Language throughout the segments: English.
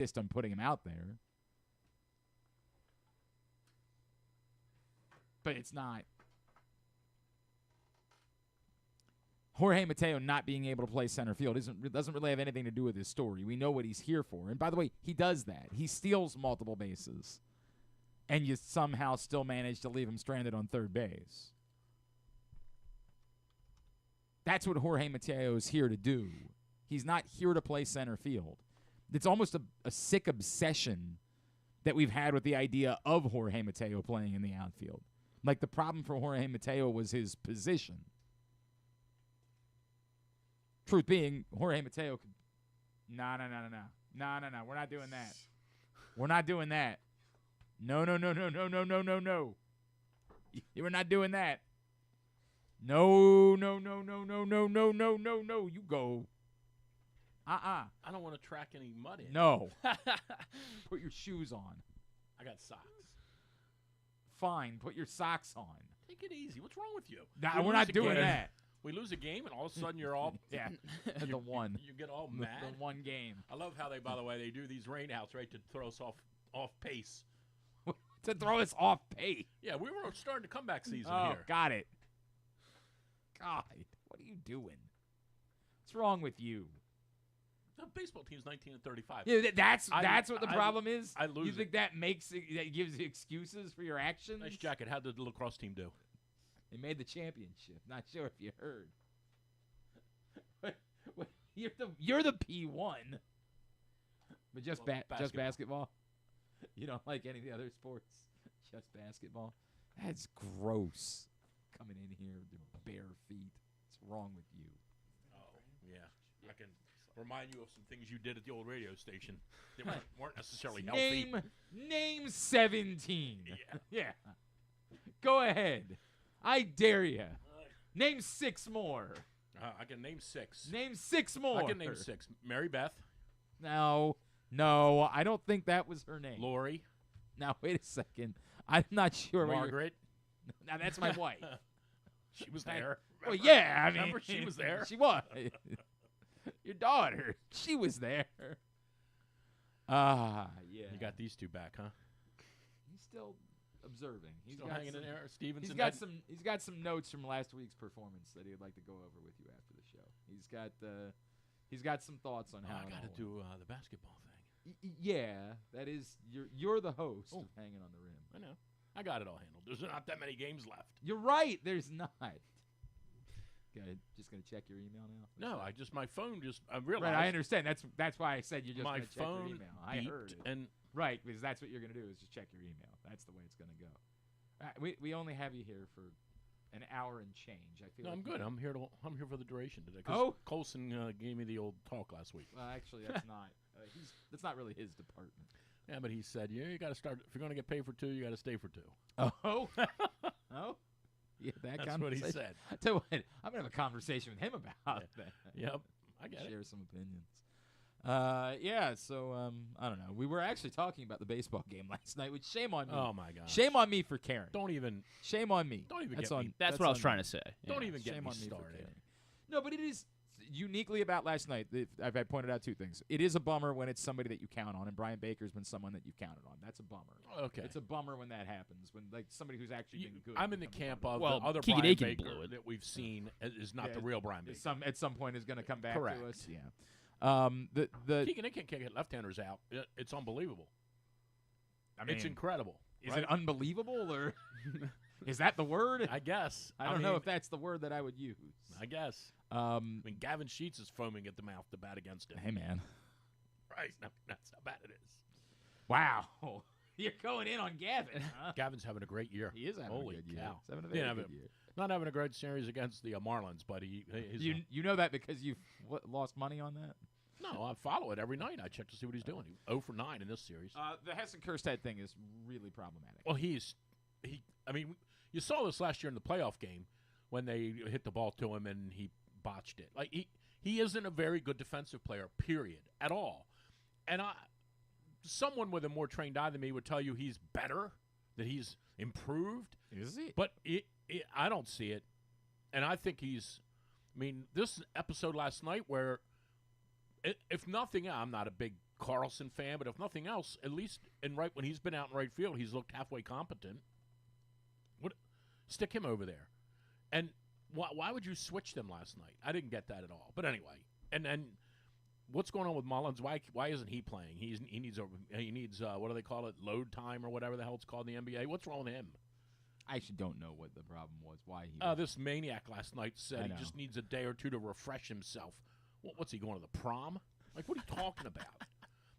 insist on putting him out there. But it's not. Jorge Mateo not being able to play center field doesn't really have anything to do with his story. We know what he's here for. And by the way, he does that. He steals multiple bases. And you somehow still manage to leave him stranded on third base. That's what Jorge Mateo is here to do. He's not here to play center field. It's almost a sick obsession that we've had with the idea of Jorge Mateo playing in the outfield. Like, the problem for Jorge Mateo was his position. Truth being, Jorge Mateo could... No. We're not doing that. We're not doing that. No. We're not doing that. No. You go. I don't want to track any mud in. No. Put your shoes on. I got socks. Fine. Put your socks on. Take it easy. What's wrong with you? Nah, we're not doing that. We lose a game, and all of a sudden you're all yeah. The one. You get all mad. The one game. I love how by the way, they do these rainouts, right, to throw us off pace. To throw us off pace. Yeah, we were starting the comeback season here. Oh, got it. God, what are you doing? What's wrong with you? The baseball team's 19-35. Yeah, that's what the problem is. I lose. You think that gives you excuses for your actions? Nice jacket. How did the lacrosse team do? They made the championship. Not sure if you heard. You're the P1. But just basketball. You don't like any of the other sports? Just basketball? That's gross. Coming in here with your bare feet. What's wrong with you? Oh, yeah. I can remind you of some things you did at the old radio station that weren't necessarily healthy. Name 17. Yeah. Go ahead. I dare you. Name 6 more. I can name 6. Name 6 more. I can name 6. Mary Beth. No, I don't think that was her name. Lori. Now, wait a second. I'm not sure. Margaret. Now, that's my wife. She was there. Well, yeah. I mean, remember she was there? She was. Your daughter. She was there. Yeah. You got these 2 back, huh? He's still observing. He's still hanging in there. Stevens. He's got some notes from last week's performance that he'd like to go over with you after the show. He's got some thoughts on how. I got to do the basketball thing. Yeah, that is. You're the host of Hanging on the Rim. I know. I got it all handled. There's not that many games left. You're right. There's not. Just gonna check your email now. No, my phone just. I realized. Right, I understand. That's why I said you're just gonna check your phone email. I heard it. And right, because that's what you're gonna do is just check your email. That's the way it's gonna go. We only have you here for an hour and change. I feel. No, I'm good. I'm here for the duration today. Oh, Colson gave me the old talk last week. Well, actually, that's not. That's not really his department. Yeah, but he said, you got to start. If you're going to get paid for 2, you got to stay for 2. Oh, oh, yeah, that's what he said. I tell you what, I'm gonna have a conversation with him about that. Yep, I get it. Share some opinions. So I don't know. We were actually talking about the baseball game last night, which shame on me. Oh my God. Shame on me for caring. Shame on me. Don't even that's get on, me. That's what I was trying to say. Don't even get shame me on started. Me for caring. No, but it is uniquely about last night. I've pointed out 2 things. It is a bummer when it's somebody that you count on, and Brian Baker's been someone that you've counted on. That's a bummer. Okay. It's a bummer when that happens, when like somebody who's actually been good. I'm in the camp of the other Keegan Brian Aiken Baker blew it. that we've seen is not the real Brian Baker. At some point is going to come back Correct. to us. Yeah. The Keegan Aiken can't get left-handers out. It's unbelievable. I mean, it's incredible. Is it unbelievable or is that the word? I guess. I don't know if that's the word that I would use. I guess. I mean, Gavin Sheets is foaming at the mouth to bat against him. Hey, man. Right. That's how bad it is. Wow. You're going in on Gavin, huh? Gavin's having a great year. He is having Holy a good cow. year. He's having a very good year. Not having a great series against the Marlins, but you know that because you've lost money on that? No, I follow it every night. I check to see what he's doing. He's 0 for 9 in this series. The Hessen-Kjerstad thing is really problematic. Well, I mean, you saw this last year in the playoff game when they hit the ball to him and he botched it. Like he isn't a very good defensive player, period, at all. And someone with a more trained eye than me would tell you he's better, that he's improved. Is he? But I don't see it. And I think this episode last night where, if nothing, I'm not a big Carlson fan, but if nothing else, at least when he's been out in right field, he's looked halfway competent. Stick him over there. And why would you switch them last night? I didn't get that at all. But anyway, and then what's going on with Mullins? Why isn't he playing? He needs what do they call it? Load time or whatever the hell it's called in the NBA. What's wrong with him? I actually don't know what the problem was. Why he? This maniac last night said he just needs a day or two to refresh himself. What's he going to the prom? Like, what are you talking about?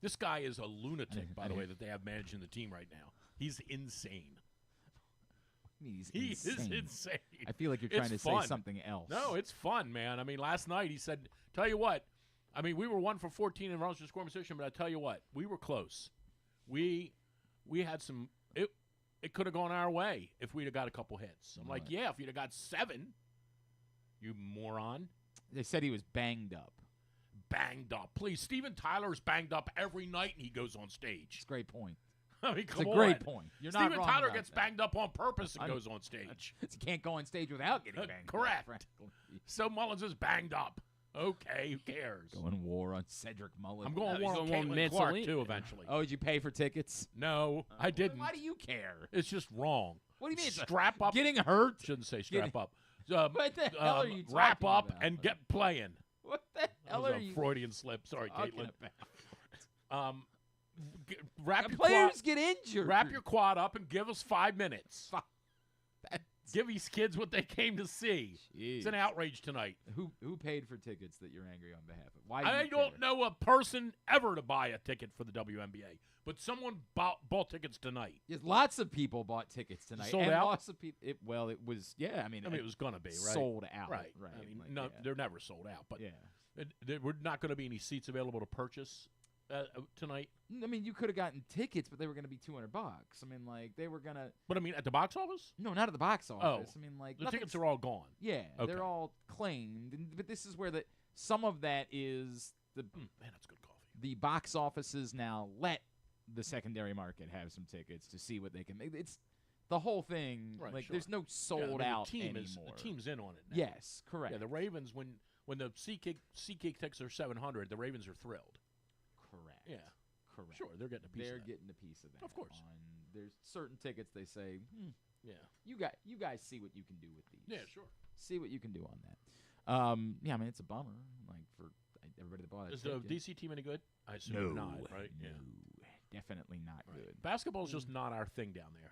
This guy is a lunatic, by the way, that they have managing the team right now. He's insane. He is insane. I feel like you're trying to say something else. No, it's fun, man. I mean, last night he said, tell you what, I mean, we were 1 for 14 in runs per scoring position, but I tell you what, we were close. We had some it could have gone our way if we'd have got a couple hits. I'm like, yeah, if you'd have got 7, you moron. They said he was banged up. Banged up. Please, Steven Tyler's banged up every night and he goes on stage. It's a great point. I mean, come on. It's a great point. You're not Steven wrong Tyler about gets that. banged up on purpose and goes on stage. You can't go on stage without getting banged Correct. up. So Mullins is banged up. Okay, who cares? Going war on Cedric Mullins. I'm going war on Caitlin Clark, too, eventually. Oh, did you pay for tickets? No, I didn't. Why do you care? It's just wrong. What do you mean? Strap up. Getting hurt? Shouldn't say strap up. What the hell are you talking wrap up about? and get playing. What the hell That are was you a Freudian slip. Sorry, talking Caitlin. about? Wrap your Players quad, get injured. Wrap your quad up and give us 5 minutes. That's- Give these kids what they came to see. Jeez. It's an outrage tonight. Who paid for tickets that you're angry on behalf of? Why? I don't know a person ever to buy a ticket for the WNBA, but someone bought tickets tonight. Yes, lots of people bought tickets tonight. Sold and out? Lots of people. It was. Yeah, I mean, it was going to be, right? Sold out. Right. Right. I mean, like, no, yeah. they're never sold out, but Yeah. there were not going to be any seats available to purchase tonight. I mean, you could have gotten tickets, but they were going to be $200. I mean, like they were gonna. But I mean, at the box office? No, not at the box office. Oh. I mean, like The tickets are all gone. Yeah, Okay. they're all claimed, but this is where some of that is the Man, that's good coffee. the box offices now let the secondary market have some tickets to see what they can make. It's the whole thing. Right, like sure. there's no sold Yeah, out the team anymore. The team's in on it now. Yes, correct. Yeah, the Ravens, when the SeatGeek tickets are $700, the Ravens are thrilled. correct. Yeah. Correct. Sure, they're getting a piece They're of that. getting a piece of that. Of course. There's certain tickets they say, Yeah. you guys see what you can do with these. Yeah, sure. See what you can do on that. Yeah, I mean it's a bummer. Like for everybody that bought it. Is the DC team any good? I assume not, right? No, Yeah. definitely not Right. good. Basketball's just not our thing down there.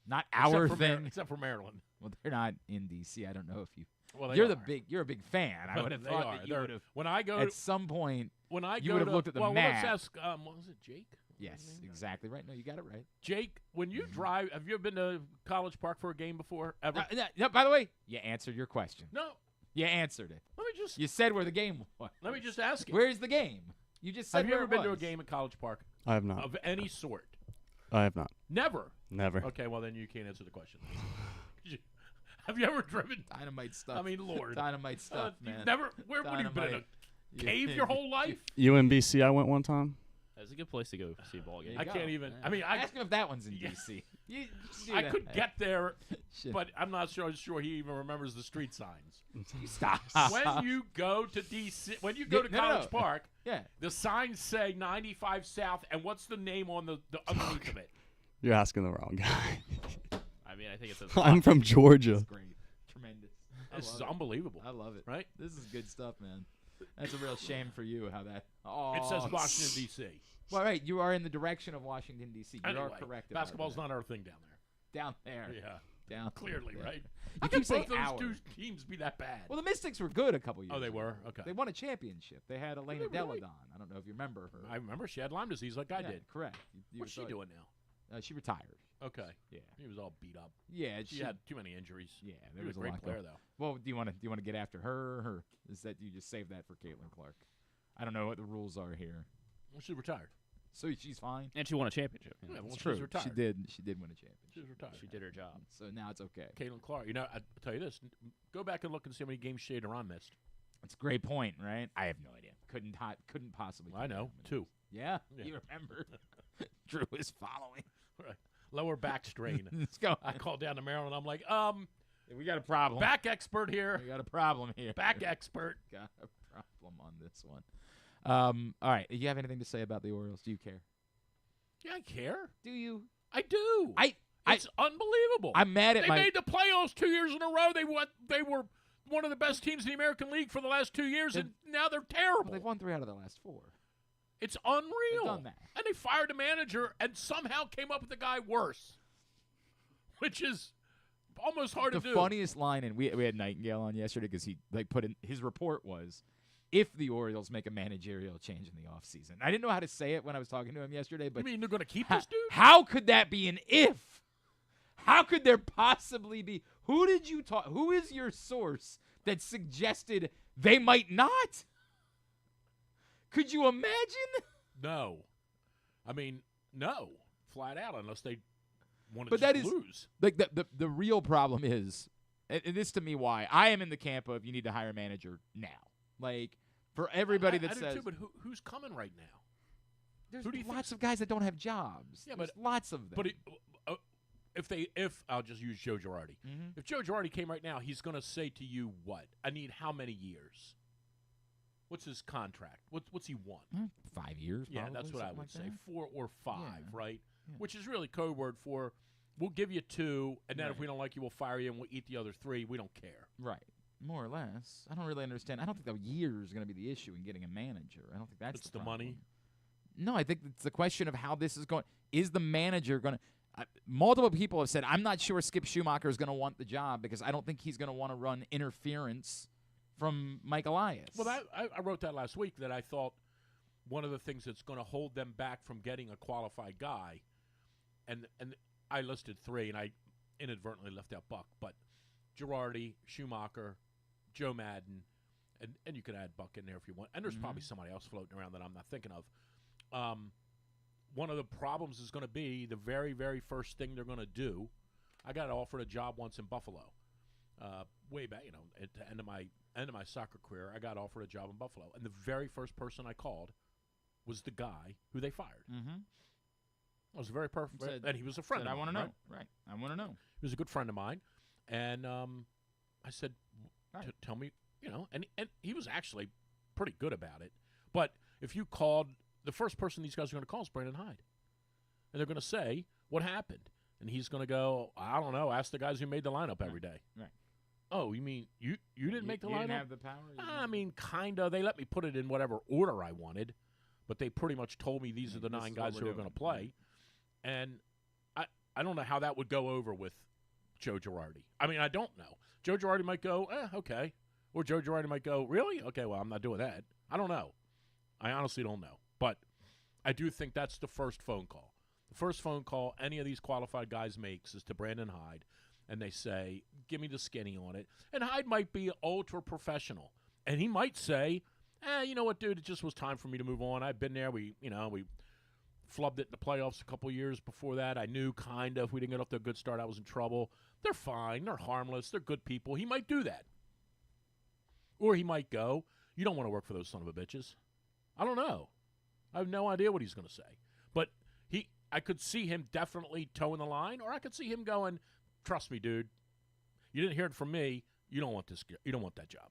Not our Except for thing. except for Maryland. Well, they're not in DC. I don't know if you. Well, You're a big fan. I would have They thought are. that you They're- would have When I go at some point. when I you go would have to- looked at the well, map. let's ask. What was it, Jake? Yes, exactly right. No, you got it right. Jake, when you drive, have you ever been to College Park for a game before? Ever? No, by the way, you answered your question. No. You answered it. Let me just You said where the game was. let me just ask you. Where's the game? You just said Have you where ever it been to a was. game at College Park I have not. of any sort? I have not. Never. Never. Okay, well then you can't answer the question. Have you ever driven? Dynamite stuff. I mean, Lord. Dynamite stuff, man. You've never. Where would you been in Dynamite. a cave your whole life? UMBC, I went one time. That's a good place to go see a ball game. I can't even. I mean, ask him if that one's in Yeah. DC. I could get there, Shit. but I'm not sure he even remembers the street signs. Stop. When you go to DC, when you go to No, College Park, Yeah. the signs say 95 South, and what's the name on the underneath of it? You're asking the wrong guy. I mean, I think it's I'm from Georgia. That's great. Tremendous. This is unbelievable, I love it. right? This is good stuff, man. That's a real shame for you how that. Oh, It says Washington D.C. Well, right. You are in the direction of Washington, D.C. You Anyway, are correct. about basketball's that. not our thing down down there. there. Yeah, Down clearly, there. right? You How keep could saying both those our. two teams be that bad? Well, the Mystics were good a couple years Oh, they ago. were? Okay. They won a championship. They had Elena Did they really? Deladon. I don't know if you remember her. I remember she had Lyme disease like I Yeah, did. Correct. What's she doing now? She retired. Okay. Yeah. He was all beat up. Yeah. She had too many injuries. Yeah, She there was was a a great lot player, going. though. Well, do you want to get after her, or is that you just save that for Caitlin Clark? I don't know what the rules are here. Well, she's retired. So she's fine. and she won a championship. Yeah, well, It's she's true. retired. She did. She did win a championship. She's retired. She did her job. So now it's okay. Caitlin Clark. You know, I'll tell you this. Go back and look and see how many games Shea Duran missed. It's a great point, right? I have no idea. Couldn't possibly. I know. 2. Yeah, Yeah. you remember. Drew is following. Right. Lower back strain. Let's go. I called down to Maryland. I'm like, We got a problem. back expert here. We got a problem here. Back expert. Got a problem on this one. All right. Do you have anything to say about the Orioles? Do you care? Yeah, I care. Do you? I do. I- It's unbelievable. I'm mad at They made the playoffs 2 years in a row. They were one of the best teams in the American League for the last 2 years, and now they're terrible. Well, they've won 3 out of their last 4. It's unreal. They've done that. And they fired the manager and somehow came up with a guy worse, which is almost hard The to do. funniest line, and we had Nightingale on yesterday because he put in his report was, if the Orioles make a managerial change in the offseason. I didn't know how to say it when I was talking to him yesterday, but You mean they're going to keep this dude? how could that be an if? How could there possibly be? Who did you talk? Who is your source that suggested they might not? Could you imagine? No. I mean, no. Flat out, unless they want to But just that is lose. like the real problem is, and this to me why I am in the camp of you need to hire a manager now. Like for everybody I that do says too, but who's coming right now? there's who do you lots of guys that don't have jobs. Yeah, There's but- lots of them. But if I'll just use Joe Girardi. Mhm. If Joe Girardi came right now, he's going to say to you, "What? I need how many years? What's his contract? What's he want?" 5 years. Yeah, probably, that's what I something would like say. that. 4 or 5, Yeah. right? Yeah. Which is really code word for we'll give you 2, and then if Right. we don't like you, we'll fire you and we'll eat the other 3. We don't care. Right. More or less. I don't really understand. I don't think the year is going to be the issue in getting a manager. I don't think that's It's the money. problem. No, I think it's the question of how this is going. Is the manager going to? Multiple people have said, I'm not sure Skip Schumacher is going to want the job because I don't think he's going to want to run interference from Mike Elias. Well, I wrote that last week that I thought one of the things that's going to hold them back from getting a qualified guy, and I listed 3, and I inadvertently left out Buck, but Girardi, Schumacher, Joe Madden, and you could add Buck in there if you want. And there's probably somebody else floating around that I'm not thinking of. One of the problems is going to be the very, very first thing they're going to do. I got offered a job once in Buffalo, way back, at the end of my soccer career. I got offered a job in Buffalo, and the very first person I called was the guy who they fired. Mm-hmm. It was very perfect, Said- and he was a friend. I of want to mine, know. Right. I want to know. He was a good friend of mine, and I said, Right. "Tell me, and he was actually pretty good about it. But if you called, the first person these guys are going to call is Brandon Hyde, and they're going to say what happened, and he's going to go, I don't know, ask the guys who made the lineup every day. Right. Oh, you mean you didn't make the you lineup? didn't have the power? I mean, kind of. They let me put it in whatever order I wanted, but they pretty much told me these are the This 9 is guys what who we're are going to doing. play. And I don't know how that would go over with Joe Girardi. I mean, I don't know. Joe Girardi might go, okay. Or Joe Girardi might go, really? Okay, well, I'm not doing that. I don't know. I honestly don't know. But I do think that's the first phone call. The first phone call any of these qualified guys makes is to Brandon Hyde, and they say, give me the skinny on it. And Hyde might be ultra professional, and he might say, you know what, dude, it just was time for me to move on. I've been there. We flubbed it in the playoffs a couple years before that. I knew kind of if we didn't get off to a good start, I was in trouble. They're fine. They're harmless. They're good people. He might do that. Or he might go, you don't want to work for those son of a bitches. I don't know. I have no idea what he's going to say. But I could see him definitely towing the line, or I could see him going, trust me, dude. You didn't hear it from me. You don't want this. You don't want that job.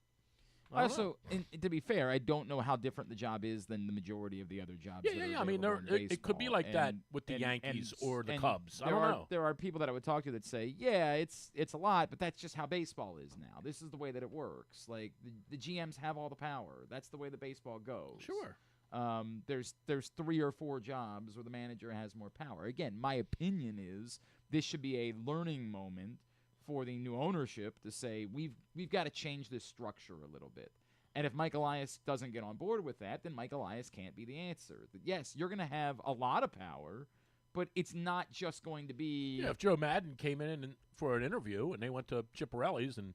I don't know. Also, and to be fair, I don't know how different the job is than the majority of the other jobs. Yeah, that yeah, are yeah. I mean, available in it could be baseball. like that And- with the and- Yankees and- or the and Cubs. I there don't are, know. There are people that I would talk to that say, yeah, it's a lot, but that's just how baseball is now. This is the way that it works. Like the GMs have all the power. That's the way the baseball goes. Sure. There's 3 or 4 jobs where the manager has more power. Again, my opinion is this should be a learning moment for the new ownership to say we've got to change this structure a little bit. And if Mike Elias doesn't get on board with that, then Mike Elias can't be the answer. Yes, you're going to have a lot of power, but it's not just going to be Yeah, if Joe Madden came in for an interview and they went to Chipperelli's and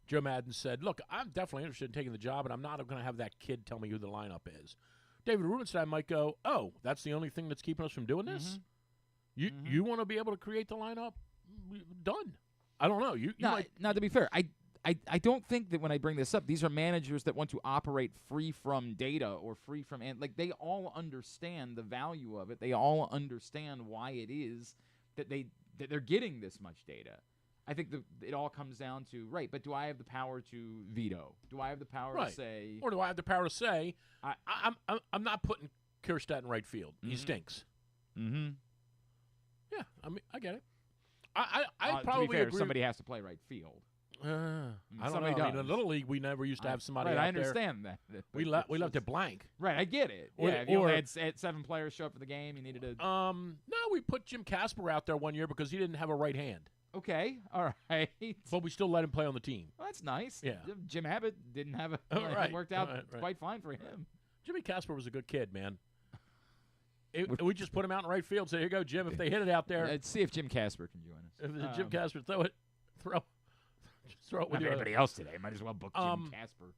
Joe Madden said, look, I'm definitely interested in taking the job, and I'm not going to have that kid tell me who the lineup is. David Rubenstein might go, oh, that's the only thing that's keeping us from doing this? You want to be able to create the lineup? Done. I don't know. You might. Now, to be fair, I don't think that when I bring this up, these are managers that want to operate free from data or free from like they all understand the value of it. They all understand why it is that they're getting this much data. I think it all comes down to, right, but do I have the power to veto? Do I have the power to say... Or do I have the power to say, I'm not putting Kjerstad in right field. He stinks. Mm-hmm. Yeah, I mean, I get it. I probably to be fair, agree. somebody has to play right field. I don't know. somebody I mean, does. in Little League, we never used to have somebody right, out I understand there. that. We left it blank. Right, I get it. Or- yeah, if you or- only had 7 players show up for the game, you needed to... No, we put Jim Casper out there one year because he didn't have a right hand. Okay, all right. But we still let him play on the team. Well, that's nice. Yeah. Jim Abbott didn't have a... Right, It worked out right. quite fine for him. Jimmy Casper was a good kid, man. We just put him out in right field. Say, here you go, Jim. If they hit it out there, Let's see if Jim Casper can join us. if Jim Casper throw it with Not your everybody else today. Might as well book Jim Casper.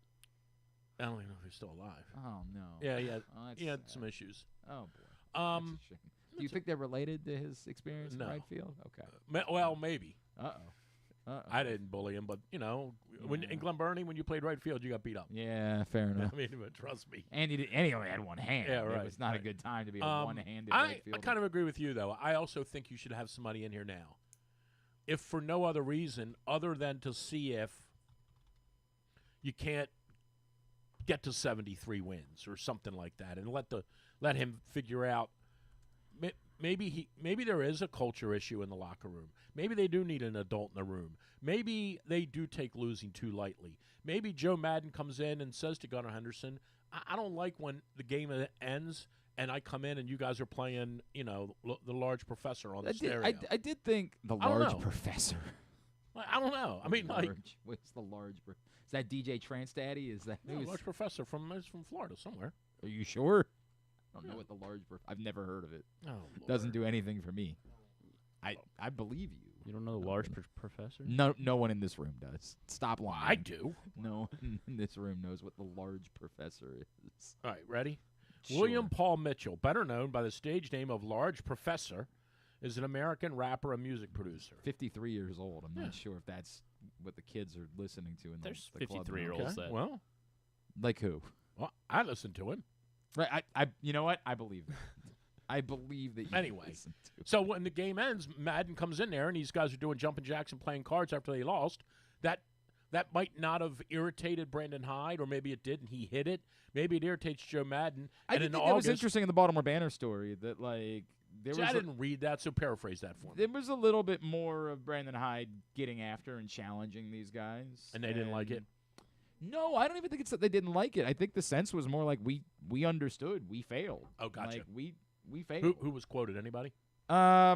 I don't even know if he's still alive. Oh, no. Yeah, Oh, that's he had sad. some issues. Oh, boy. That's a shame. Do you think they're related to his experience No. in right field? Okay. Well, maybe. Uh-oh. I didn't bully him, but when in Glen Burnie, when you played right field, you got beat up. Yeah, fair enough. I mean, but trust me. And he only had one hand. Yeah, right, It's not right. a good time to be a one-handed I right fielder. kind of agree with you, though. I also think you should have somebody in here now, if for no other reason other than to see if you can't get to 73 wins or something like that, and let him figure out. Maybe there is a culture issue in the locker room. Maybe they do need an adult in the room. Maybe they do take losing too lightly. Maybe Joe Madden comes in and says to Gunnar Henderson, I don't like when the game ends and I come in and you guys are playing, the large professor on the stereo. I did think the I don't large know. professor. I don't know. I mean, What's the large? Is that DJ Transtaddy? Is that no, large professor from Florida somewhere. Are you sure? I don't know what the large. I've never heard of it. Oh, Doesn't do anything for me. I believe you. You don't know the large professor? No one in this room does. Stop lying. I do. No one in this room knows what the large professor is. All right, ready? Sure. William Paul Mitchell, better known by the stage name of Large Professor, is an American rapper and music producer. 53 years old. I'm Yeah. not sure if that's what the kids are listening to in There's the club. 53-year-olds Okay, that well, Like who? I listened to him. Right. I you know what? I believe that. I believe that you Anyway, listen to it. So when the game ends, Madden comes in there, and these guys are doing jumping jacks and playing cards after they lost. That might not have irritated Brandon Hyde, or maybe it did, and he hit it. Maybe it irritates Joe Madden. I and did in think that was August, interesting in the Baltimore Banner story that there See, was I didn't read that, so paraphrase that for me. there was a little bit more of Brandon Hyde getting after and challenging these guys, And they didn't like it? No, I don't even think it's that they didn't like it. I think the sense was more like we understood, we failed. Oh, gotcha. Like we failed. Who was quoted? Anybody? I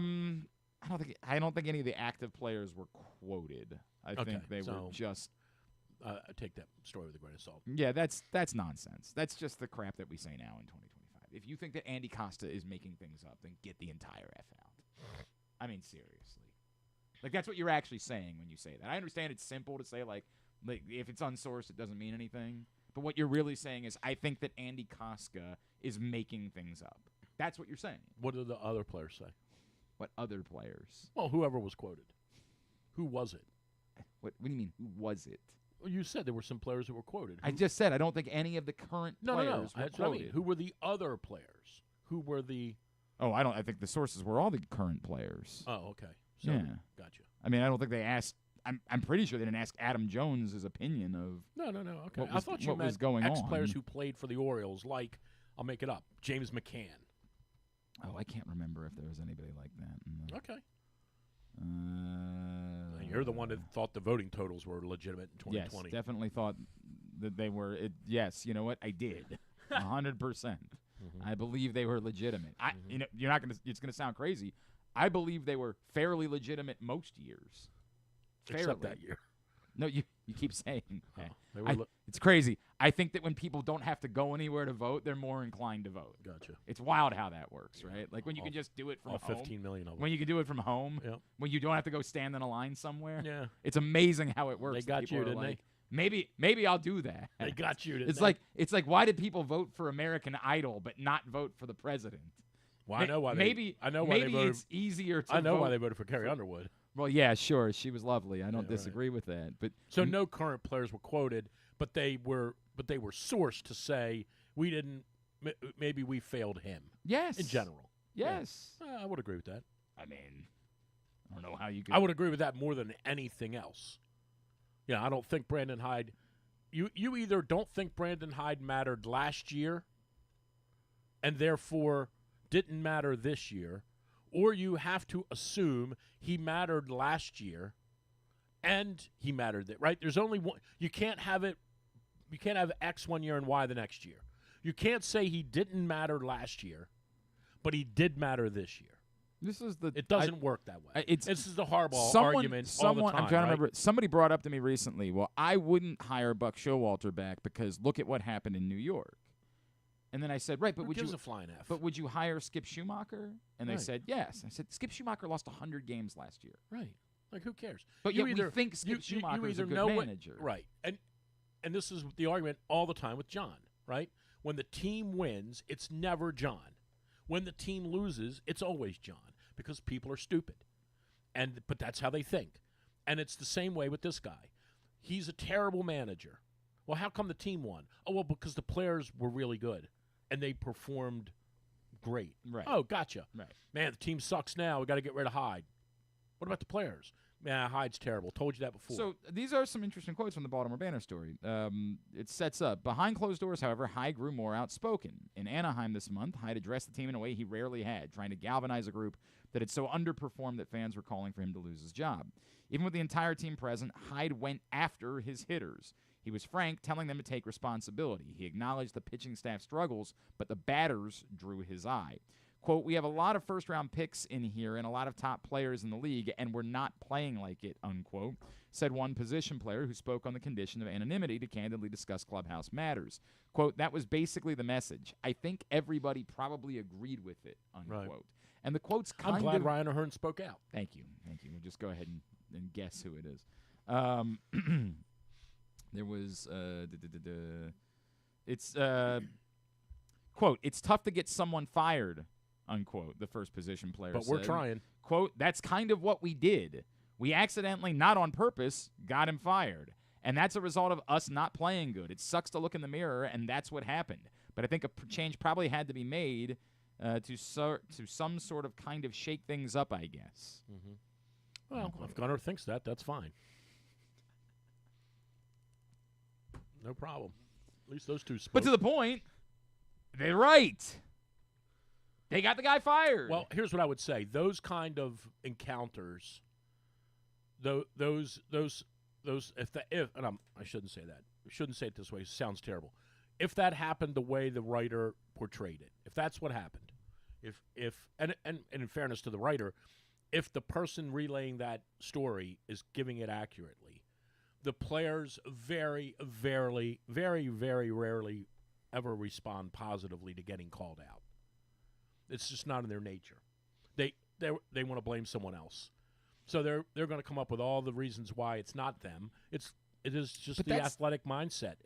don't think any of the active players were quoted. I Okay, think they were so- just I take that story with a grain of salt. yeah. That's nonsense. That's just the crap that we say now in 2025. If you think that Andy Costa is making things up, then get the entire F out. I mean, seriously. Like, that's what you're actually saying when you say that. I understand it's simple to say, like if it's unsourced, it doesn't mean anything. But what you're really saying is, I think that Andy Kostka is making things up. That's what you're saying. What did the other players say? What other players? Well, whoever was quoted. Who was it? What do you mean, who was it? Well, you said there were some players who were quoted. I just said I don't think any of the current No. players were That's what I quoted. mean. Who were the other players? Who were the... Oh, I think the sources were all the current players. Oh, okay. So, Yeah. Gotcha. I mean, I don't think they asked. I'm pretty sure they didn't ask Adam Jones' opinion of. No. Okay. What I was- thought you what meant was going ex-players on. who played for the Orioles, like, I'll make it up, James McCann. Oh, I can't remember if there was anybody like that. No. Okay. And you're the one that thought the voting totals were legitimate in Yes, 2020. definitely thought that they were. Yes, you know what? I did. 100%. I believe they were legitimate. You're not gonna. It's gonna sound crazy. I believe they were fairly legitimate most years. Except Fairly. that year. No, you keep saying that. They were It's crazy. I think that when people don't have to go anywhere to vote, they're more inclined to vote. Gotcha. It's wild how that works, right? Like when you can just do it from All home. 15 million of them. When you can do it from home. Yep. When you don't have to go stand in a line somewhere. Yeah. It's amazing how it works. They that got people you, are didn't they? like, Maybe I'll do that. They got you, didn't It's they? like why did people vote for American Idol but not vote for the president? Well, I know why maybe I know why maybe they voted. it's easier to I know vote. why they voted for Carrie Underwood. Well, yeah, sure. She was lovely. I don't Yeah, right. disagree with that. But So no current players were quoted, but they were sourced to say we didn't. Maybe we failed him yes. in general. Yes. I would agree with that. I mean, I don't know how you could. I would agree with that more than anything else. I don't think Brandon Hyde. You either don't think Brandon Hyde mattered last year, and therefore didn't matter this year, or you have to assume he mattered last year, and he mattered right. There's only one. You can't have it. You can't have X one year and Y the next year. You can't say he didn't matter last year, but he did matter this year. It doesn't work that way. This is the hardball argument all the time. I'm trying to remember. Somebody brought up to me recently, well, I wouldn't hire Buck Showalter back because look at what happened in New York. And then I said, right, but would you a flying F? But would you hire Skip Schumacher? And they Right. said yes. I said Skip Schumacher lost 100 games last year. Right. Like who cares? But you yet either we think Skip Schumacher is a good manager. Right. And this is the argument all the time with John, right? When the team wins, it's never John. When the team loses, it's always John because people are stupid. But that's how they think. And it's the same way with this guy. He's a terrible manager. Well, how come the team won? Oh, well, because the players were really good and they performed great. Right. Oh, gotcha. Right. Man, the team sucks now. We got to get rid of Hyde. What about the players? Man, Hyde's terrible. Told you that before. So these are some interesting quotes from the Baltimore Banner story. It sets up. Behind closed doors, however, Hyde grew more outspoken. In Anaheim this month, Hyde addressed the team in a way he rarely had, trying to galvanize a group that had so underperformed that fans were calling for him to lose his job. Even with the entire team present, Hyde went after his hitters. He was frank, telling them to take responsibility. He acknowledged the pitching staff struggles, but the batters drew his eye. Quote, we have a lot of first-round picks in here and a lot of top players in the league, and we're not playing like it, unquote, said one position player who spoke on the condition of anonymity to candidly discuss clubhouse matters. Quote, that was basically the message. I think everybody probably agreed with it, unquote. Right. And the quote's kind of... I'm glad Ryan O'Hearn spoke out. Thank you. We'll just go ahead and guess who it is. There was... It's... quote, it's tough to get someone fired, unquote, the first position player But said. we're trying. Quote, that's kind of what we did. We accidentally, not on purpose, got him fired. And that's a result of us not playing good. It sucks to look in the mirror, and that's what happened. But I think a change probably had to be made to some sort of kind of shake things up, I guess. Mm-hmm. Well, if Gunnar thinks that, that's fine. No problem. At least those two spoke. But to the point, they're right. They got the guy fired. Well, here's what I would say. Those kind of encounters, I shouldn't say that. I shouldn't say it this way. It sounds terrible. If that happened the way the writer portrayed it, if that's what happened, and in fairness to the writer, if the person relaying that story is giving it accurately, the players very, very, very, very rarely ever respond positively to getting called out. It's just not in their nature. They want to blame someone else. So they're going to come up with all the reasons why it's not them. It is just the athletic mindset.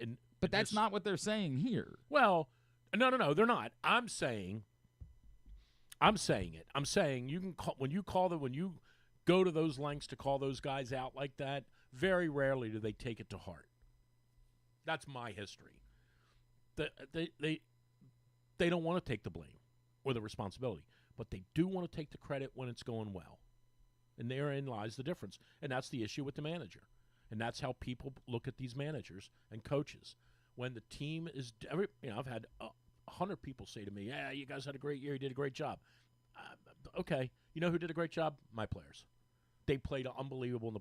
But that's not what they're saying here. Well, no, they're not. I'm saying it. I'm saying you can call when you go to those lengths to call those guys out like that. Very rarely do they take it to heart. That's my history. They don't want to take the blame or the responsibility, but they do want to take the credit when it's going well. And therein lies the difference. And that's the issue with the manager. And that's how people look at these managers and coaches. When the team is I've had 100 people say to me, yeah, you guys had a great year. You did a great job. Okay. You know who did a great job? My players. They played unbelievable in the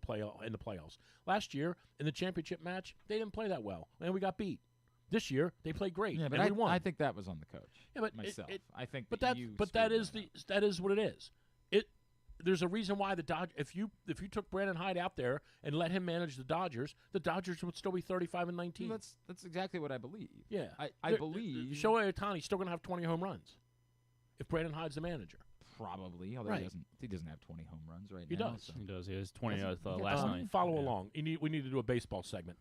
playoffs. Last year, in the championship match, they didn't play that well, and we got beat. This year, they played great, yeah, but and we won. I think that was on the coach. Yeah, but myself. I think, that is what it is. There's a reason why the Dodgers. If you took Brandon Hyde out there and let him manage the Dodgers would still be 35-19. That's exactly what I believe. Yeah, I believe Shohei Ohtani's still going to have 20 home runs if Brandon Hyde's the manager. Probably, although right. he doesn't have 20 home runs right now. Does. So. He does. He has 20 last night. Follow along. We need to do a baseball segment.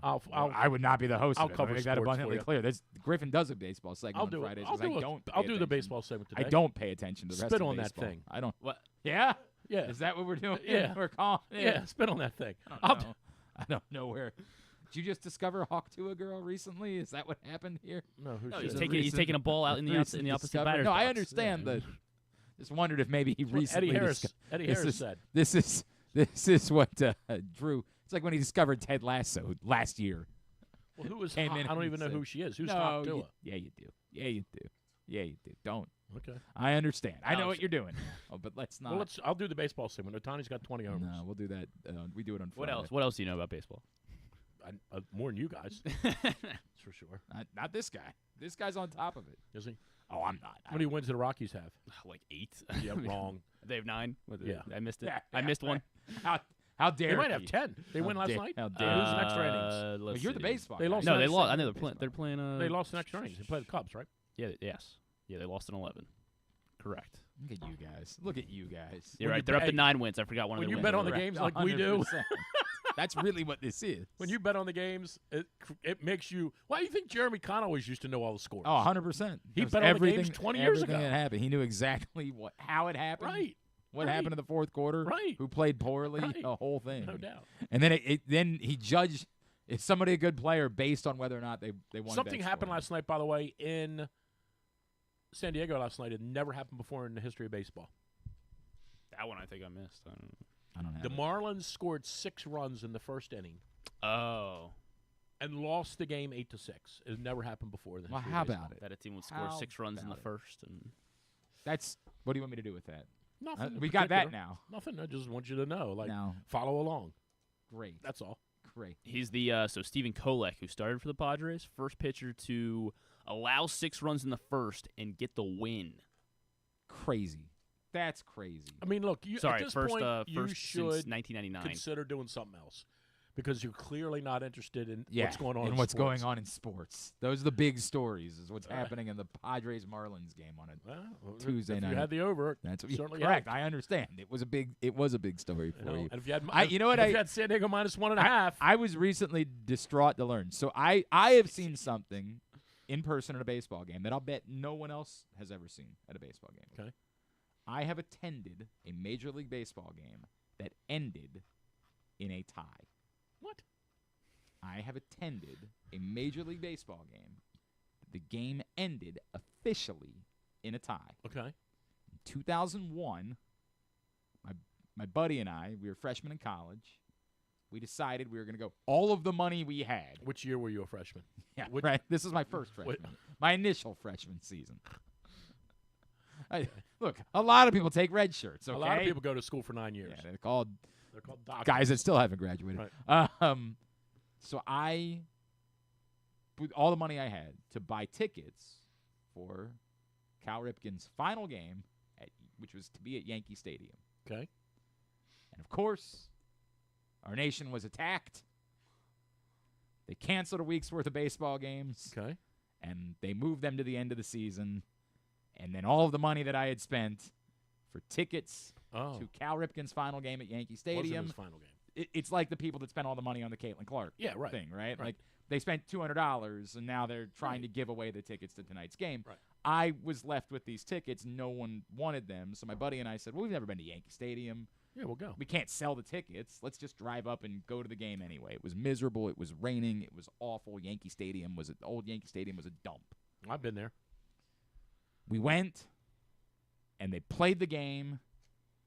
No. I would not be the host. I'll of it. cover make that abundantly clear. Griffin does a baseball segment on Fridays. I'll do the baseball segment today. I don't pay attention to the rest of on baseball. that thing. I don't. What? Yeah. Yeah. Is that what we're doing? Yeah. We're calling. Yeah. Spit on that thing. I don't know where. Did you just discover Hawk Tuah girl recently? Is that what happened here? No. He's taking a ball out in the opposite batter's No, I box. understand that. Just wondered if maybe he That's what recently. Eddie Harris said. This is what Drew. It's like when he discovered Ted Lasso last year. Well, who was? Came in I don't and even know said- who she is. Who's no, Hawk Tua? yeah, you do. Yeah, you do. Yeah, you do. Don't. Okay. I understand. I know Alex- what you're doing. Oh, but let's not. Well, I'll do the baseball segment. Otani's got 20 homers. No, we'll do that. We do it on What Friday. else? What else do you know about baseball? More than you guys. That's for sure. Not this guy. This guy's on top of it. Is he? Oh, I'm not. How many wins do the Rockies have? Like 8. Yeah, wrong. They have 9. Yeah. I missed it. Yeah, I missed one. How dare They might have he? 10. They win last night. How Who's dare the next innings? Well, you're the baseball. They guy. lost No, to they the lost. I You're know the they're playing. They lost the next innings. They played the Cubs, right? Yeah. Yes. Yeah. They lost in 11. Correct. Look at you guys. Look at you guys. You're When right. you They're up bet- to 9 wins. I forgot one of when their you wins. bet on the Correct. games like we do. 100%. That's really what this is. When you bet on the games, it makes you. Why do you think Jeremy Conn always used to know all the scores? Oh, 100%. He Knows bet on the everything, games 20 years everything ago. that happened. He knew exactly how it happened. Right. What Right. happened in the fourth quarter. Right. Who played poorly. Right. The whole thing. No doubt. And then then he judged is somebody a good player based on whether or not they won. Something bet happened scoring. last night, by the way, in San Diego last night. It never happened before in the history of baseball. That one I think I missed. I don't have The it. Marlins scored 6 runs in the first inning Oh. and lost the game 8-6. It never happened before in the Well, history how of baseball. about it? That a team would score How 6 runs in the about it? first. And That's what do you want me to do with that? Nothing. in We got that particular. now. Nothing. I just want you to know. Like, Now, follow along. great, That's all. great. he's the so Steven Kolek, who started for the Padres, first pitcher to allow 6 runs in the first and get the win. Crazy. That's crazy. I mean, look. You, Sorry, at this first point, first you since should 1999. consider doing something else because you're clearly not interested in Yeah, what's going on. and in what's sports. going on in sports. Those are the big stories. Is what's happening in the Padres Marlins game on it. Well, Tuesday if night. You had the over. That's what, certainly correct. helped. I understand. It was a big story You for know, you. and if you had, You know what if you had San Diego minus 1.5. I was recently distraught to learn. So I have seen something in person at a baseball game that I'll bet no one else has ever seen at a baseball game. Okay. I have attended a Major League Baseball game that ended in a tie. What? I have attended a Major League Baseball game. The game ended officially in a tie. Okay. In 2001, my buddy and I, we were freshmen in college. We decided we were going to go all of the money we had. Which year were you a freshman? Yeah, Which- right. This is my first Wait. freshman. My initial freshman season. Look, a lot of people take red shirts, okay? A lot of people go to school for 9 years. Yeah, they're called They're called doctors. guys that still haven't graduated. So I put all the money I had to buy tickets for Cal Ripken's final game, which was to be at Yankee Stadium. Okay. And, of course, our nation was attacked. They canceled a week's worth of baseball games. Okay. And they moved them to the end of the season. And then all of the money that I had spent for tickets Oh. to Cal Ripken's final game at Yankee Wasn't Stadium. his final game. It's like the people that spent all the money on the Caitlin Clark Yeah, right. thing, right? Right. Like they spent $200 and now they're trying Right. to give away the tickets to tonight's game. Right. I was left with these tickets. No one wanted them. So my buddy and I said, well, we've never been to Yankee Stadium. Yeah, we'll go. We can't sell the tickets. Let's just drive up and go to the game anyway. It was miserable. It was raining. It was awful. The old Yankee Stadium was a dump. I've been there. We went, and they played the game,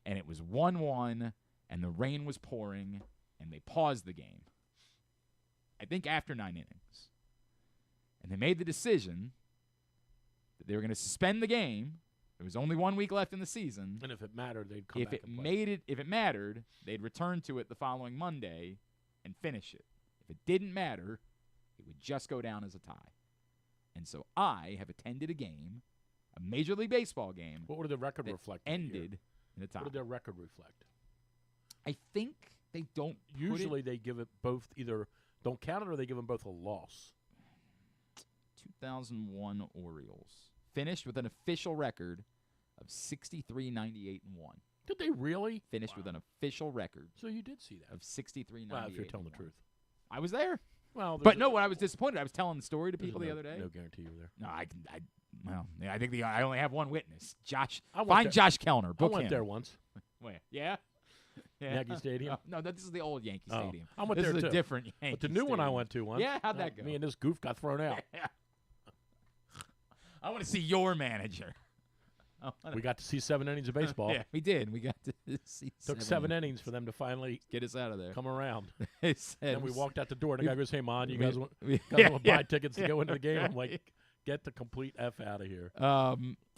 and it was 1-1, and the rain was pouring, and they paused the game. I think after 9 innings. And they made the decision that they were going to suspend the game. There was only 1 week left in the season. And if it mattered, they'd come If back it and play. if it mattered, they'd return to it the following Monday and finish it. If it didn't matter, it would just go down as a tie. And so I have attended a game, a Major League Baseball game, What would the record that reflect? that year? ended in a tie. What did their record reflect? I think they don't put it- Usually they give it both either don't count it or they give them both a loss. 2001 Orioles finished with an official record of 63-98-1. Did they really? Finished with an official record So you did see that. of 63-98. Well, if you're telling the truth. I was there. Well, But no, when I was disappointed, I was telling the story to there's people the other day. No guarantee you were there. No, I think I only have one witness. Josh. I went Find there. Josh Kellner. I Book went him. there once. Where? Yeah. Yeah. Yankee Stadium? No, this is the old Yankee Oh, Stadium. I went this there is a too. different Yankee But the new one I Stadium. went to once. Yeah, how'd that go? Me and this goof got thrown out. I want to see your manager. We got to see 7 innings of baseball. Yeah, we did. We got to see. Took 7 innings for them to finally get us out of there. come around. And Then we walked out the door, and the guy goes, "Hey, man, you we- guys want yeah, to buy tickets to go into the game?" I'm like, "Get the complete F out of here."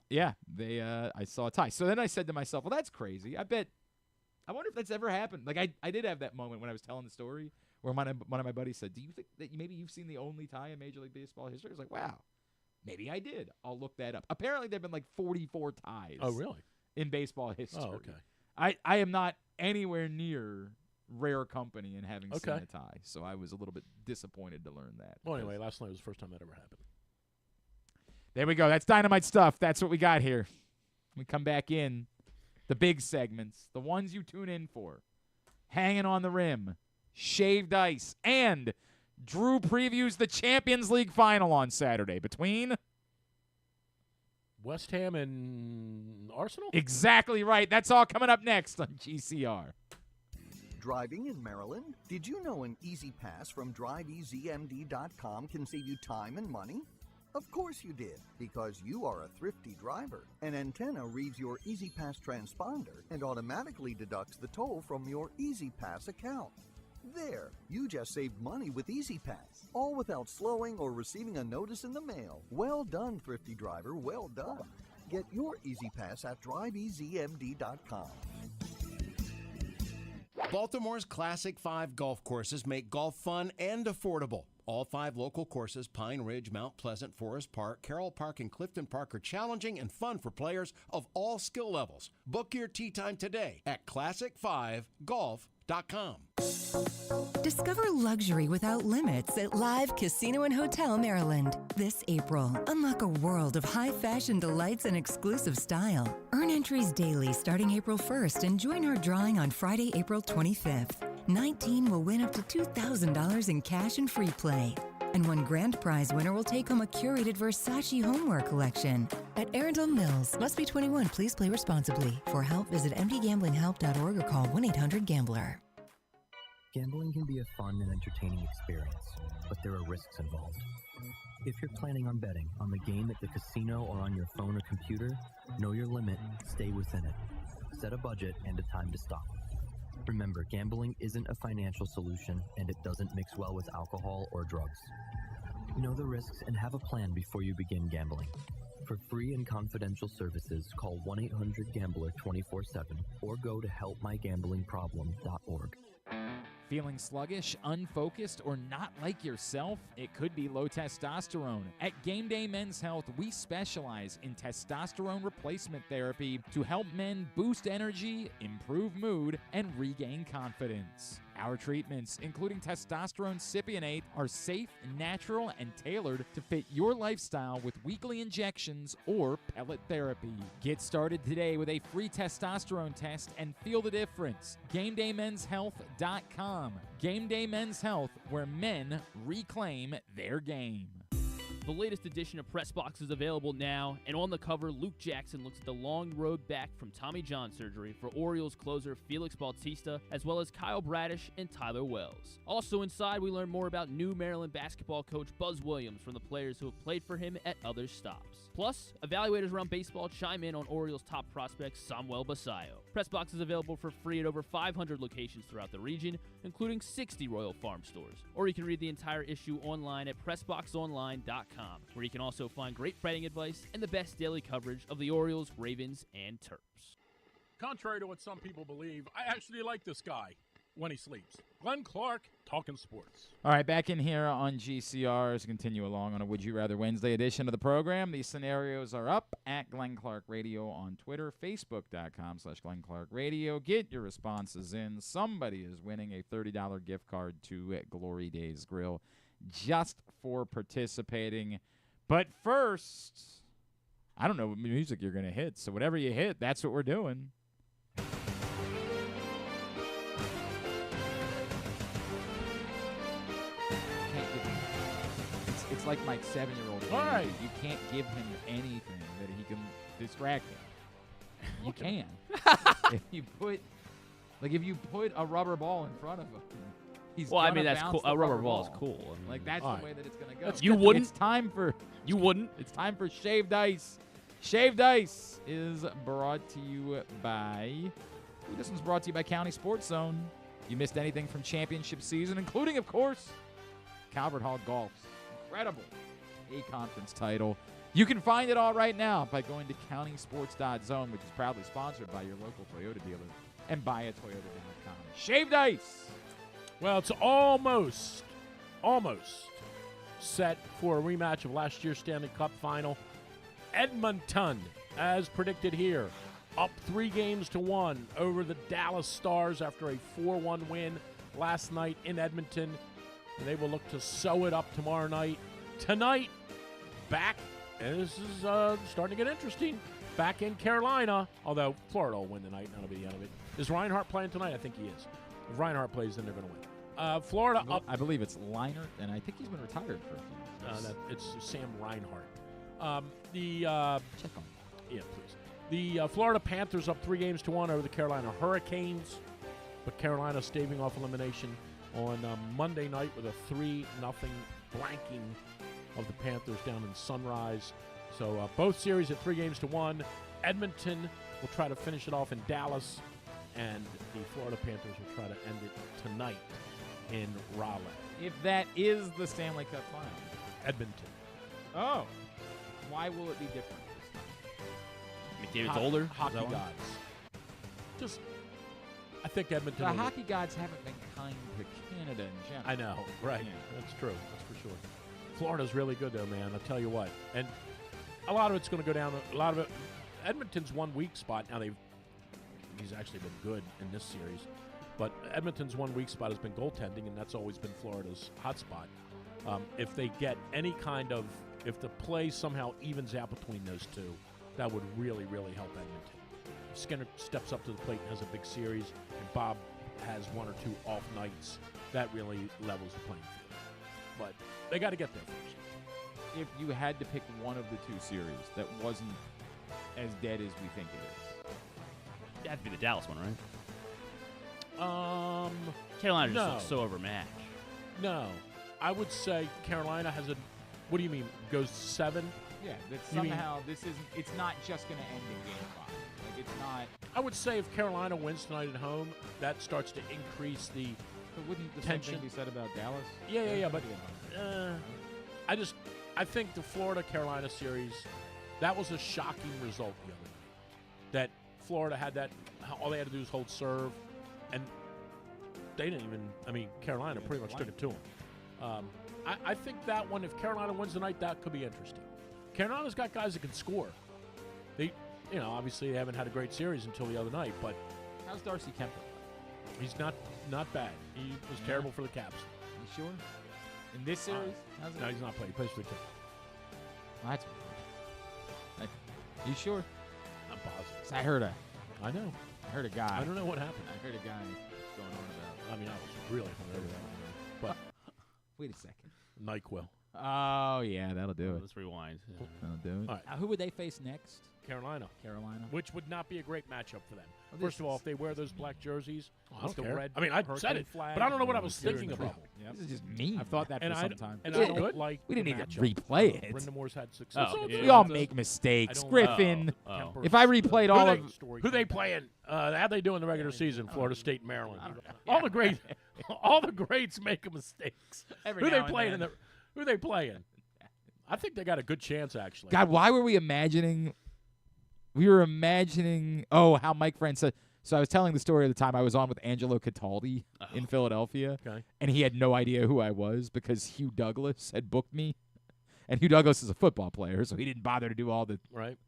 Yeah, they. I saw a tie. So then I said to myself, "Well, that's crazy. I wonder if that's ever happened." Like I did have that moment when I was telling the story where one of my buddies said, "Do you think that maybe you've seen the only tie in Major League Baseball history?" I was like, "Wow, maybe I did. I'll look that up." Apparently, there've been like 44 ties. Oh, really? In baseball history. Oh, okay. I am not anywhere near rare company in having seen Okay. a tie, so I was a little bit disappointed to learn that. Well, anyway, last night was the first time that ever happened. There we go. That's dynamite stuff. That's what we got here. We come back in. The big segments, the ones you tune in for. Hanging on the rim, shaved ice, and Drew previews the Champions League final on Saturday between... West Ham and Arsenal? Exactly right. That's all coming up next on GCR. Driving in Maryland? Did you know an Easy Pass from DriveEasyMD.com can save you time and money? Of course you did, because you are a thrifty driver. An antenna reads your Easy Pass transponder and automatically deducts the toll from your Easy Pass account. There, you just saved money with Easy Pass, all without slowing or receiving a notice in the mail. Well done, thrifty driver, well done. Get your Easy Pass at DriveEasyMD.com. Baltimore's Classic 5 golf courses make golf fun and affordable. All 5 local courses, Pine Ridge, Mount Pleasant, Forest Park, Carroll Park, and Clifton Park, are challenging and fun for players of all skill levels. Book your tee time today at classic5golf.com. Discover luxury without limits at Live Casino and Hotel Maryland. This April, unlock a world of high fashion delights and exclusive style. Earn entries daily starting April 1st and join our drawing on Friday, April 25th. 19 will win up to $2,000 in cash and free play. And one grand prize winner will take home a curated Versace homeware collection. At Arundel Mills, must be 21. Please play responsibly. For help, visit mdgamblinghelp.org or call 1-800-GAMBLER. Gambling can be a fun and entertaining experience, but there are risks involved. If you're planning on betting on the game at the casino or on your phone or computer, know your limit, stay within it. Set a budget and a time to stop. Remember, gambling isn't a financial solution, and it doesn't mix well with alcohol or drugs. Know the risks and have a plan before you begin gambling. For free and confidential services, call 1-800-GAMBLER 24/7 or go to helpmygamblingproblem.org. Feeling sluggish, unfocused, or not like yourself? It could be low testosterone. At Game Day Men's Health, we specialize in testosterone replacement therapy to help men boost energy, improve mood, and regain confidence. Our treatments, including testosterone cypionate, are safe, natural, and tailored to fit your lifestyle with weekly injections or pellet therapy. Get started today with a free testosterone test and feel the difference. GameDayMen'sHealth.com. Game Day Men's Health, where men reclaim their game. The latest edition of Press Box is available now, and on the cover, Luke Jackson looks at the long road back from Tommy John surgery for Orioles closer Felix Bautista, as well as Kyle Bradish and Tyler Wells. Also inside, we learn more about new Maryland basketball coach Buzz Williams from the players who have played for him at other stops. Plus, evaluators around baseball chime in on Orioles' top prospect Samuel Basayo. Press Box is available for free at over 500 locations throughout the region, including 60 Royal Farm stores. Or you can read the entire issue online at PressBoxOnline.com, where you can also find great betting advice and the best daily coverage of the Orioles, Ravens, and Terps. Contrary to what some people believe, I actually like this guy when he sleeps. Glenn Clark, talking sports. All right, back in here on GCR as we continue along on a Would You Rather Wednesday edition of the program. These scenarios are up at Glenn Clark Radio on Twitter, Facebook.com/Glenn Clark Radio. Get your responses in. Somebody is winning a $30 gift card to Glory Days Grill just for participating. But first, I don't know what music you're going to hit, so whatever you hit, that's what we're doing. It's like my 7-year-old. All right. You can't give him anything that he can distract him. You can. If you put a rubber ball in front of him, he's Well, I gonna mean, that's bounce cool. the A rubber rubber ball is cool. I mean, Like that's all the right. way that it's gonna go. Let's You wouldn't? It's time for You wouldn't? It's time for shaved ice. Shaved Ice is brought to you by... This one's brought to you by County Sports Zone. You missed anything from championship season, including, of course, Calvert Hall Golf's incredible A-Conference title. You can find it all right now by going to countysports.zone, which is proudly sponsored by your local Toyota dealer, and buyatoyota.com. Shaved Ice. Well, it's almost set for a rematch of last year's Stanley Cup final. Edmonton, as predicted here, up 3-1 over the Dallas Stars after a 4-1 win last night in Edmonton. And they will look to sew it up tomorrow night. Tonight, back, and this is starting to get interesting, back in Carolina, although Florida will win tonight, that'll be the end of it. Is Reinhart playing tonight? I think he is. If Reinhart plays, then they're going to win. Florida up. I believe it's Leinart, and I think he's been retired for a few years. It's Sam Reinhart. Check on Yeah, please. The Florida Panthers up 3-1 over the Carolina Hurricanes, but Carolina staving off elimination on Monday night with a 3-0 blanking of the Panthers down in Sunrise. So both series at 3-1. Edmonton will try to finish it off in Dallas, and the Florida Panthers will try to end it tonight in Raleigh. If that is the Stanley Cup final. Edmonton. Oh. Why will it be different? McDavid's older. Is Hockey that one? gods. Just, I think Edmonton. The will- hockey gods haven't been kind to Canada in general. I know, right? Yeah. That's true. That's for sure. Florida's really good, though, man. I'll tell you what. And a lot of it's going to go down. A lot of it. Edmonton's one weak spot. Now he's actually been good in this series, but Edmonton's one weak spot has been goaltending, and that's always been Florida's hot spot. If they get any kind of, if the play somehow evens out between those two, that would really, really help Edmonton. If Skinner steps up to the plate and has a big series, and Bob has one or two off nights, that really levels the playing field. But they got to get there first. If you had to pick one of the two series that wasn't as dead as we think it is. It'd have to be the Dallas one, right? Carolina just looks so overmatched. No. I would say Carolina has a, what do you mean, goes 7? Yeah, that You mean- somehow this isn't, it's not just going to end in game 5. Like, it's not, I would say if Carolina wins tonight at home, that starts to increase the, but wouldn't the Tension. same thing be said about Dallas? yeah, but I think the Florida-Carolina series, that was a shocking result the other night. That Florida had that, all they had to do was hold serve, and they didn't even, Carolina pretty much took it to them. I think that one, if Carolina wins tonight, that could be interesting. Carolina's got guys that can score. They, obviously they haven't had a great series until the other night, but How's Darcy Kemper? he's not bad. He was terrible for the Caps. You sure? In this series? How's it? No, he's not playing. He plays for the Caps. Well, that's weird. You sure? I'm positive. I heard I a guy. I don't know what happened. I heard a guy going on about. I was really hungover that night. But Wait a second. NyQuil. Oh yeah, that'll do it. Let's rewind. That'll do it. All right. Who would they face next? Carolina. Which Which would not be a great matchup for them. Well, First this of all, is- if they wear those black jerseys, I with don't the care. red I mean, I said hurricane it, flag, but I don't know what I and was they're thinking in about. This is just mean. I've thought that And for I some time. and Yeah, I don't like we the didn't need to matchup. replay it. Brendan Moore's had success. Oh, yeah. We all make mistakes, I don't- Griffin. Oh. If I replayed all of, Who they playing? How'd they do in the regular season? Florida State, and Maryland. All the greats make mistakes. Every Who they now and playing? then. Who they playing? I think they got a good chance actually. God, why were we imagining? We were imagining. Oh, how Mike Friend said. So I was telling the story of the time I was on with Angelo Cataldi in Philadelphia, Okay. and he had no idea who I was because Hugh Douglas had booked me, and Hugh Douglas is a football player, so he didn't bother to do all the. Right.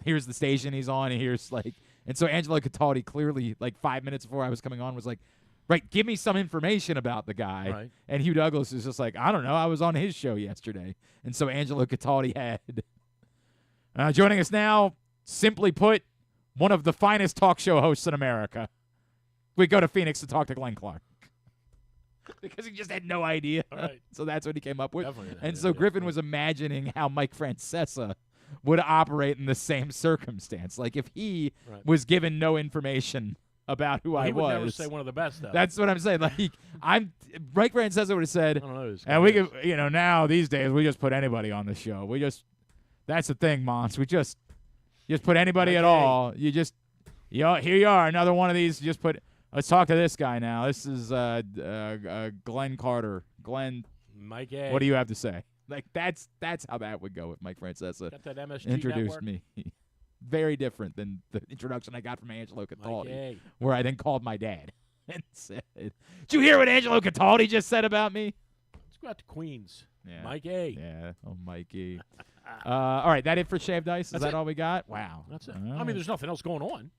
Here's the station he's on, and here's like, and so Angelo Cataldi clearly, like 5 minutes before I was coming on, was like, right, give me some information about the guy. Right. And Hugh Douglas is just like, I don't know, I was on his show yesterday. And so Angelo Cataldi had. Joining us now, simply put, one of the finest talk show hosts in America. We go to Phoenix to talk to Glenn Clark. Because he just had no idea. Right. So that's what he came up with. Definitely. And so Griffin was imagining how Mike Francesa would operate in the same circumstance. Like if he Right. was given no information about who I he would was. never say one of the best though. That's what I'm saying. Like Mike Francesa would have said, I don't know. and we could, now these days we just put anybody on the show. That's the thing, Mons. Just put anybody at Okay. all. You just, here you are, another one of these. Just put. Let's talk to this guy now. This is Glenn Carter. Glenn, Mike A. what do you have to say? Like that's how that would go if Mike Francesa Got that MSG introduced network? me. Very different than the introduction I got from Angelo Mike Cataldi, A. where I then called my dad and said, "Did you hear what Angelo Cataldi just said about me?" Let's go out to Queens. Yeah. Mike A. Yeah. Oh, Mikey. All right, that it for Shaved Ice? Is That's that it. all we got? Wow. That's it. All I right. mean, there's nothing else going on.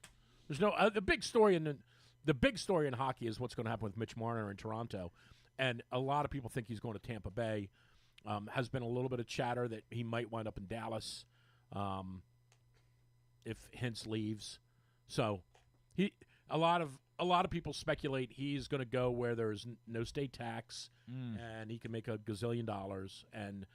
There's no the big story in the big story in hockey is what's going to happen with Mitch Marner in Toronto, and a lot of people think he's going to Tampa Bay. Has been a little bit of chatter that he might wind up in Dallas if Hintz leaves. So a lot of people speculate he's going to go where there's no state tax and he can make $1 gazillion and.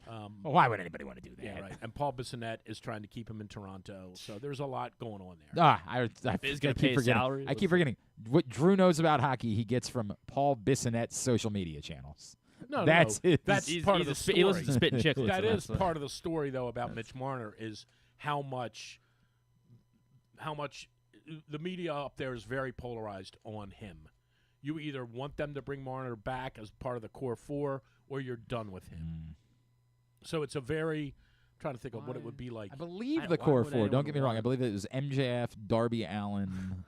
Well, why would anybody want to do that? Yeah, right. And Paul Bissonnette is trying to keep him in Toronto, so there's a lot going on there. I Is gonna keep pay his forgetting. salary? I keep forgetting what Drew knows about hockey. He gets from Paul Bissonnette's social media channels. No, That's no, his- that's He's, part he's of a the spit, story. he listens to Spit and Chicklets. That so is that's- part of the story, though, about Mitch Marner is how much the media up there is very polarized on him. You either want them to bring Marner back as part of the core four, or you're done with him. So it's a very trying to think of what it would be like. I believe I- the why core would four. Don't anyone get me wrong. I want- believe it was MJF, Darby Allin,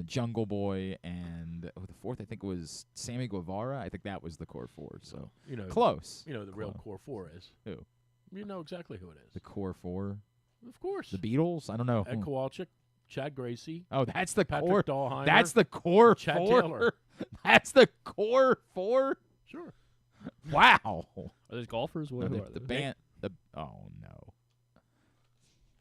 Jungle Boy, and the fourth I think was Sammy Guevara. I think that was the core four. So You know, close. You know the real Close. core four is. Who? You know exactly who it is. The core four. Of course. The Beatles. I don't know. Ed Kowalczyk, Chad Gracie, Oh, that's the Patrick core. Dahlheimer. That's the core Chad four. Taylor. That's the core four. Sure. Wow. Are those golfers? No, What, who the, are the they? band. Oh no.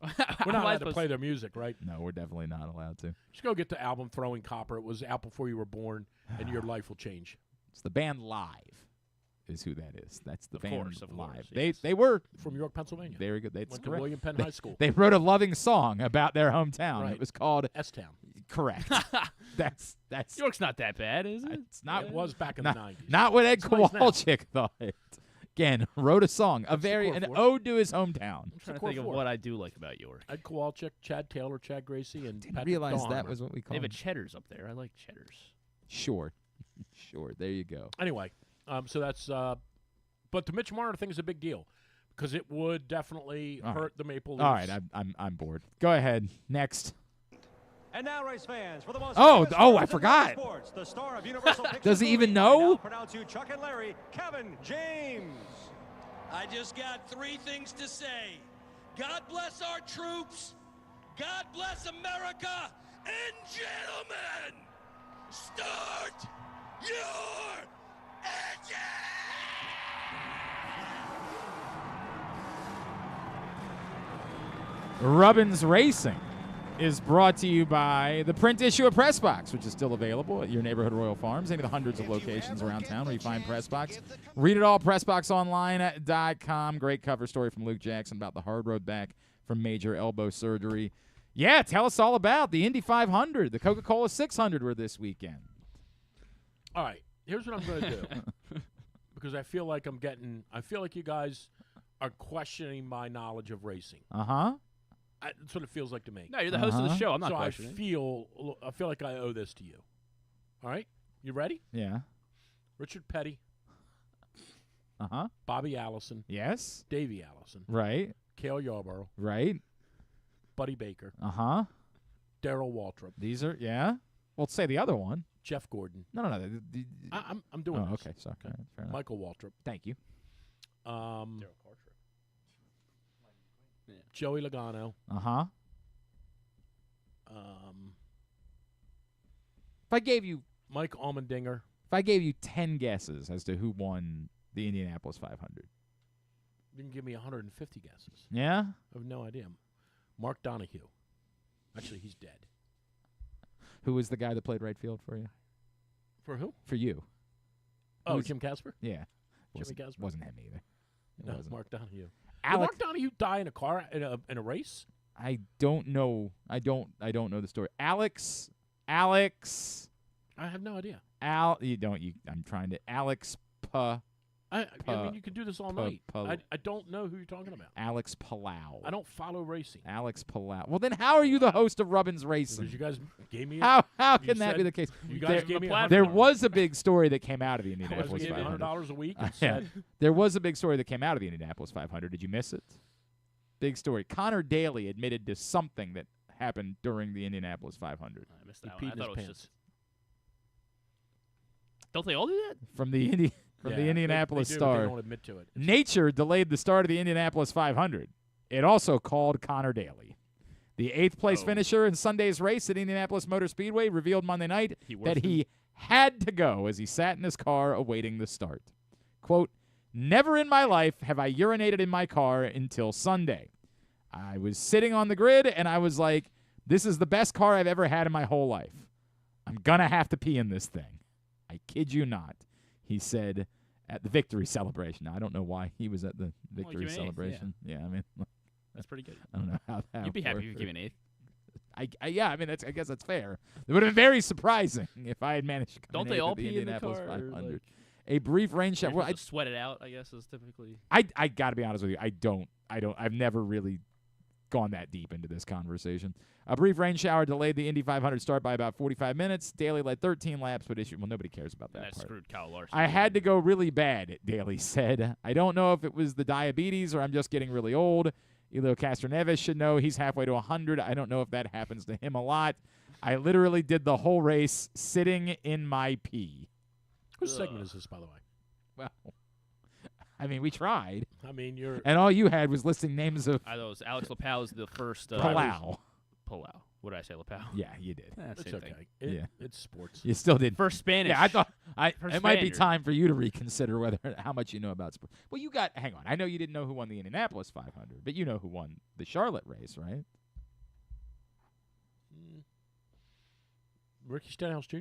We're not Am I allowed to supposed play their music, right? No, we're definitely not allowed to. Just go get the album Throwing Copper. It was out before you were born, and your life will change. It's the band Live, is who that is. That's the Of band course, of Live. course, They yes. they were From York, Pennsylvania. very good. That's Went to correct. William Penn High School. They wrote a loving song about their hometown. Right. It was called S-Town. Correct. that's York's not that bad, is it? it's not It was back in not, the 90s. not what Ed It's nice now. Kowalczyk thought. Again, wrote a song, the core an four. ode to his hometown. I'm trying to core think of four. what I do like about York. Ed Kowalczyk, Chad Taylor, Chad Gracie, and Didn't Patrick realize that Dahlheimer. was what we They called. have a Cheddar's up there. I like Cheddar's. Sure. There you go. Anyway, so that's but the Mitch Marner thing is a big deal because it would definitely All right. hurt the Maple Leafs. All right, I'm bored. Go ahead. Next. And now, race fans, for the most Oh, famous oh, stars I in forgot. motorsports, the star of Universal Pictures Does he even movies, I know? now pronounce you Chuck and Larry, Kevin James. I just got 3 things to say. God bless our troops. God bless America. And gentlemen, start your engine! Rubbins Racing is brought to you by the print issue of Press Box, which is still available at your neighborhood Royal Farms, any of the hundreds of locations around town where you find Press Box. Read it all, PressBoxOnline.com. Great cover story from Luke Jackson about the hard road back from major elbow surgery. Yeah, tell us all about the Indy 500, the Coca-Cola 600 were this weekend. All right, here's what I'm going to do because I feel like you guys are questioning my knowledge of racing. Uh-huh. That's what it feels like to me. No, you're the host of the show. I'm not so questioning. I feel like I owe this to you. All right, you ready? Yeah. Richard Petty, Uh-huh. Bobby Allison, Yes. Davey Allison, Right. Cale Yarborough, Right. Buddy Baker, Uh-huh. Darrell Waltrip, These are, yeah. Well, say the other one. Jeff Gordon. No. I'm doing Oh, this. okay. Sorry. Okay. Fair enough. Michael Waltrip, Thank you. Joey Logano, Uh-huh. If I gave you Mike Allmendinger. 10 guesses as to who won the Indianapolis 500. You can give me 150 guesses. Yeah? I have no idea. Mark Donahue. Actually, he's dead. Who was the guy that played right field for you? For who? For you. Oh, Who's- Jim Casper? Yeah. Jimmy Casper? Wasn't him either. It No, wasn't. Mark Donahue. Did Alex, Mark Donahue die in a car in a race? I don't know. I don't know the story. Alex. I have no idea. I'm trying to. Alex I mean, you could do this all night. I don't know who you're talking about. Alex Palau. I don't follow racing. Alex Palau. Well, then how are you the host of Rubbin's Racing? Because you guys gave me. How can that be the case? You guys gave me There was a big story that came out of the Indianapolis gave me 500. $100 a week. And said, There was a big story that came out of the Indianapolis 500. Did you miss it? Big story. Connor Daly admitted to something that happened during the Indianapolis 500. I missed that He one. peed I in thought his it was pants. just. Don't they all do that? From the Indianapolis they do, Star. They don't admit to it. Nature delayed the start of the Indianapolis 500. It also called Connor Daly. The 8th place finisher in Sunday's race at Indianapolis Motor Speedway revealed Monday night that he had to go as he sat in his car awaiting the start. Quote, "Never in my life have I urinated in my car until Sunday. I was sitting on the grid and I was like, this is the best car I've ever had in my whole life. I'm going to have to pee in this thing. I kid you not," he said at the victory celebration. Now, I don't know why he was at the victory celebration. Yeah, I mean, that's pretty good. I don't know how that You'd be happy worked. if you gave an 8th. I mean, I guess that's fair. It would have been very surprising if I had managed to come Don't in they eighth all at the pee in the Indianapolis car? 500. Like, A brief rain shower. you're Well, supposed to sweat it out, I guess, is typically. I got to be honest with you. I've never really gone that deep into this conversation. A brief rain shower delayed the Indy 500 start by about 45 minutes. Daly led 13 laps, but issued. Well, nobody cares about that That part. screwed Kyle Larson. I had to go really bad, Daly said. I don't know if it was the diabetes or I'm just getting really old. Elio Castroneves should know he's halfway to 100. I don't know if that happens to him a lot. I literally did the whole race sitting in my pee. Whose segment is this, by the way? Well, I mean, we tried. I mean, you're. And all you had was listing names of I thought it was Alex Lapau was the first. Palau. Palau. What did I say, Lapau? Yeah, you did. That's It's same okay. thing. Yeah. It's sports. You still did. First Spanish. Yeah, I thought First it might be Spaniard. time for you to reconsider how much you know about sports. Well, hang on. I know you didn't know who won the Indianapolis 500, but you know who won the Charlotte race, right? Ricky Stenhouse Jr.?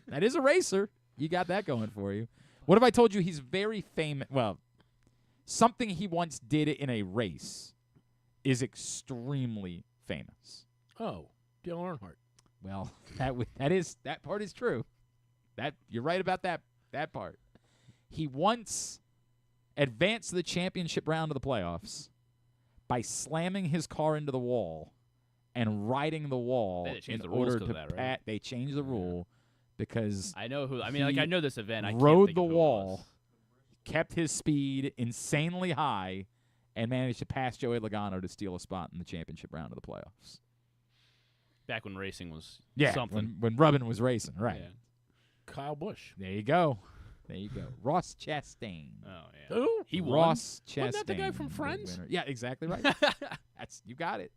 That is a racer. You got that going for you. What if I told you he's very famous? Well, something he once did in a race is extremely famous. Oh, Dale Earnhardt. Well, that part is true. That you're right about that part. He once advanced to the championship round of the playoffs by slamming his car into the wall and riding the wall They changed in the rules order 'cause to of that, right? They changed the rule because I know who. I mean, like he I know this event. I can't rode think the of who it wall, was. kept his speed insanely high, and managed to pass Joey Logano to steal a spot in the championship round of the playoffs. Back when racing was Yeah, something. when Rubbin was racing, right? Yeah. Kyle Busch. There you go. Ross Chastain. Oh yeah. Who? He won. Ross Chastain. Wasn't that the guy from the Friends? winner. Yeah, exactly right. You got it.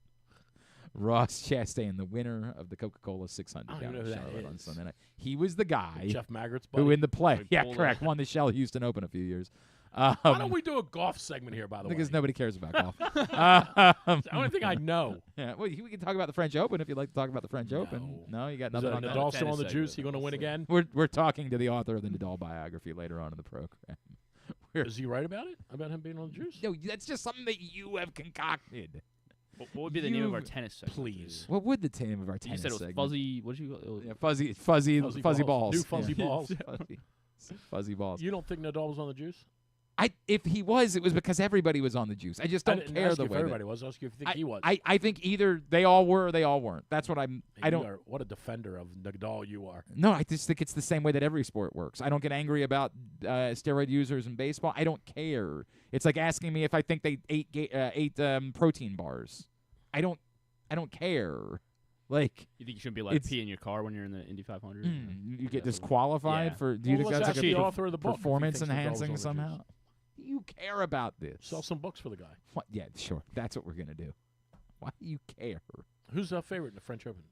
Ross Chastain, the winner of the Coca-Cola 600 I don't down know in who that Charlotte on is. Sunday night. He was the guy Jeff Magritt's buddy. who in the play, Like yeah, pulled correct, it. won the Shell Houston Open a few years. Why don't we do a golf segment here, by the Because way? nobody cares about golf. It's the only thing I know. Yeah, well, we can talk about the French Open if you'd like to talk about the French Open. No, you got Is nothing on that. Nadal still on the Tennis juice? segment, He going to win again? We're talking to the author of the Nadal biography later on in the program. Is he right about it? About him being on the juice? No, that's just something that you have concocted. What would be the name of our You- tennis segment? Please. What would the name of our You tennis said it was segment? fuzzy. What did you call it? Yeah, fuzzy balls. New fuzzy Yeah. balls. Fuzzy balls. You don't think Nadal was on the juice? If he was, it was because everybody was on the juice. I just I don't didn't care ask the you if way. everybody was. I asked you if you think he was. I think either they all were or they all weren't. That's what I'm. I You don't. are- what a defender of Nadal you are. No, I just think it's the same way that every sport works. I don't get angry about steroid users in baseball. I don't care. It's like asking me if I think they ate protein bars. I don't care. Like You think you shouldn't be allowed to It's- pee in your car when you're in the Indy 500? you get disqualified Yeah. for. Do you Well, think let's that's ask like the a author of the book if he performance thinks Nadal's on enhancing the somehow? juice. Do you care about this? Sell some books for the guy. What? Yeah, sure. That's what we're gonna do. Why do you care? Who's our favorite in the French Open?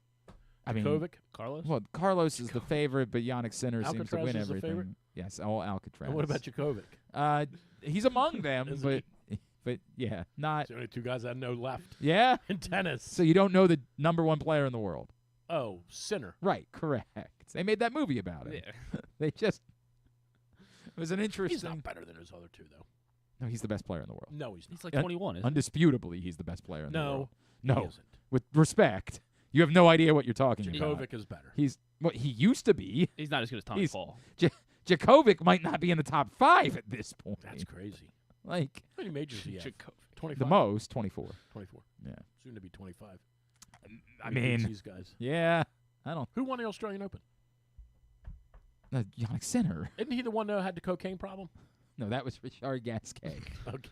I mean, Djokovic? Carlos? well, Carlos is the favorite, but Yannick Sinner seems to Alcatraz win is the everything. favorite? Yes, all Alcatraz. And what about Djokovic? He's among them, Isn't but yeah, not It's the only two guys I know left yeah. in tennis. So you don't know the number one player in the world, Oh, Sinner. right? Correct. They made that movie about it. Yeah. They just it was an He's interesting. not better than his other two, though. No, he's the best player in the world. No, he's not. He's like Un- 21, isn't he? Undisputably, he's the best player in the world. No, No, he isn't. with respect, you have no idea what you're talking about. Djokovic is better. He used to be. He's not as good as Tommy He's- Paul. Djokovic might not be in the top 5 at this point. That's crazy. Like, how many majors do you have? 25? The most, 24. 24. Yeah. Soon to be 25. I mean, these guys. Yeah. I don't. Who won the Australian Open? Yannick Sinner. Isn't he the one that had the cocaine problem? No, that was Richard Gasquet. Okay.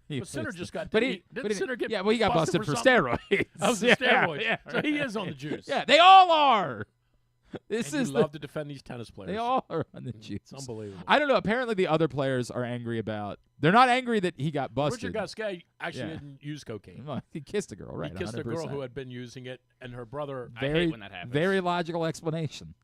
He But Sinner was just the- got. but Didn't Sinner get? yeah, well, he got busted for something? steroids. Oh, the Yeah, steroids. yeah. So he is on the juice. Yeah, they all are. This And is you love to defend these tennis players. They all are on the juice. It's unbelievable. I don't know. Apparently, the other players are angry about. They're not angry that he got busted. Richard Gasquet actually Yeah. didn't use cocaine. Well, he kissed a girl, right? He kissed a girl 100%. who had been using it, and her brother. Very, very logical explanation.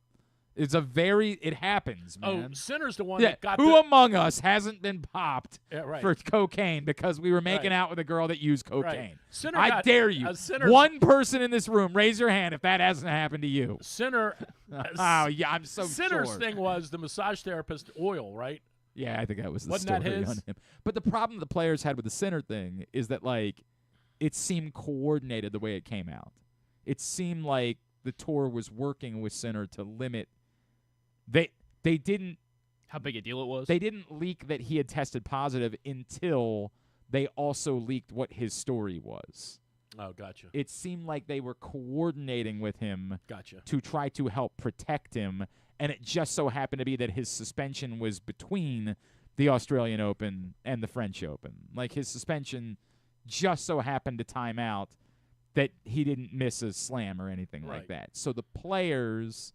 It's a very. It happens, man. Oh, Sinner's the one Yeah, that got who the, among us hasn't been popped Yeah, right. for cocaine because we were making Right. out with a girl that used cocaine? Right. Sinner I got- dare you. Sinner- One person in this room, raise your hand if that hasn't happened to you. Sinner. Oh, yeah, I'm so Sinner's sure. thing was the massage therapist oil, right? Yeah, I think that was the Wasn't story that his? on him. But the problem the players had with the Sinner thing is that, like, it seemed coordinated the way it came out. It seemed like the tour was working with Sinner to limit. They didn't. How big a deal it was? They didn't leak that he had tested positive until they also leaked what his story was. Oh, gotcha. It seemed like they were coordinating with him Gotcha. to try to help protect him, and it just so happened to be that his suspension was between the Australian Open and the French Open. Like, his suspension just so happened to time out that he didn't miss a slam or anything like Right. that. So the players,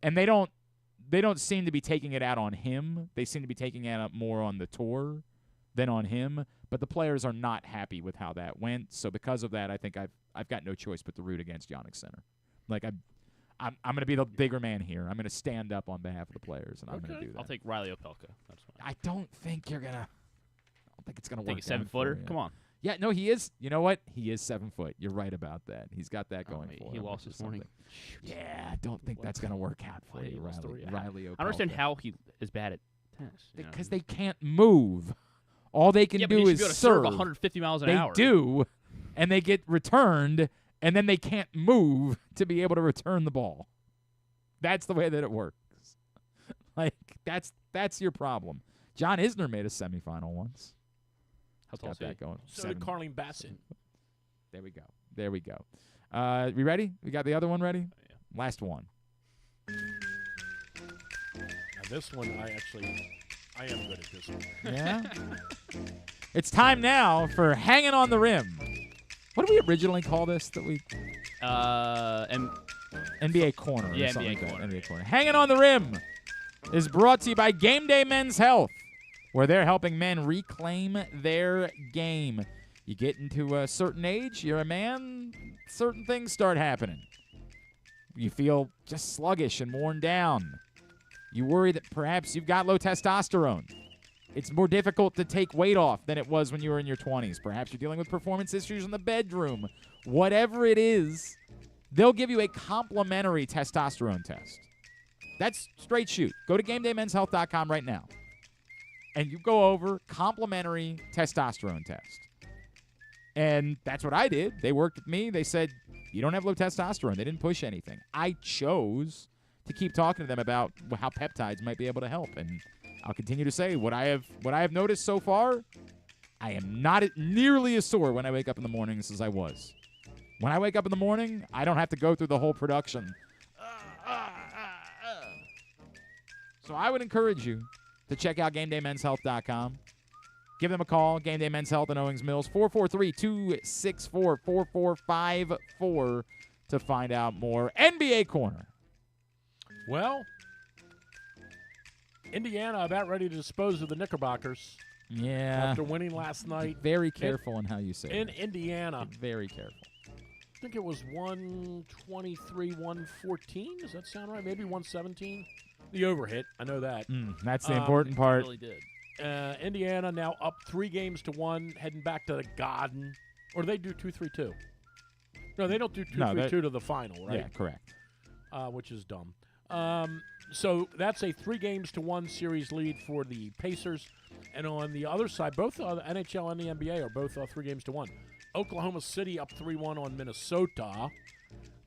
and they don't seem to be taking it out on him. They seem to be taking it out more on the tour than on him. But the players are not happy with how that went. So because of that, I think I've got no choice but to root against Yannick Sinner. Like, I'm going to be the bigger man here. I'm going to stand up on behalf of the players, and I'm going to do that. I'll take Riley Opelka. That's fine. I don't think you're going to. I don't think it's going to work. Think a 7-footer? Come on. Yeah, no, he is. You know what? He is 7 foot. You're right about that. He's got that going for him. He lost which is this morning. something. Yeah, I don't think that's going to work out for you, Riley Opelka. I don't understand how he is bad at tennis. Because they can't move. All they can Yeah, but do he should is be able to serve. 150 miles an they hour. do, and they get returned, and then they can't move to be able to return the ball. That's the way that it works. Like, that's your problem. John Isner made a semifinal once. How tall Got is he? that going. So did Carleen Bassett. There we go. There we go. We ready? We got the other one ready? Yeah. Last one. Now this one, I am good at this one. Yeah? It's time now for Hanging on the Rim. What did we originally call this? That we NBA Corner. Yeah, or something NBA like that. Corner. NBA Corner. Hanging on the Rim is brought to you by Game Day Men's Health, where they're helping men reclaim their game. You get into a certain age, you're a man, certain things start happening. You feel just sluggish and worn down. You worry that perhaps you've got low testosterone. It's more difficult to take weight off than it was when you were in your 20s. Perhaps you're dealing with performance issues in the bedroom. Whatever it is, they'll give you a complimentary testosterone test. That's straight shoot. Go to GameDayMen'sHealth.com right now, and you go over complimentary testosterone test. And that's what I did. They worked with me. They said, you don't have low testosterone. They didn't push anything. I chose to keep talking to them about how peptides might be able to help. And I'll continue to say what I have noticed so far, I am not nearly as sore when I wake up in the mornings as I was. When I wake up in the morning, I don't have to go through the whole production. So I would encourage you to check out GameDayMen'sHealth.com. Give them a call, Game Day Men's Health in Owings Mills, 443-264-4454 to find out more. NBA Corner. Well, Indiana about ready to dispose of the Knickerbockers. Yeah. After winning last night. Very careful in how you say in that. Indiana. Be very careful. I think it was 123, 114. Does that sound right? Maybe 117. The overhit. I know that. That's the important part. Really did. Indiana now up 3-1, heading back to the Garden. Or do they do 2-3-2? No, they don't do 2-3-2 to the final, right? Yeah, correct. Which is dumb. So that's a 3-1 series lead for the Pacers. And on the other side, both the NHL and the NBA are both 3-1. Oklahoma City up 3-1 on Minnesota.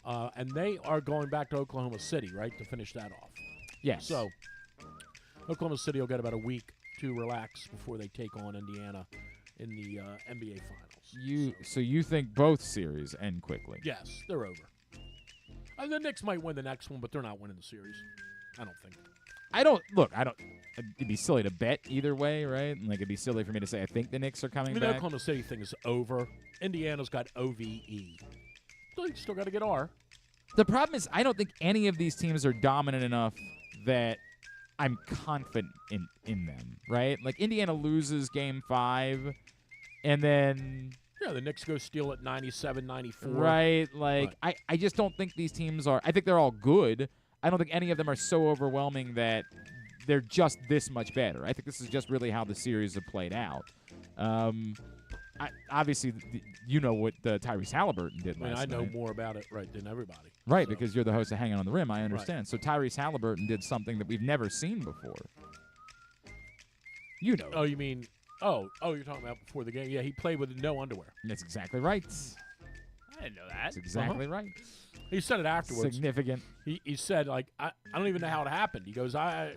And they are going back to Oklahoma City, right, to finish that off. Yes. So Oklahoma City will get about a week to relax before they take on Indiana in the NBA Finals. So you think both series end quickly? Yes, they're over. And the Knicks might win the next one, but they're not winning the series. I don't think. I don't. It'd be silly to bet either way, right? Like it'd be silly for me to say I think the Knicks are coming The back. Oklahoma City thing is over. Indiana's got OVE. So you still got to get R. The problem is I don't think any of these teams are dominant enough that I'm confident in them, right? Like Indiana loses Game 5, and then Yeah, the Knicks go steal at 97-94. right, like I just don't think these teams are. I think they're all good. I don't think any of them are so overwhelming that they're just this much better. I think this is just really how the series have played out. Obviously, you know what Tyrese Halliburton did last I know night. more about it than everybody. Right, So, because you're the host of Hanging on the Rim. I understand. So Tyrese Halliburton did something that we've never seen before. You know. Oh, you mean? Oh, you're talking about before the game? Yeah, he played with no underwear. That's exactly right. I didn't know that. That's exactly right. He said it afterwards. Significant. He said, like, I don't even know how it happened. He goes, I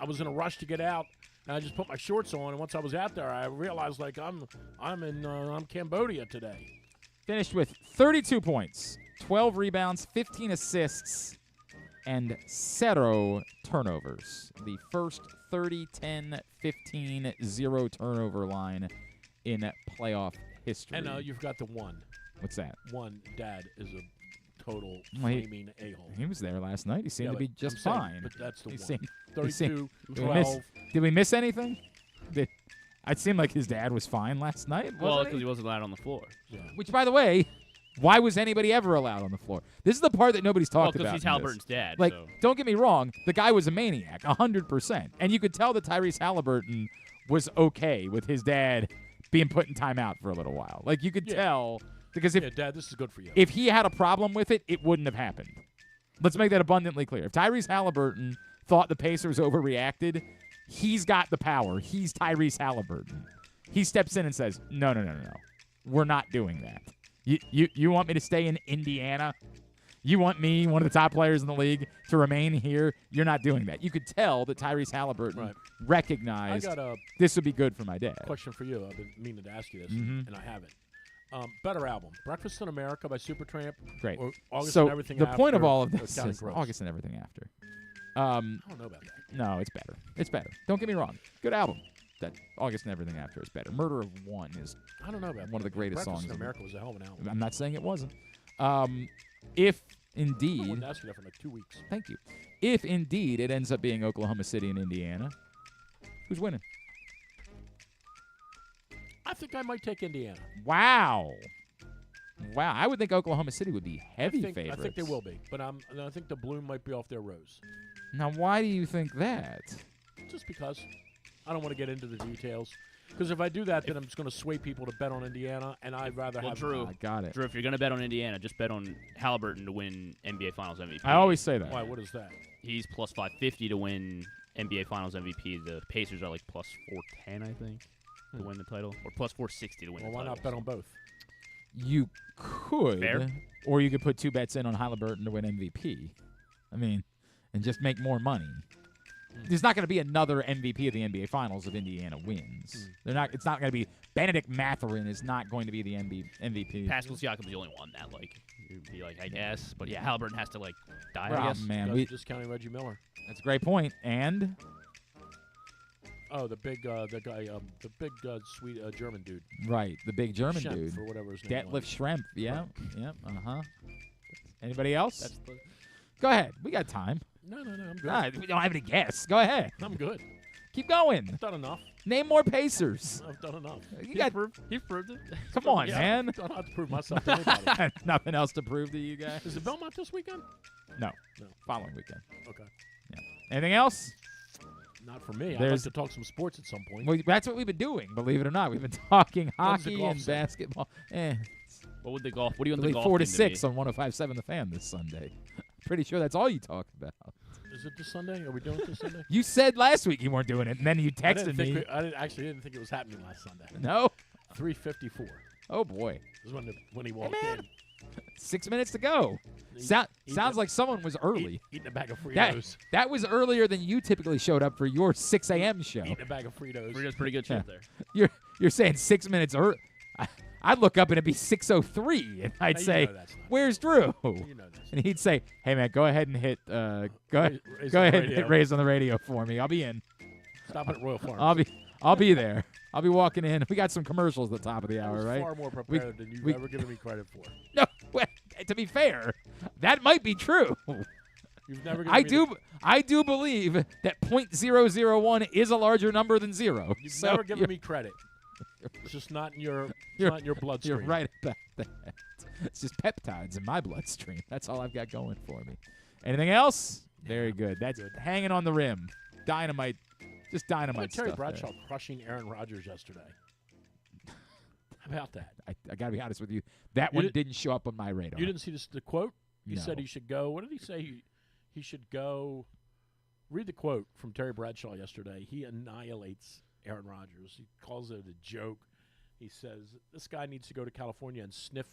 was in a rush to get out, and I just put my shorts on, and once I was out there, I realized, like, I'm Cambodia today. Finished with 32 points, 12 rebounds, 15 assists, and 0 turnovers. The first 30-10-15 0 turnover line in playoff history. And you forgot the one. What's that? One, Dad is a total Well, flaming a-hole. He was there last night. He seemed to be just I'm saying, fine. But that's the He one. seemed- 32, did we miss- 12. Did we miss anything? It seemed like his dad was fine last night. Well, wasn't because he wasn't allowed on the floor. Yeah. Which, by the way, why was anybody ever allowed on the floor? This is the part that nobody's talked Well, about. because he's in this. Halliburton's dad. Like, so. don't get me wrong, the guy was a maniac, 100%. And you could tell that Tyrese Halliburton was okay with his dad being put in timeout for a little while. Like, you could tell, because if Dad, this is good for you. if he had a problem with it, it wouldn't have happened. Let's make that abundantly clear. If Tyrese Halliburton thought the Pacers overreacted, he's got the power. He's Tyrese Halliburton. He steps in and says, no. We're not doing that. You want me to stay in Indiana? You want me, one of the top players in the league, to remain here? You're not doing that. You could tell that Tyrese Halliburton recognized I got a this would be good for my dad. question for you. I've been meaning to ask you this, Mhm. and I haven't. Better album, Breakfast in America by Supertramp. Great. Or August So and Everything the point of After, all of or this Counting is Crows. August and Everything After. I don't know about that. No, it's better. It's better. Don't get me wrong. Good album. That August and Everything After is better. Murder of One is I don't know about one of the that. greatest Breakfast songs. in in- America was a hell of an album. I'm not saying it wasn't. If I indeed, wanted to ask you that for like 2 weeks. thank you. If indeed it ends up being Oklahoma City and Indiana, who's winning? I think I might take Indiana. Wow. I would think Oklahoma City would be heavy favorites. I think they will be, but I think the bloom might be off their rose. Now, why do you think that? Just because. I don't want to get into the details. Because if I do that, then I'm just going to sway people to bet on Indiana, and I'd rather Well, have Drew, I got it. Drew, if you're going to bet on Indiana, just bet on Halliburton to win NBA Finals MVP. I always say that. Why? What is that? He's plus 550 to win NBA Finals MVP. The Pacers are like plus 410, I think, to win the title, or plus 460 to win Well, the why title. not bet on both? You could, Fair. or you could put 2 bets in on Halliburton to win MVP. I mean, and just make more money. There's not going to be another MVP of the NBA Finals if Indiana wins. They're not. It's not going to be Benedict Mathurin is not going to be the MVP. Pascal Siakam's the only one that you'd be like, I guess, but yeah, Halliburton has to die. Oh, I guess. man, That's discounting Reggie Miller. That's a great point. And Oh, the big sweet German dude. right, the big German Schempf, dude, or whatever his name Detlef was. Schrempf. Yeah. Anybody else? That's the, Go ahead. We got time. No, I'm good. Ah, we don't have any guests. Go ahead. I'm good. Keep going. I've done enough. Name more Pacers. I've done enough. You got. he proved it. Come on, Yeah, man. I don't have to prove myself to anybody. Nothing else to prove to you guys. Is it Belmont this weekend? No. No. Following weekend. Okay. Anything else? Not for me. I'd like There's- to talk some sports at some point. Well, that's what we've been doing. Believe it or not, we've been talking When's the hockey golf and set? basketball. What would the golf? What do you want It'll the be golf 4 to team 6 be? on 105.7 The Fan this Sunday. Pretty sure that's all you talked about. Is it this Sunday? Are we doing it this Sunday? You said last week you weren't doing it, and then you texted me. I didn't think it was happening last Sunday. No. 3:54 Oh boy. is when he walked man. in. 6 minutes to go. Sounds like someone was early. Eating a bag of Fritos. That was earlier than you typically showed up for your 6 a.m. show. Eating a bag of Fritos. Fritos, pretty good shit there. You're saying 6 minutes early. I'd look up and it'd be 6:03, and I'd say, "Where's Drew?" And he'd say, "Hey man, go ahead and hit go ahead and hit raise on the radio for me. I'll be in. Stop at Royal Farms. I'll be there. I'll be walking in. We got some commercials at the top of the hour, right? Far more prepared than you've ever given me credit for. No, to be fair, that might be true. You've never given I do believe that .001 is a larger number than 0. You've never given me credit. It's just not in your bloodstream. You're right about that. It's just peptides in my bloodstream. That's all I've got going for me. Anything else? Very good. That's hanging on the rim. Dynamite. Just dynamite stuff. Terry Bradshaw crushing Aaron Rodgers yesterday. How about that? I got to be honest with you. That one didn't show up on my radar. You didn't see the quote? He No. said he should go. What did he say? He should go. Read the quote from Terry Bradshaw yesterday. He annihilates Aaron Rodgers. He calls it a joke. He says, this guy needs to go to California and sniff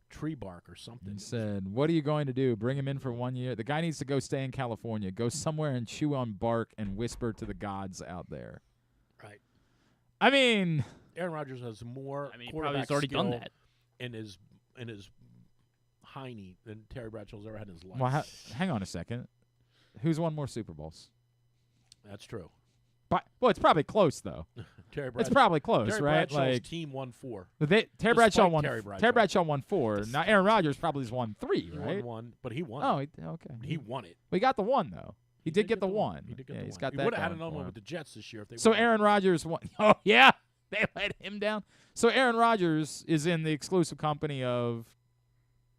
tree bark or something. He said, what are you going to do? Bring him in for 1 year? The guy needs to go stay in California. Go somewhere and chew on bark and whisper to the gods out there. Right. I mean, Aaron Rodgers has more probably has already done that in his hiney than Terry Bradshaw's ever had in his life. Well, hang on a second. Who's won more Super Bowls? That's true. But it's probably close though. It's probably close, Terry right? Bradshaw's team won 4. Terry Bradshaw won. Terry Bradshaw won 4. Now Aaron Rodgers probably has won 3, right? He won 1, but he won. Oh, it. okay. He won it. We got the 1 though. He did get the 1. He did get yeah, the he's 1. got He that. would have had going another for one him. with the Jets this year if they. So won. Aaron Rodgers won. Oh yeah, they let him down. So Aaron Rodgers is in the exclusive company of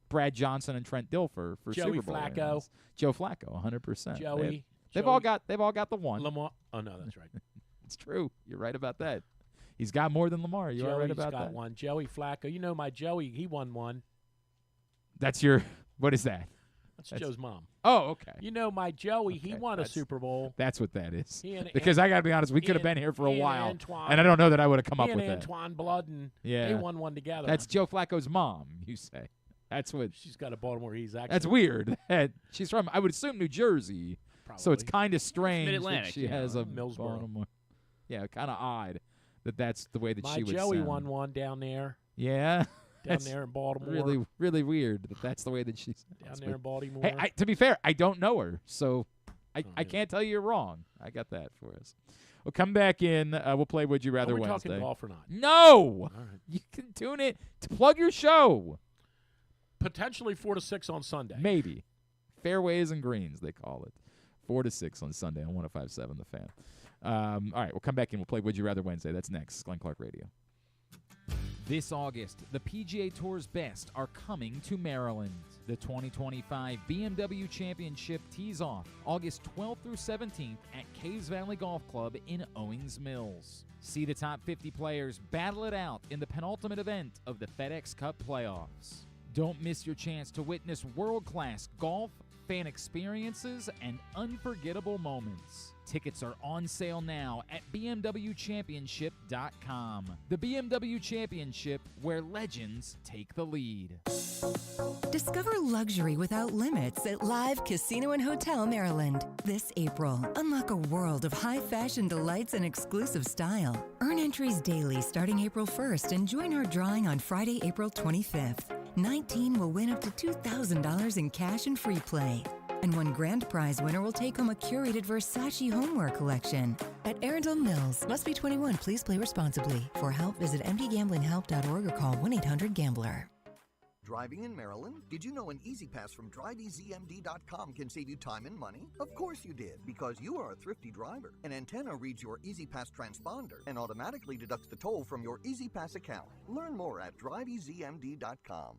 Brad Johnson and Trent Dilfer for Joey Super Bowl Flacco. wins. Joe Flacco, 100%. Joey. They've all got the 1. Lamar. Oh no, that's right. It's true. You're right about that. He's got more than Lamar. You are right about got that. 1. Joey Flacco. You know my Joey. He won 1. That's your. What is that? That's Joe's mom. Oh, okay. You know my Joey. He won a Super Bowl. That's what that is. And because I got to be honest, we could have been here for a while, Antoine, and I don't know that I would have come up with Antoine Blood and yeah, they won 1 together. That's Joe Flacco's mom. You say. That's what she's got a Baltimore East accent. That's weird. She's from, I would assume, New Jersey. Probably. So it's kind of strange Mid-Atlantic, that she has a Millsboro. Baltimore. Yeah, kind of odd that that's the way that my she would Joey sound. won 1 down there. Yeah. Down there in Baltimore. Really, really weird that that's the way that she's down there in Baltimore. Hey, to be fair, I don't know her, so I can't tell you you're wrong. I got that for us. We'll come back in. We'll play Would You Rather Are we Wednesday. talking golf or not? No. All right. You can tune it to plug your show. Potentially 4 to 6 on Sunday. Maybe. Fairways and Greens, they call it. 4 to 6 on Sunday on 105.7 The Fan. All right, we'll come back in. We'll play Would You Rather Wednesday. That's next. Glenn Clark Radio. This August, the PGA Tour's best are coming to Maryland. The 2025 BMW Championship tees off August 12th through 17th at Caves Valley Golf Club in Owings Mills. See the top 50 players battle it out in the penultimate event of the FedEx Cup playoffs. Don't miss your chance to witness world-class golf, fan experiences, and unforgettable moments. Tickets are on sale now at BMWChampionship.com. The BMW Championship, where legends take the lead. Discover luxury without limits at Live Casino and Hotel Maryland. This April, unlock a world of high-fashion delights and exclusive style. Earn entries daily starting April 1st and join our drawing on Friday, April 25th. 19 will win up to $2,000 in cash and free play. And one grand prize winner will take home a curated Versace homeware collection. At Arundel Mills, must be 21. Please play responsibly. For help, visit mdgamblinghelp.org or call 1-800-GAMBLER. Driving in Maryland? Did you know an Easy Pass from DriveEasyMD.com can save you time and money? Of course you did, because you are a thrifty driver. An antenna reads your Easy Pass transponder and automatically deducts the toll from your Easy Pass account. Learn more at DriveEasyMD.com.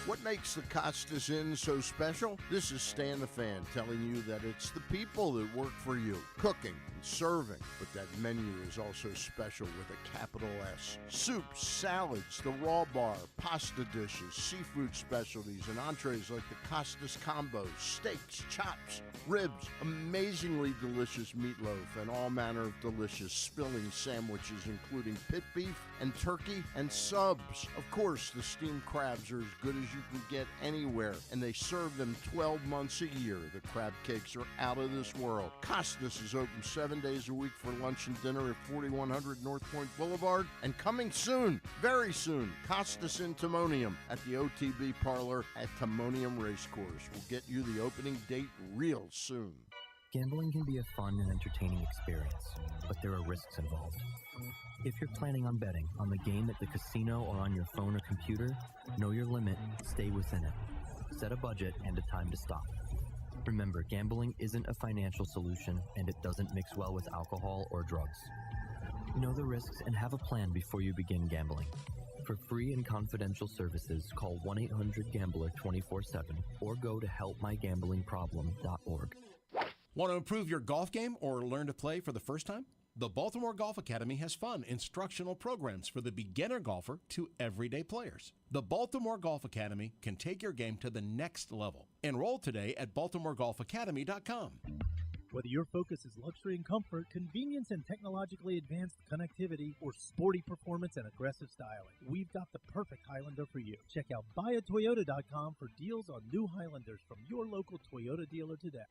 What makes the Costas Inn so special? This is Stan the Fan telling you that it's the people that work for you, cooking and serving. But that menu is also special with a capital S. Soups, salads, the raw bar, pasta dishes, seafood specialties, and entrees like the Costas combos, steaks, chops, ribs, amazingly delicious meatloaf, and all manner of delicious spilling sandwiches, including pit beef and turkey and subs. Of course, the steamed crabs are as good as you can get anywhere, and they serve them 12 months a year. The crab cakes are out of this world. Kostas is open 7 days a week for lunch and dinner at 4100 North Point Boulevard. And coming soon, very soon, Kostas in Timonium at the OTB Parlor at Timonium Racecourse. We'll get you the opening date real soon. Gambling can be a fun and entertaining experience, but there are risks involved. If you're planning on betting on the game at the casino or on your phone or computer, know your limit, stay within it. Set a budget and a time to stop. Remember, gambling isn't a financial solution, and it doesn't mix well with alcohol or drugs. Know the risks and have a plan before you begin gambling. For free and confidential services, call 1-800-GAMBLER 24/7 or go to helpmygamblingproblem.org. Want to improve your golf game or learn to play for the first time? The Baltimore Golf Academy has fun, instructional programs for the beginner golfer to everyday players. The Baltimore Golf Academy can take your game to the next level. Enroll today at baltimoregolfacademy.com. Whether your focus is luxury and comfort, convenience and technologically advanced connectivity, or sporty performance and aggressive styling, we've got the perfect Highlander for you. Check out buyatoyota.com for deals on new Highlanders from your local Toyota dealer today.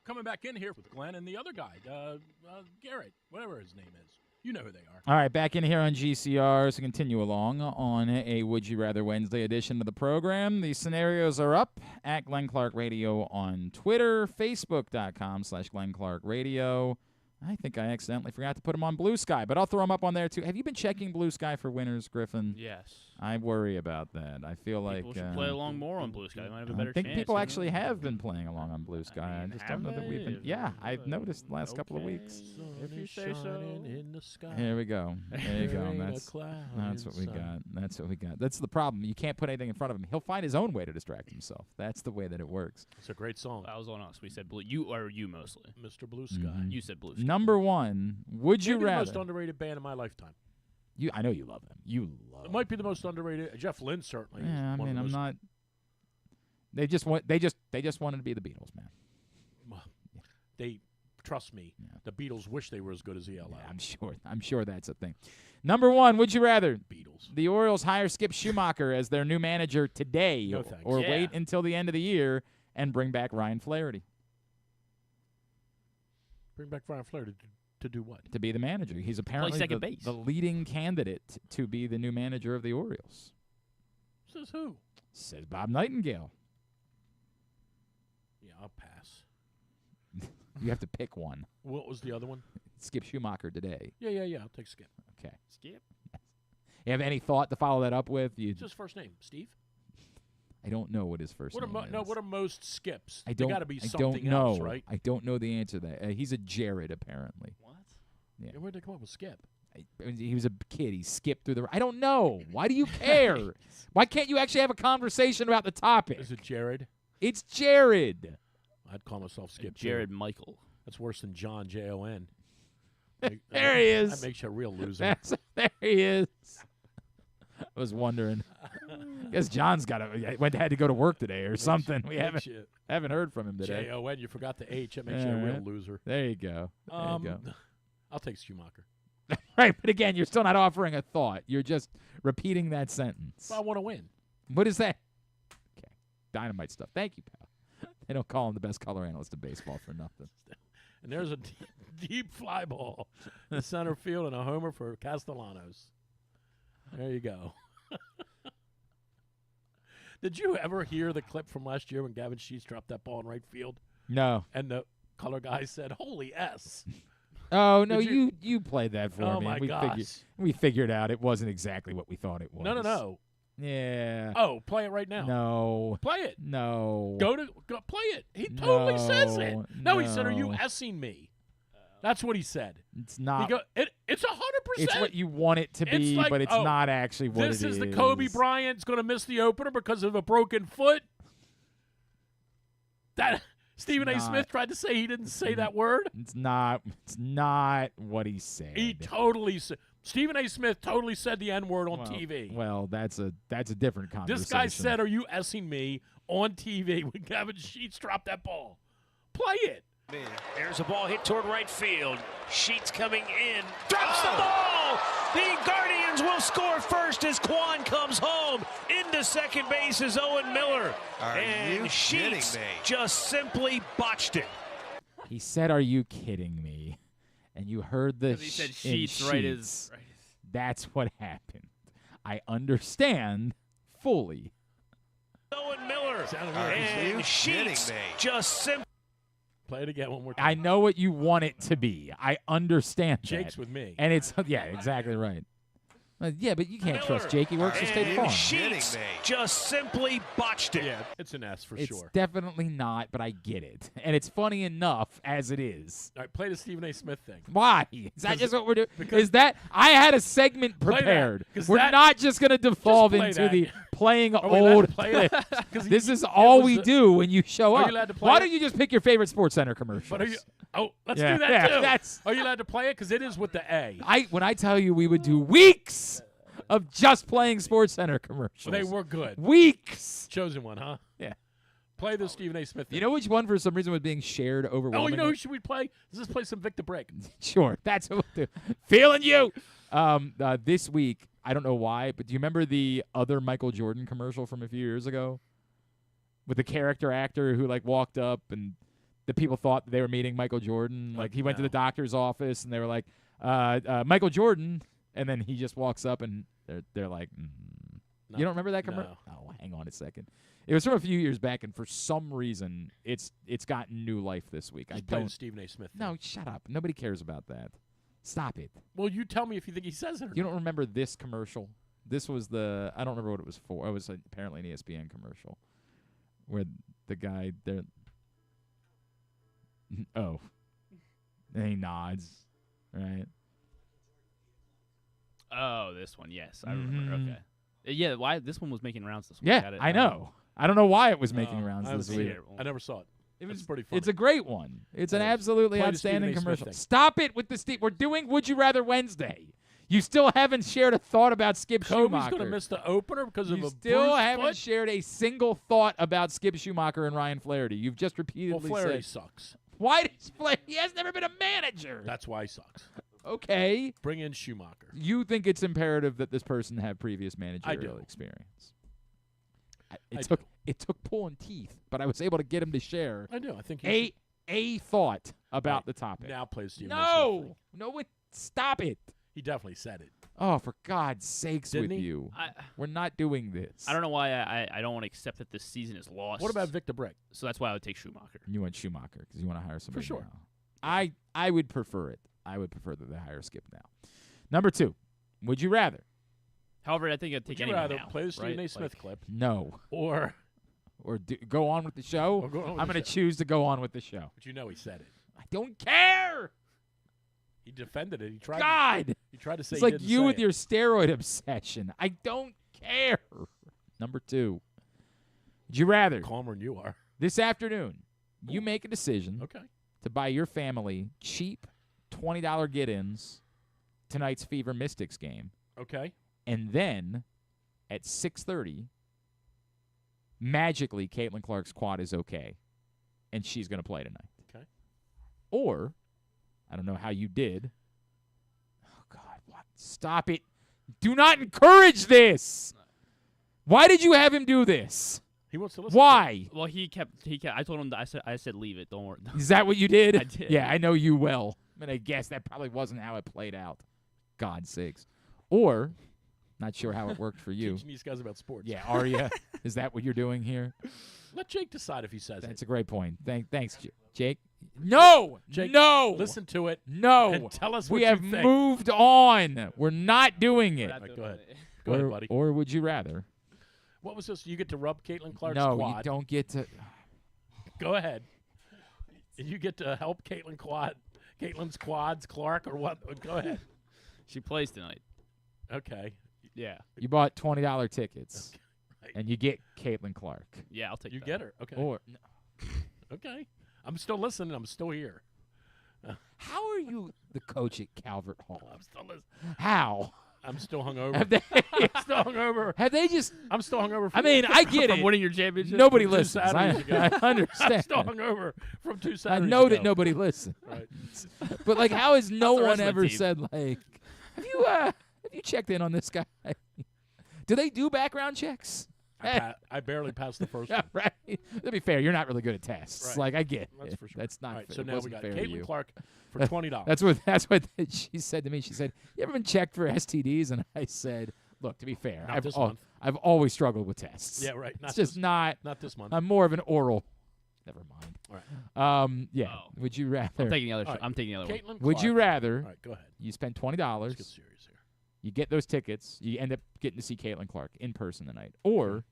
Coming back in here with Glenn and the other guy, Garrett, whatever his name is. You know who they are. All right, back in here on GCR to continue along on a Would You Rather Wednesday edition of the program. The scenarios are up at Glenn Clark Radio on Twitter, Facebook.com/Glenn Clark Radio. I think I accidentally forgot to put them on Blue Sky, but I'll throw them up on there too. Have you been checking Blue Sky for winners, Griffin? Yes. I worry about that. I feel People should play along more on Blue Sky. They might have a better I think chance. people actually have been playing along on Blue Sky. I just don't know that we've been. Yeah, I've noticed the last couple of weeks. If you say so. In the sky. Here we go. There you go. Ain't a That's cloud what we inside. got. That's what we got. That's the problem. You can't put anything in front of him. He'll find his own way to distract himself. That's the way that it works. It's a great song. That was on us. We said blue. You mostly. Mr. Blue Sky. Mhm. You said Blue Sky. Number one, would you Maybe the rather? most underrated band in my lifetime. I know you love them. You love It might be the most underrated. Jeff Lynne certainly. is Yeah, I one mean, of I'm the not. They just wanted to be the Beatles, man. most, They trust me. Yeah. The Beatles wish they were as good as ELO. Yeah, I'm sure that's a thing. Number one, would you rather Beatles. the Orioles hire Skip Schumacher as their new manager today, No thanks. or Yeah. wait until the end of the year and bring back Ryan Flaherty Bring back Ryan Flair to do what? to be the manager? He's apparently second base. the leading candidate to be the new manager of the Orioles. Says who? Says Bob Nightingale. Yeah, I'll pass. You have to pick one. What was the other one? Skip Schumacher today. Yeah. I'll take Skip. Okay. Skip. You have any thought to follow that up with? What's his first name? Steve? I don't know what his first name is. No, what are most Skips? I They don't. got to be I something don't know. else, right? I don't know the answer to that. He's a Jared, apparently. What? Yeah. Where'd they come up with Skip? He was a kid. He skipped through the. I don't know. Why do you care? Why can't you actually have a conversation about the topic? Is it Jared? It's Jared. I'd call myself Skip. Jared too. Michael. That's worse than John Jon. There he is. That makes you a real loser. There he is. I was wondering. I guess John's had to go to work today or something. We haven't heard from him today. Jon. You forgot the H. That makes you a real loser. There you go. There you go. I'll take Schumacher. Right, but again, you're still not offering a thought. You're just repeating that sentence. Well, I want to win. What is that? Okay. Dynamite stuff. Thank you, pal. They don't call him the best color analyst in baseball for nothing. And there's a deep fly ball in center field and a homer for Castellanos. There you go. Did you ever hear the clip from last year when Gavin Sheets dropped that ball in right field? No. And the color guy said, "Holy S." Oh, no, Did you played that for Oh, me. my gosh. We figured out it wasn't exactly what we thought it was. No. Yeah. Oh, play it right now. No. Play it. No. Go play it. He totally says it. No, he said, "Are you no. S-ing me?" That's what he said. It's not. It's 100%. It's what you want it to be, like, but it's not actually what it is. This is the Kobe Bryant's going to miss the opener because of a broken foot. That Stephen A. Smith tried to say he didn't say that word. It's not what he said. He totally said. Stephen A. Smith totally said the N-word on TV. Well, that's a different conversation. This guy said, "Are you S-ing me?" on TV when Gavin Sheets dropped that ball. Play it. There's a ball hit toward right field. Sheets coming in. Drops the ball! The Guardians will score first as Kwan comes home. Into second base is Owen Miller. And Sheets just simply botched it. He said, "Are you kidding me?" And you heard the He said Sheets, right? That's what happened. I understand fully. Owen Miller. And Sheets just simply. Play it again one more time. I know what you want it to be. I understand Jake's that. with me. And it's, yeah, exactly right. Yeah, but you can't trust Jake. He works for State Farm. Sheets just simply botched it. Yeah, it's an S for It's sure. definitely not, but I get it. And it's funny enough as it is. All right, play the Stephen A. Smith thing. Why? Is that just what we're doing? Is that I had a segment Play that, prepared. 'cause We're that- not just going to devolve play into that. the playing Are we allowed old to play it? clips. 'Cause This you- is it all was we the- do when you show Are up. you allowed to play Why it? don't you just pick your favorite Sports Center commercials? But are you? Oh, let's Yeah, do that yeah, too. that's- Are you allowed to play it? Because it is with the A. When I tell you we would do weeks of just playing Sports Center commercials. They were good. Weeks. Chosen one, huh? Yeah. Play the Stephen A. Smith thing. You know which one for some reason was being shared Oh, overwhelmingly? you know who should we play? Let's play some Victor Break. Sure, that's what we'll do. Feeling you. This week, I don't know why, but do you remember the other Michael Jordan commercial from a few years ago? With the character actor who walked up and the people thought they were meeting Michael Jordan. Like he went to the doctor's office and they were like, Michael Jordan, and then he just walks up and they're like, No. You don't remember that commercial? No. Oh, hang on a second. It was from a few years back, and for some reason, it's gotten new life this week. Just I play don't. the Stephen A. Smith thing. No, shut up. Nobody cares about that. Stop it. Well, you tell me if you think he says it or You not. don't remember this commercial? This was I don't remember what it was for. It was apparently an ESPN commercial where the guy there. Oh, and he nods, right? Oh, this one. Yes, I remember. Okay. Yeah, why this one was making rounds this week. Yeah, I know. I don't know why it was making rounds I haven't this seen week. it. I never saw it. It was pretty funny. It's a great one. It's an absolutely Play the Stephen outstanding A. Smith commercial. thing. Stop it with the Steve. We're doing Would You Rather Wednesday. You still haven't shared a thought about Skip Kobe's Schumacher. going to miss the opener because of You a still bruised haven't foot? shared a single thought about Skip Schumacher and Ryan Flaherty. You've just repeatedly Well, Flaherty said. sucks. Why does Flaherty? He has never been a manager. That's why he sucks. Okay. Bring in Schumacher. You think it's imperative that this person have previous managerial do. experience? I It took pulling teeth, but I was able to get him to share. I do. I think he a thought about Right. the topic. Now play the Stephen A. Smith thing. No, stop it. He definitely said it. Oh, for God's sakes Didn't with he? you. We're not doing this. I don't know why I don't want to accept that this season is lost. What about Victor Break? So that's why I would take Schumacher. You want Schumacher because you want to hire somebody sure. now. I would prefer it. I would prefer that they hire Skip now. Number 2, would you rather? However, I think I'd take Would you anyone rather now, play the Stephen right? A. Smith clip No. or Go on with the show? Or go on with I'm the going to show. choose to go on with the show. But you know he said it. I don't care. He defended it. He tried. God. He tried to say It's he like didn't you say with it. your steroid obsession. I don't care. Number 2. Would you rather? Calmer than you are. This afternoon, you make a decision Okay. to buy your family cheap $20 get-ins tonight's Fever Mystics game. Okay. And then at 6:30, magically Caitlin Clark's quad is okay, and she's going to play tonight. Okay. Or, I don't know how you did. Oh, God, what? Stop it. Do not encourage this. Why did you have him do this? He wants to listen. Why? Well, he kept. I told him. I said leave it. Don't worry. Is that what you did? I did. Yeah, I know you well. I mean, I guess that probably wasn't how it played out. God's sakes. Or, not sure how it worked for you. Teaching these guys about sports. Yeah, are you? Is that what you're doing here? Let Jake decide if he says That's it. a great point. Thanks, Jake. No! Jake, no! Listen to it. No! And tell us what we you have think. moved on. We're not doing it. All right, go ahead. Go ahead, buddy. Or would you rather? What was this? You get to rub Caitlin Clark's No, quad. you don't get to. Go ahead. And you get to help Caitlin's quads, Clark, or what? Go ahead. She plays tonight. Okay. Yeah. You bought $20 tickets, Right. and you get Caitlin Clark. Yeah, I'll take You that. get her. Okay. Or Okay. I'm still listening. I'm still here. how are you the coach at Calvert Hall? I'm still listening. How? I'm still hungover. Have they? Still hungover. Have they just? I'm still hungover. I mean, I get From it. winning your championship. Nobody Two listens. I Saturdays ago. understand. I'm still hungover from 2 I Saturdays know ago. that nobody listens. Right. But like, how has no the one rest of the ever team? said like, have you checked in on this guy? Do they do background checks? I barely passed the first Yeah, one. right. To be fair, you're not really good at tests. Right. Like I get. That's it. for sure. That's not. All right, fair. so It now we wasn't got fair to you. Caitlin Clark for $20. That's what she said to me. She said, "You ever been checked for STDs?" And I said, "Look, to be fair, Not this month. I've always struggled with tests. Yeah, right. Not It's just this- not. not this month. I'm more of an oral. Never mind. All right. Yeah. Oh. Would you rather? I'm taking the other. All right. I'm taking the other one. Caitlin Would you Clark. rather? All right, go ahead. You spend $20. Let's get serious here. You get those tickets. You end up getting to see Caitlin Clark in person tonight, or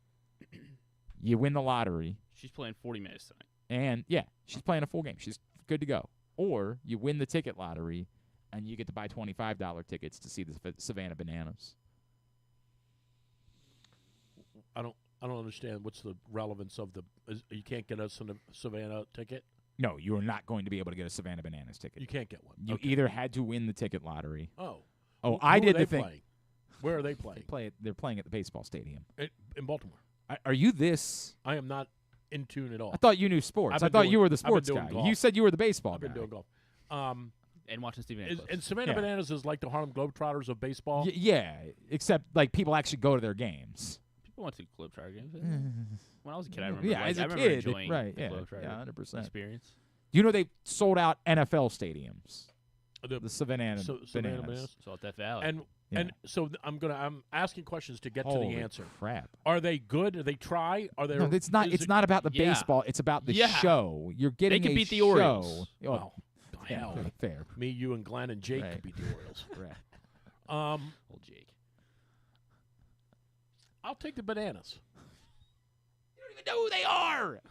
you win the lottery. She's playing 40 minutes tonight. And, yeah, she's playing a full game. She's good to go. Or you win the ticket lottery, and you get to buy $25 tickets to see the Savannah Bananas. I don't understand what's the relevance of you can't get a Savannah ticket? No, you are not going to be able to get a Savannah Bananas ticket. You can't get one. You Okay. either had to win the ticket lottery. Oh. Oh, Who I are did they the thing. playing? Where are they playing? They're playing at the baseball stadium. In Baltimore. Are you this? I am not in tune at all. I thought you knew sports. I've I been thought doing- you were the I've been sports doing guy. golf. You said you were the baseball I've guy. been doing golf. And watching Stephen A. And clips. Savannah Yeah. Bananas is like the Harlem Globetrotters of baseball. Yeah, except like people actually go to their games. People went to Globetrotter games. When I was a kid, I remember. Yeah, like, as I a remember kid, enjoying right? the Yeah, Globetrotter 100%. experience. You know they sold out NFL stadiums. The Savannah Savannah Bananas. So at Death Valley. And so I'm asking questions to get to Holy the answer. crap! Are they good? Do they try? Are they? No, it's not. It's not about the baseball. It's about the show. You're getting They can a beat the show. Orioles. Oh, Well, yeah, hell, fair. Me, you, and Glenn and Jake Right. could beat the Orioles. Right. Old Jake. I'll take the Bananas. You don't even know who they are.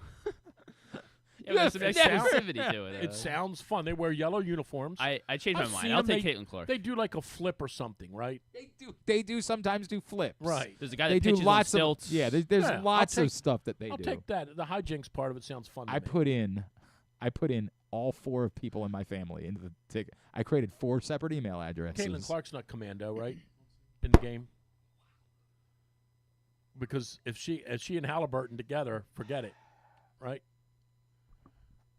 Yeah, there's some It sounds- exclusivity to it. It sounds fun. They wear yellow uniforms. I changed my I've mind. seen I'll them. take Caitlin Clark. They do like a flip or something, right? They do sometimes do flips. Right. There's a guy They that do pitches lots on of stilts. yeah. There's Yeah, I'll lots take- of stuff that they I'll do. take that. The hijinks part of it sounds fun to I me. put in all 4 of people in my family into the ticket. I created 4 separate email addresses. Caitlin Clark's not commando, right? In the game. Because if she and Halliburton together, forget it. Right?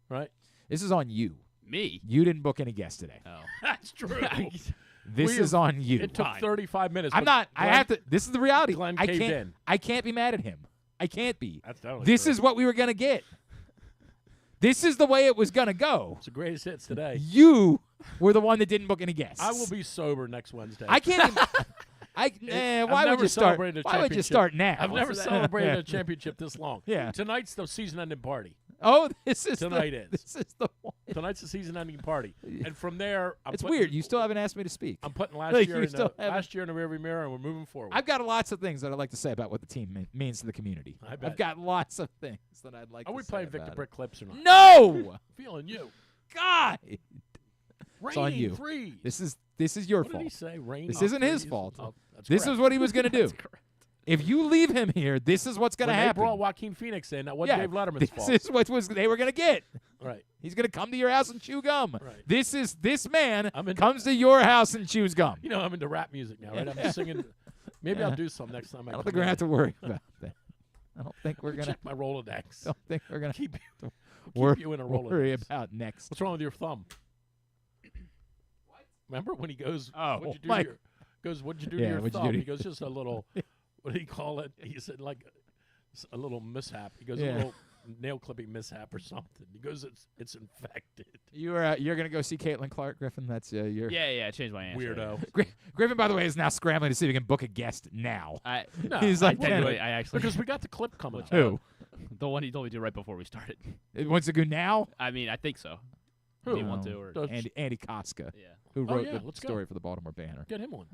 Right? This is on you. Me? You didn't book any guests today. Oh. That's true. This is on you. It took 35 minutes. I'm but not. I Glenn- have to. This is the reality. Glenn I caved can't. in. I can't be mad at him. I can't be. That's totally This true. is what we were gonna get. This is the way it was gonna go. It's the greatest hits today. You were the one that didn't book any guests. I will be sober next Wednesday. I can't. Even, I've why would never you start? celebrated a Why would you championship. start now? I've never Yeah. celebrated a championship this long. Yeah. Tonight's the season-ending party. Oh, this is Tonight the, is. This is the one. Tonight's the season-ending party, and from there, It's weird. You still haven't asked me to speak. I'm putting Like, last you year in still the haven't- last year in the rearview mirror, and we're moving forward. I've got lots of things that I'd like to say about what the team means to the community. I bet. I've got lots of things that I'd like Are to we say playing Victor about Brick it. clips or not? No! Feeling you. God! It's on Raining you. threes. This is your What fault. did he say? Rain This off isn't his threes? fault. Oh, that's This correct. is what he was going to do. That's correct. If you leave him here, this is what's going to When happen. They brought Joaquin Phoenix in. That wasn't yeah, Dave Letterman's this fault. is what they were going to get. Right. He's going to come to your house and chew gum. Right. This man I'm into- comes to your house and chews gum. You know, I'm into rap music now, right? I'm singing. Maybe I'll do some next time. I don't think we're going to have to worry about that. I don't think we're going to check my Rolodex. don't think we're going to Keep worry you in a Rolodex. worry about next. What's wrong with your thumb? Remember when he goes? Oh, what'd you do my- to your, goes? What'd you do Yeah, to your what'd you thumb? do to He goes, just a little. What do you call it? He said like a little mishap. He goes, Yeah. a little nail clipping mishap or something. He goes, it's infected. You're going to go see Caitlin Clark, Griffin. That's your Yeah, I changed my answer. Weirdo. Griffin, by the way, is now scrambling to see if he can book a guest now. No, He's like, I actually because we got the clip coming up. Who? the one he told me to right before we started. It wants to go now? I mean, I think so. Who? Do you want to? Or Andy Kostka, yeah. who Oh, wrote yeah, the let's go. story for the Baltimore Banner. Get him on.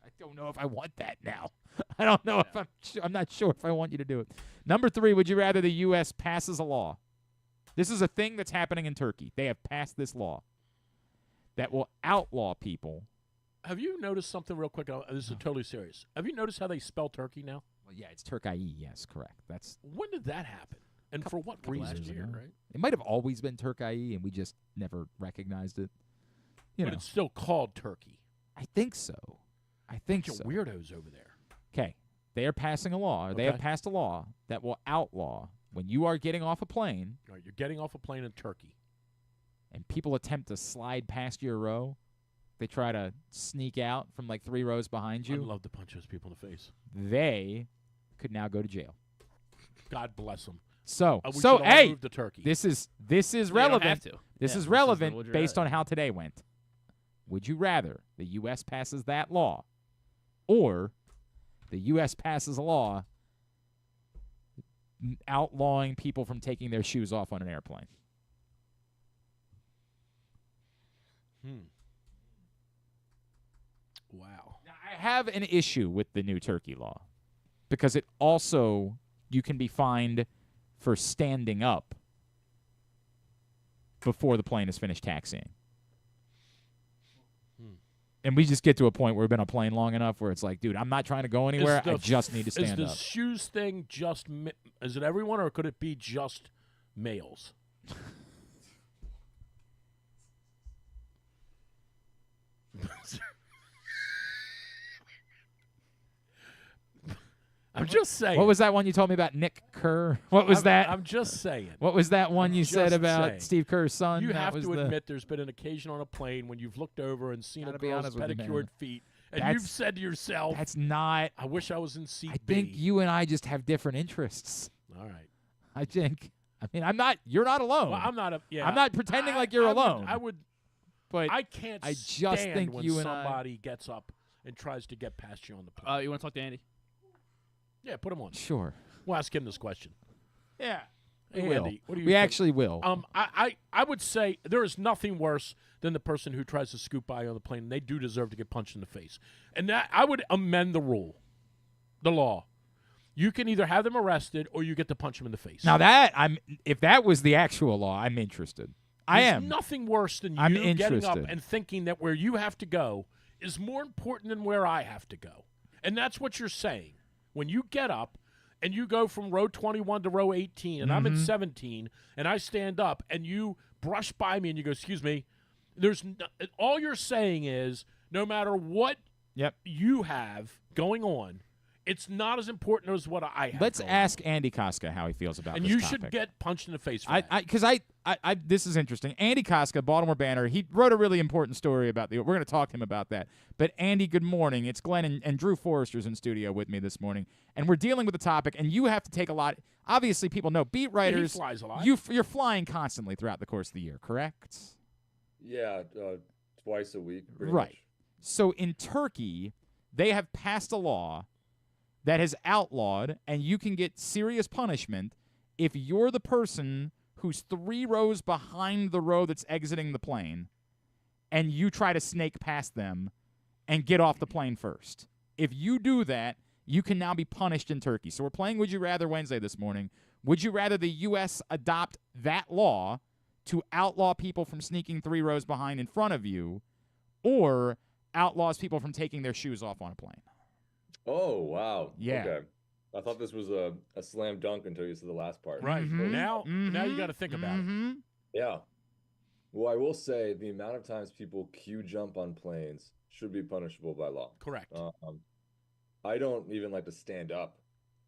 I don't know if I want that now. I don't know if I'm not sure if I want you to do it. Number 3, would you rather the U.S. passes a law? This is a thing that's happening in Turkey. They have passed this law that will outlaw people. Have you noticed something real quick? This is totally serious. Have you noticed how they spell turkey now? Well, yeah, it's Turkey. Yes, correct. That's When did that happen? And for what reason? years ago. Right? It might have always been Turkey, and we just never recognized it. You But know, it's still called turkey. I think so. I think Bunch so. of weirdos over there. Okay. They are passing a law, or they have Okay. passed a law that will outlaw when you are getting off a plane All right, you're getting off a plane in Turkey. and people attempt to slide past your row. They try to sneak out from like 3 rows behind I'd you. love to punch those people in the face. They could now go to jail. God bless them. So, We should all hey, move to Turkey. this is You don't have relevant. to. This Yeah, is the relevant would you based rather. on how today went. Would you rather the U.S. passes that law, or the U.S. passes a law outlawing people from taking their shoes off on an airplane? Wow. Now, I have an issue with the new Turkey law because it also, you can be fined for standing up before the plane is finished taxiing. And we just get to a point where we've been on a plane long enough where it's like, dude, I'm not trying to go anywhere. I just need to stand Is the up. shoes thing just is it everyone, or could it be just males? I'm just saying. What was that one you told me about Nick Kerr? What was that? I'm just saying. What was that one you said just about saying. Steve Kerr's son? You That have was to the- admit there's been an occasion on a plane when you've looked over and seen Gotta a be girl's honest with you, man. pedicured feet, and That's- you've said to yourself, That's not. I wish I was in seat I B. think you and I just have different interests. All right. I think. I mean, I'm not. You're not alone. Well, I'm not. I'm not pretending like you're alone. I would. But I can't. I just stand think when you and I- somebody gets up and tries to get past you on the plane. You want to talk to Andy? Yeah, put him on. Sure. We'll ask him this question. Yeah. Hey, We will. Andy, what do you We think? actually will. I would say there is nothing worse than the person who tries to scoop by on the plane, and they do deserve to get punched in the face. And that I would amend the rule, the law. You can either have them arrested or you get to punch them in the face. Now that if that was the actual law, I'm interested. I There's am. nothing worse than I'm you getting up interested. and thinking that where you have to go is more important than where I have to go. And that's what you're saying. When you get up and you go from row 21 to row 18, and I'm in 17, and I stand up, and you brush by me and you go, excuse me, all you're saying is no matter what you have going on, it's not as important as what I have. Let's going ask Andy Kostka how he feels about and this you topic. should get punched in the face for that. Because this is interesting. Andy Kostka, Baltimore Banner, he wrote a really important story about we're going to talk to him about that. But Andy, good morning. It's Glenn and Drew Forrester's in studio with me this morning, and we're dealing with the topic. And you have to take a lot. Obviously, people know beat writers. he flies a lot. You're flying constantly throughout the course of the year, correct? Yeah, twice a week. Pretty Right. much. So in Turkey, they have passed a law that has outlawed, and you can get serious punishment if you're the person who's 3 rows behind the row that's exiting the plane, and you try to snake past them and get off the plane first. If you do that, you can now be punished in Turkey. So we're playing Would You Rather Wednesday this morning. Would you rather the U.S. adopt that law to outlaw people from sneaking 3 rows behind in front of you, or outlaws people from taking their shoes off on a plane? Oh, wow. Yeah. Okay. I thought this was a slam dunk until you said the last part. Right. Now you got to think about it. Yeah. Well, I will say the amount of times people queue jump on planes should be punishable by law. Correct. I don't even like to stand up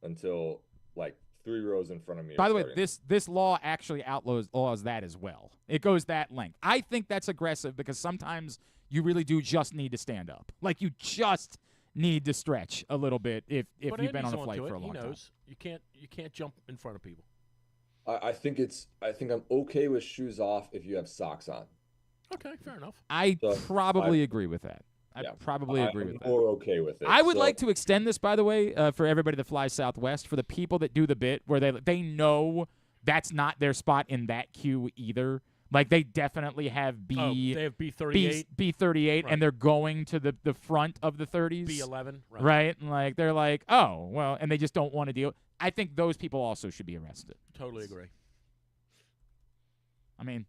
until like 3 rows in front of me. By are the way, starting. this law actually outlaws that as well. It goes that length. I think that's aggressive because sometimes you really do just need to stand up. Like you just need to stretch a little bit if But you've been Andy's on a flight onto for a it. long He time. knows. You can't jump in front of people. I think I'm okay with shoes off if you have socks on. Okay, fair enough. I So, probably agree with that. I yeah, probably agree with that. I'm more okay with it. I would So- like to extend this, by the way, for everybody that flies Southwest, for the people that do the bit where they know that's not their spot in that queue either. Like they definitely have they have B38. B38, Right. and they're going to the front of the 30s. B11. Right? And like they're like, oh, well, and they just don't want to deal. I think those people also should be arrested. Totally agree. I mean,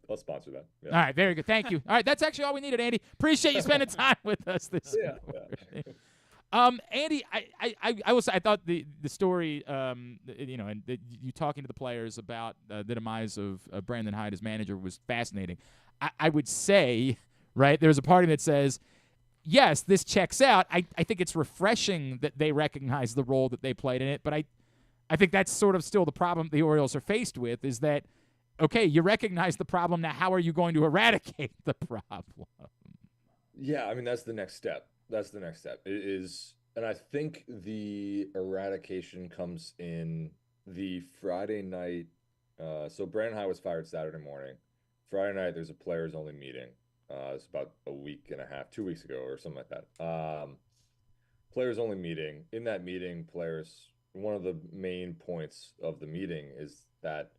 I'll sponsor that. Yeah. all right, very good. Thank you. All right, that's actually all we needed, Andy. Appreciate you spending time with us this morning. Andy, I will say I thought the story, and you talking to the players about the demise of Brandon Hyde as manager was fascinating. I would say, right, there's a part of me that says yes, this checks out. I think it's refreshing that they recognize the role that they played in it, but I think that's sort of still the problem the Orioles are faced with is that, okay, you recognize the problem. Now, how are you going to eradicate the problem? Yeah, I mean, that's the next step. That's the next step. It is, and I think the eradication comes in the Friday night. So Brandon Hyde was fired Saturday morning. Friday night, there's a players-only meeting. It's about a week and a half, 2 weeks ago or something like that. Players-only meeting. In that meeting, one of the main points of the meeting is that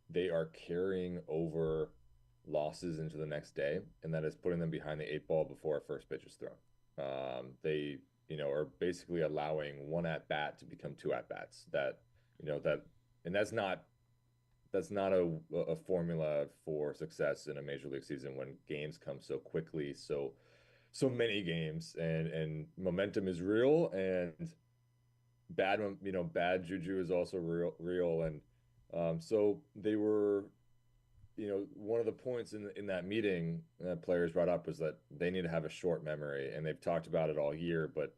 they are carrying over losses into the next day, and that is putting them behind the 8 ball before a first pitch is thrown. They, are basically allowing one at-bat to become 2 at-bats. And that's not a formula for success in a major league season when games come so quickly, so many games, and momentum is real, and bad juju is also real, and so they were, one of the points in that meeting that players brought up was that they need to have a short memory, and they've talked about it all year, but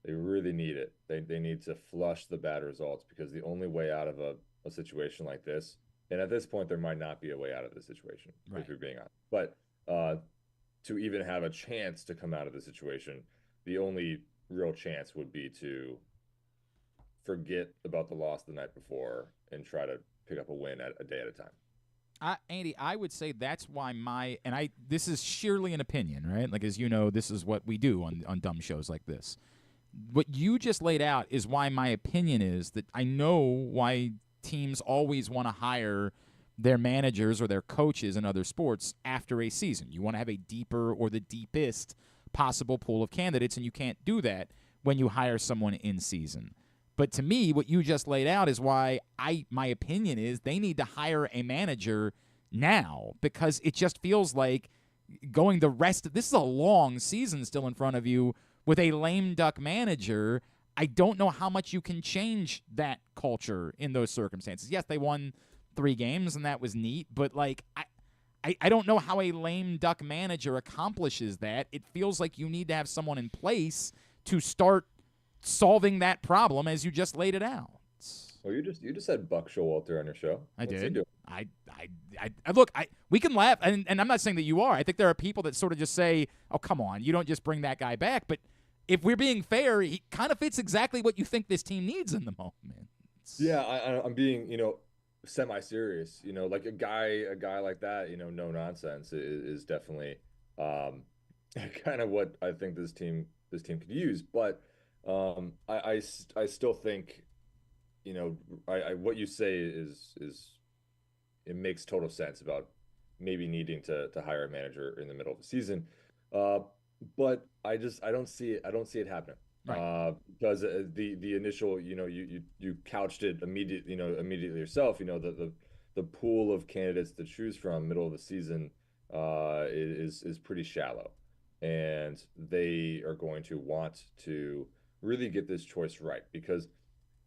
they really need it. They need to flush the bad results, because the only way out of a situation like this, and at this point there might not be a way out of the situation, right, if you're being honest, but to even have a chance to come out of the situation, the only real chance would be to forget about the loss the night before and try to pick up a win a day at a time. Andy, I would say that's why this is sheerly an opinion, right? Like, as you know, this is what we do on dumb shows like this. What you just laid out is why my opinion is that I know why teams always want to hire their managers or their coaches in other sports after a season. You want to have a deeper or the deepest possible pool of candidates, and you can't do that when you hire someone in season. But to me, what you just laid out is why my opinion is they need to hire a manager now, because it just feels like going the rest of this is a long season still in front of you with a lame duck manager. I don't know how much you can change that culture in those circumstances. Yes, they won 3 games, and that was neat, but I don't know how a lame duck manager accomplishes that. It feels like you need to have someone in place to start solving that problem as you just laid it out. Well, you just had Buck Showalter on your show. What's he did. doing? I look. We can laugh, and I'm not saying that you are. I think there are people that sort of just say, "Oh, come on, you don't just bring that guy back." But if we're being fair, he kind of fits exactly what you think this team needs in the moment. Yeah, I'm being semi-serious. Like a guy like that. No nonsense is definitely kind of what I think this team could use. But I still think, what you say is it makes total sense about maybe needing to hire a manager in the middle of the season. But I don't see it happening. Right. Because the initial, you couched it immediately yourself. The pool of candidates to choose from middle of the season is pretty shallow, and they are going to want to really get this choice right, because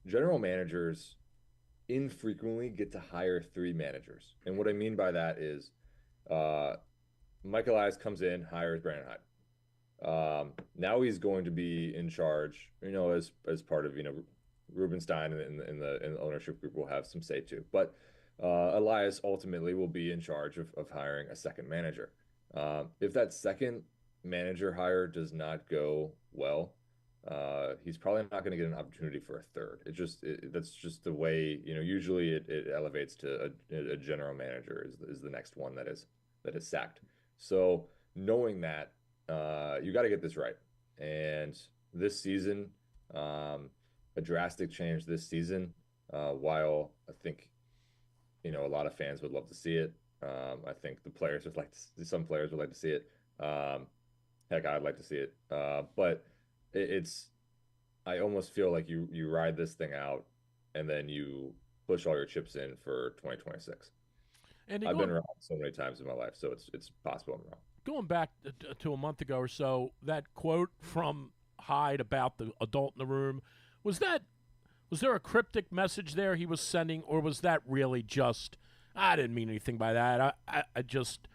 general managers infrequently get to hire 3 managers. And what I mean by that is Mike Elias comes in, hires Brandon Hyde. Now he's going to be in charge, as part of, Rubenstein and the ownership group will have some say too. But Elias ultimately will be in charge of hiring a second manager. If that second manager hire does not go well, he's probably not going to get an opportunity for a third. That's just the way, usually it elevates to a general manager is the next one that is sacked. So knowing that, you got to get this right. And this season, a drastic change this season, while I think, a lot of fans would love to see it. I think the players some players would like to see it. Heck, I'd like to see it. But I almost feel like you ride this thing out and then you push all your chips in for 2026. And I've been wrong so many times in my life, so it's possible I'm wrong. Going back to a month ago or so, that quote from Hyde about the adult in the room, was there a cryptic message there he was sending, or was that really just, I didn't mean anything by that. I just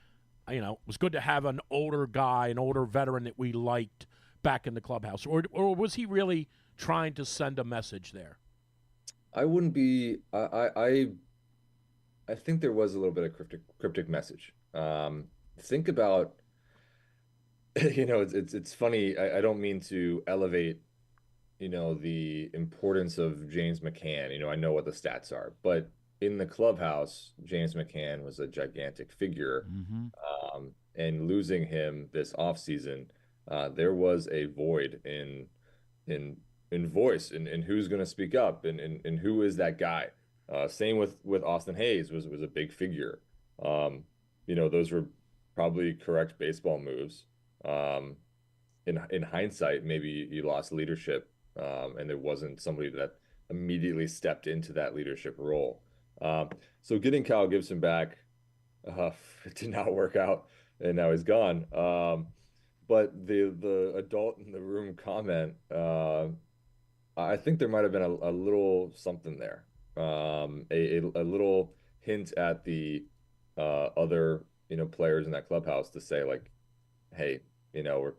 it was good to have an older guy, an older veteran that we liked back in the clubhouse? Or was he really trying to send a message there? I wouldn't be. I think there was a little bit of cryptic message. Think about, it's funny. I don't mean to elevate, the importance of James McCann. I know what the stats are, but in the clubhouse, James McCann was a gigantic figure. And losing him this offseason, there was a void in voice and who's going to speak up and who is that guy. Same with Austin Hayes was a big figure. Those were probably correct baseball moves. In hindsight, maybe you lost leadership, and there wasn't somebody that immediately stepped into that leadership role. So getting Kyle Gibson back, it did not work out, and now he's gone. But the adult in the room comment, I think there might have been a little something there, a little hint at the other players in that clubhouse to say like, hey, you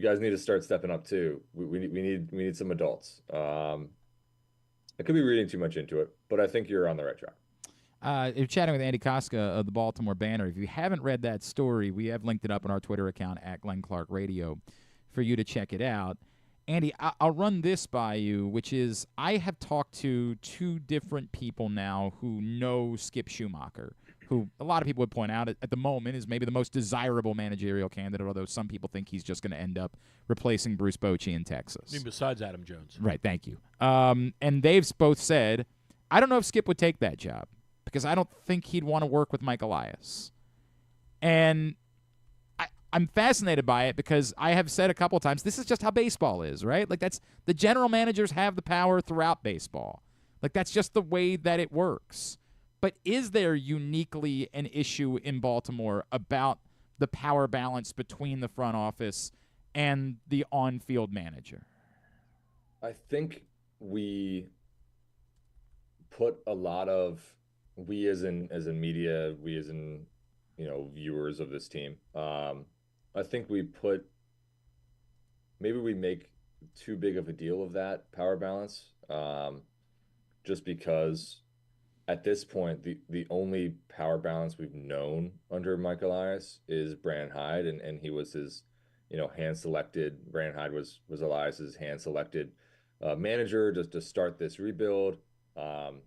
guys need to start stepping up too. We need some adults. I could be reading too much into it, but I think you're on the right track. You're chatting with Andy Kostka of the Baltimore Banner. If you haven't read that story, we have linked it up on our Twitter account at Glenn Clark Radio for you to check it out. Andy, I'll run this by you, which is I have talked to two different people now who know Skip Schumacher, who a lot of people would point out at the moment is maybe the most desirable managerial candidate, although some people think he's just going to end up replacing Bruce Bochy in Texas. I mean, besides Adam Jones. Right, thank you. And they've both said, I don't know if Skip would take that job because I don't think he'd want to work with Mike Elias. And I'm fascinated by it because I have said a couple of times, this is just how baseball is, right? Like that's the general managers have the power throughout baseball. Like that's just the way that it works. But is there uniquely an issue in Baltimore about the power balance between the front office and the on-field manager? I think we put a lot of, we as in media, we as in viewers of this team, I think maybe we make too big of a deal of that power balance, just because at this point, the only power balance we've known under Mike Elias is Brandon Hyde, and he was his, hand-selected. Brandon Hyde was Elias's hand-selected manager just to start this rebuild.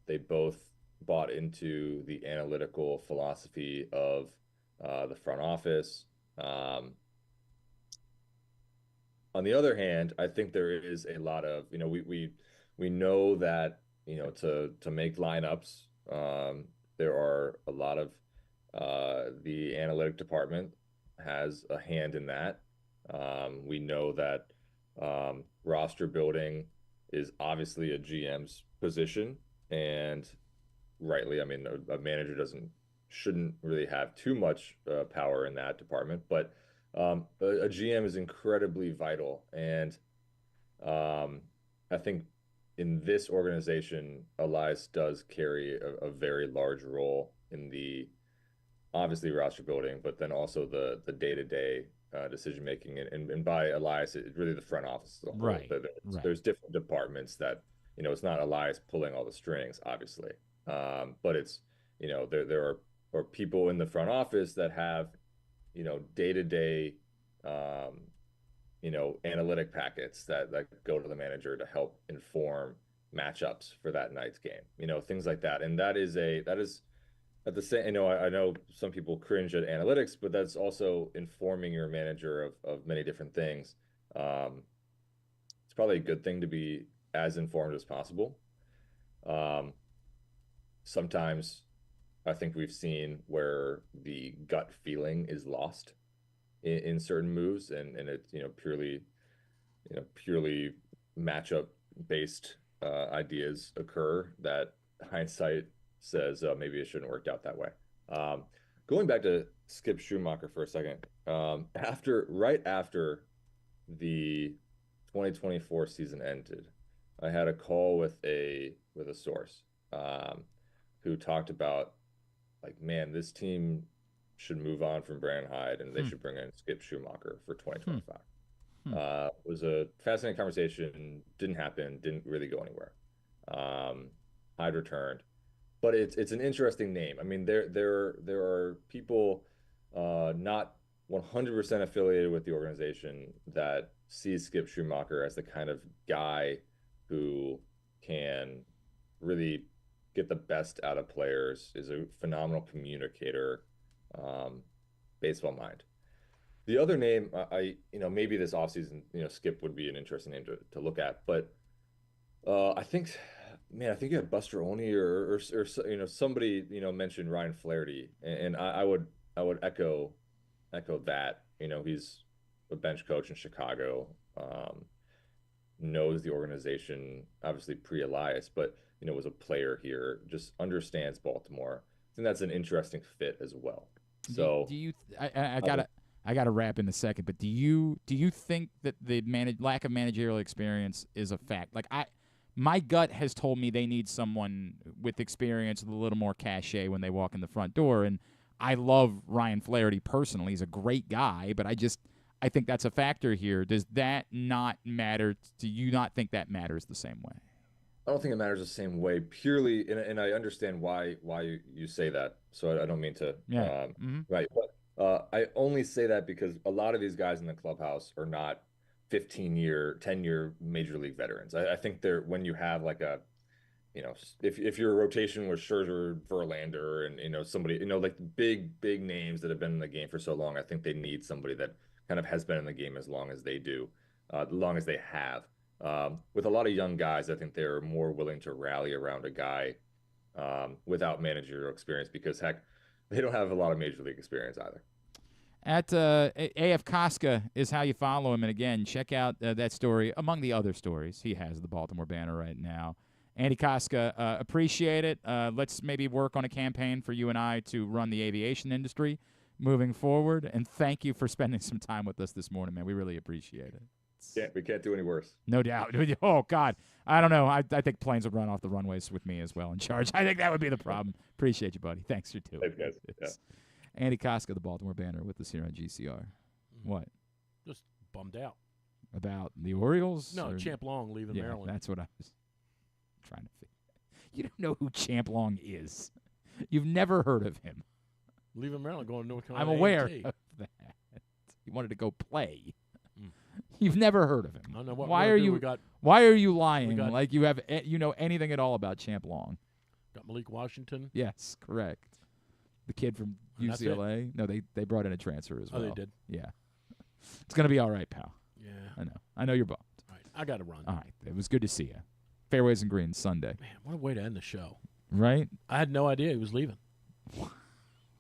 They both bought into the analytical philosophy of the front office. On the other hand, I think there is a lot of, we know that, to make lineups, there are a lot of the analytic department has a hand in that. We know that roster building is obviously a GM's position, and rightly, I mean, a manager shouldn't really have too much power in that department, but a GM is incredibly vital. And I think in this organization, Elias does carry a very large role in the obviously roster building, but then also the day-to-day decision making. And by Elias, it's really the front office as a whole. Right. There's different departments that, it's not Elias pulling all the strings, obviously. But it's, there are people in the front office that have, day-to-day, analytic packets that go to the manager to help inform matchups for that night's game, things like that. And that is at the same, I know some people cringe at analytics, but that's also informing your manager of many different things. It's probably a good thing to be as informed as possible. Sometimes I think we've seen where the gut feeling is lost in certain moves, and it's purely matchup based ideas occur that hindsight says maybe it shouldn't have worked out that way. Going back to Skip Schumacher for a second, right after the 2024 season ended, I had a call with a source who talked about, like, man, this team should move on from Brandon Hyde and they should bring in Skip Schumacher for 2025. Was a fascinating conversation. Didn't happen. Didn't really go anywhere. Hyde returned, but it's an interesting name. I mean, there are people not 100% affiliated with the organization that sees Skip Schumacher as the kind of guy who can really get the best out of players, is a phenomenal communicator, baseball mind. The other name, maybe this offseason, Skip would be an interesting name to look at, but I think you have Buster Olney or somebody mentioned Ryan Flaherty, and I would echo that. He's a bench coach in Chicago, knows the organization obviously pre-Elias, but was a player here, just understands Baltimore. I think that's an interesting fit as well. So do you? I gotta wrap in a second, but do you think that the lack of managerial experience is a fact? Like my gut has told me they need someone with experience with a little more cachet when they walk in the front door, and I love Ryan Flaherty personally. He's a great guy, but I think that's a factor here. Does that not matter? Do you not think that matters the same way? I don't think it matters the same way, purely, and I understand why you say that. So I don't mean to, right? But I only say that because a lot of these guys in the clubhouse are not 15-year, 10-year major league veterans. I think they're, when you have like a, if you're a rotation with Scherzer, Verlander, and somebody, like big names that have been in the game for so long, I think they need somebody that kind of has been in the game as long as they do, as long as they have. With a lot of young guys, I think they're more willing to rally around a guy without managerial experience because, heck, they don't have a lot of major league experience either. At AF Kostka is how you follow him. And, again, check out that story, among the other stories he has the Baltimore Banner right now. Andy Kostka, appreciate it. Let's maybe work on a campaign for you and I to run the aviation industry moving forward. And thank you for spending some time with us this morning, man. We really appreciate it. We can't do any worse. No doubt. Oh, God. I don't know. I think planes would run off the runways with me as well in charge. I think that would be the problem. Appreciate you, buddy. Thanks, you too. Thanks, guys. Yeah. Andy Kostka, the Baltimore Banner, with us here on GCR. What? Just bummed out. About the Orioles? No, Champ Long leaving Maryland. That's what I was trying to figure. You don't know who Champ Long is. You've never heard of him. Leaving Maryland, going to North Carolina. I'm aware of that. He wanted to go play. You've never heard of him. I don't know what why are you lying? Like you have anything at all about Champ Long? Got Malik Washington. Yes, correct. The kid from UCLA. No, they brought in a transfer as well. Oh, they did. Yeah, it's gonna be all right, pal. Yeah, I know you're bummed. All right, I got to run. All right, it was good to see you. Fairways and Greens Sunday. Man, what a way to end the show. Right? I had no idea he was leaving. What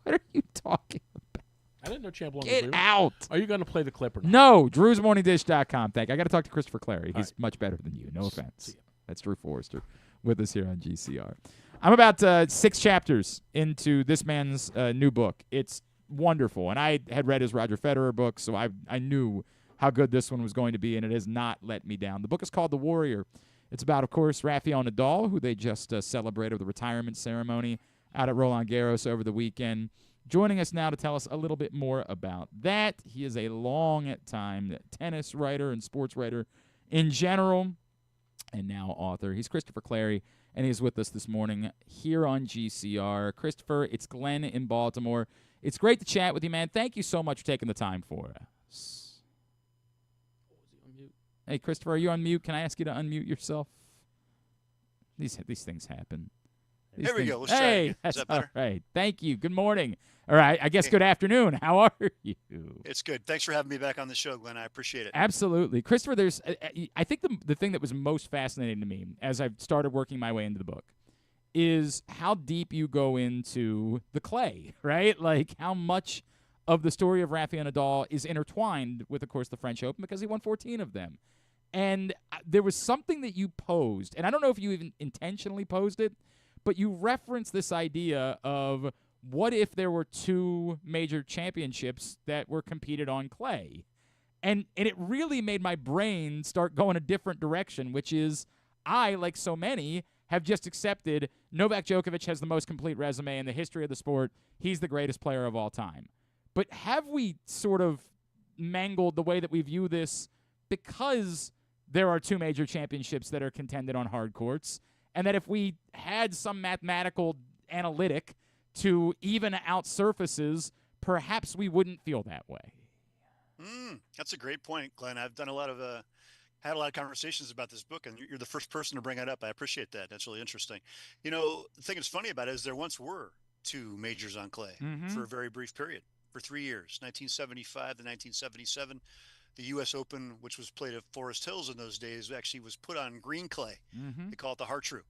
are you talking about? I didn't know Champ Long was Get leaving. out. Are you going to play the clip or not? No, Drew'sMorningDish.com. Thank you. I got to talk to Christopher Clarey. He's right. much better than you. No offense. That's Drew Forrester with us here on GCR. I'm about 6 chapters into this man's new book. It's wonderful. And I had read his Roger Federer book, so I knew how good this one was going to be, and it has not let me down. The book is called The Warrior. It's about, of course, Rafael Nadal, who they just celebrated with the retirement ceremony out at Roland Garros over the weekend. Joining us now to tell us a little bit more about that. He is a long-time tennis writer and sports writer in general, and now author. He's Christopher Clarey, and he's with us this morning here on GCR. Christopher, it's Glenn in Baltimore. It's great to chat with you, man. Thank you so much for taking the time for us. Hey, Christopher, are you on mute? Can I ask you to unmute yourself? These things happen. There we go. Let's try it again. That's Is that better? all right. Thank you. Good morning. All right. I guess good afternoon. How are you? It's good. Thanks for having me back on the show, Glenn. I appreciate it. Absolutely. Christopher, there's I think the thing that was most fascinating to me as I've started working my way into the book is how deep you go into the clay, right? Like how much of the story of Rafael Nadal is intertwined with, of course, the French Open because he won 14 of them. And there was something that you posed, and I don't know if you even intentionally posed it, but you referenced this idea of what if there were 2 major championships that were competed on clay? And it really made my brain start going a different direction, which is I, like so many, have just accepted Novak Djokovic has the most complete resume in the history of the sport. He's the greatest player of all time. But have we sort of mangled the way that we view this because there are 2 major championships that are contended on hard courts, and that if we had some mathematical analytic to even out surfaces, perhaps we wouldn't feel that way? That's a great point, Glenn. I've done had a lot of conversations about this book, and you're the first person to bring it up. I appreciate that. That's really interesting. The thing that's funny about it is there once were 2 majors on clay for a very brief period, for 3 years, 1975 to 1977. The U.S. Open, which was played at Forest Hills in those days, actually was put on green clay. They call it the Hartrue.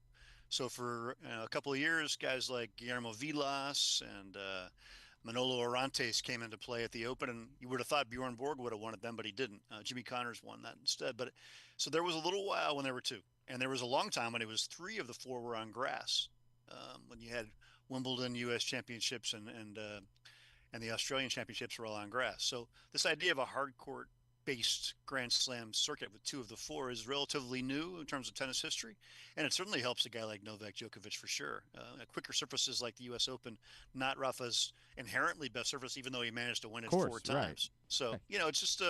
So for a couple of years, guys like Guillermo Vilas and Manolo Orantes came into play at the Open, and you would have thought Bjorn Borg would have won it then, but he didn't. Jimmy Connors won that instead. So there was a little while when there were 2, and there was a long time when it was 3 of the 4 were on grass. When you had Wimbledon, U.S. championships, and the Australian championships were all on grass. So this idea of a hard court based Grand Slam circuit with 2 of the 4 is relatively new in terms of tennis history, and it certainly helps a guy like Novak Djokovic for sure. Quicker surfaces like the U.S. Open, not Rafa's inherently best surface, even though he managed to win it 4 times. Right. So it's just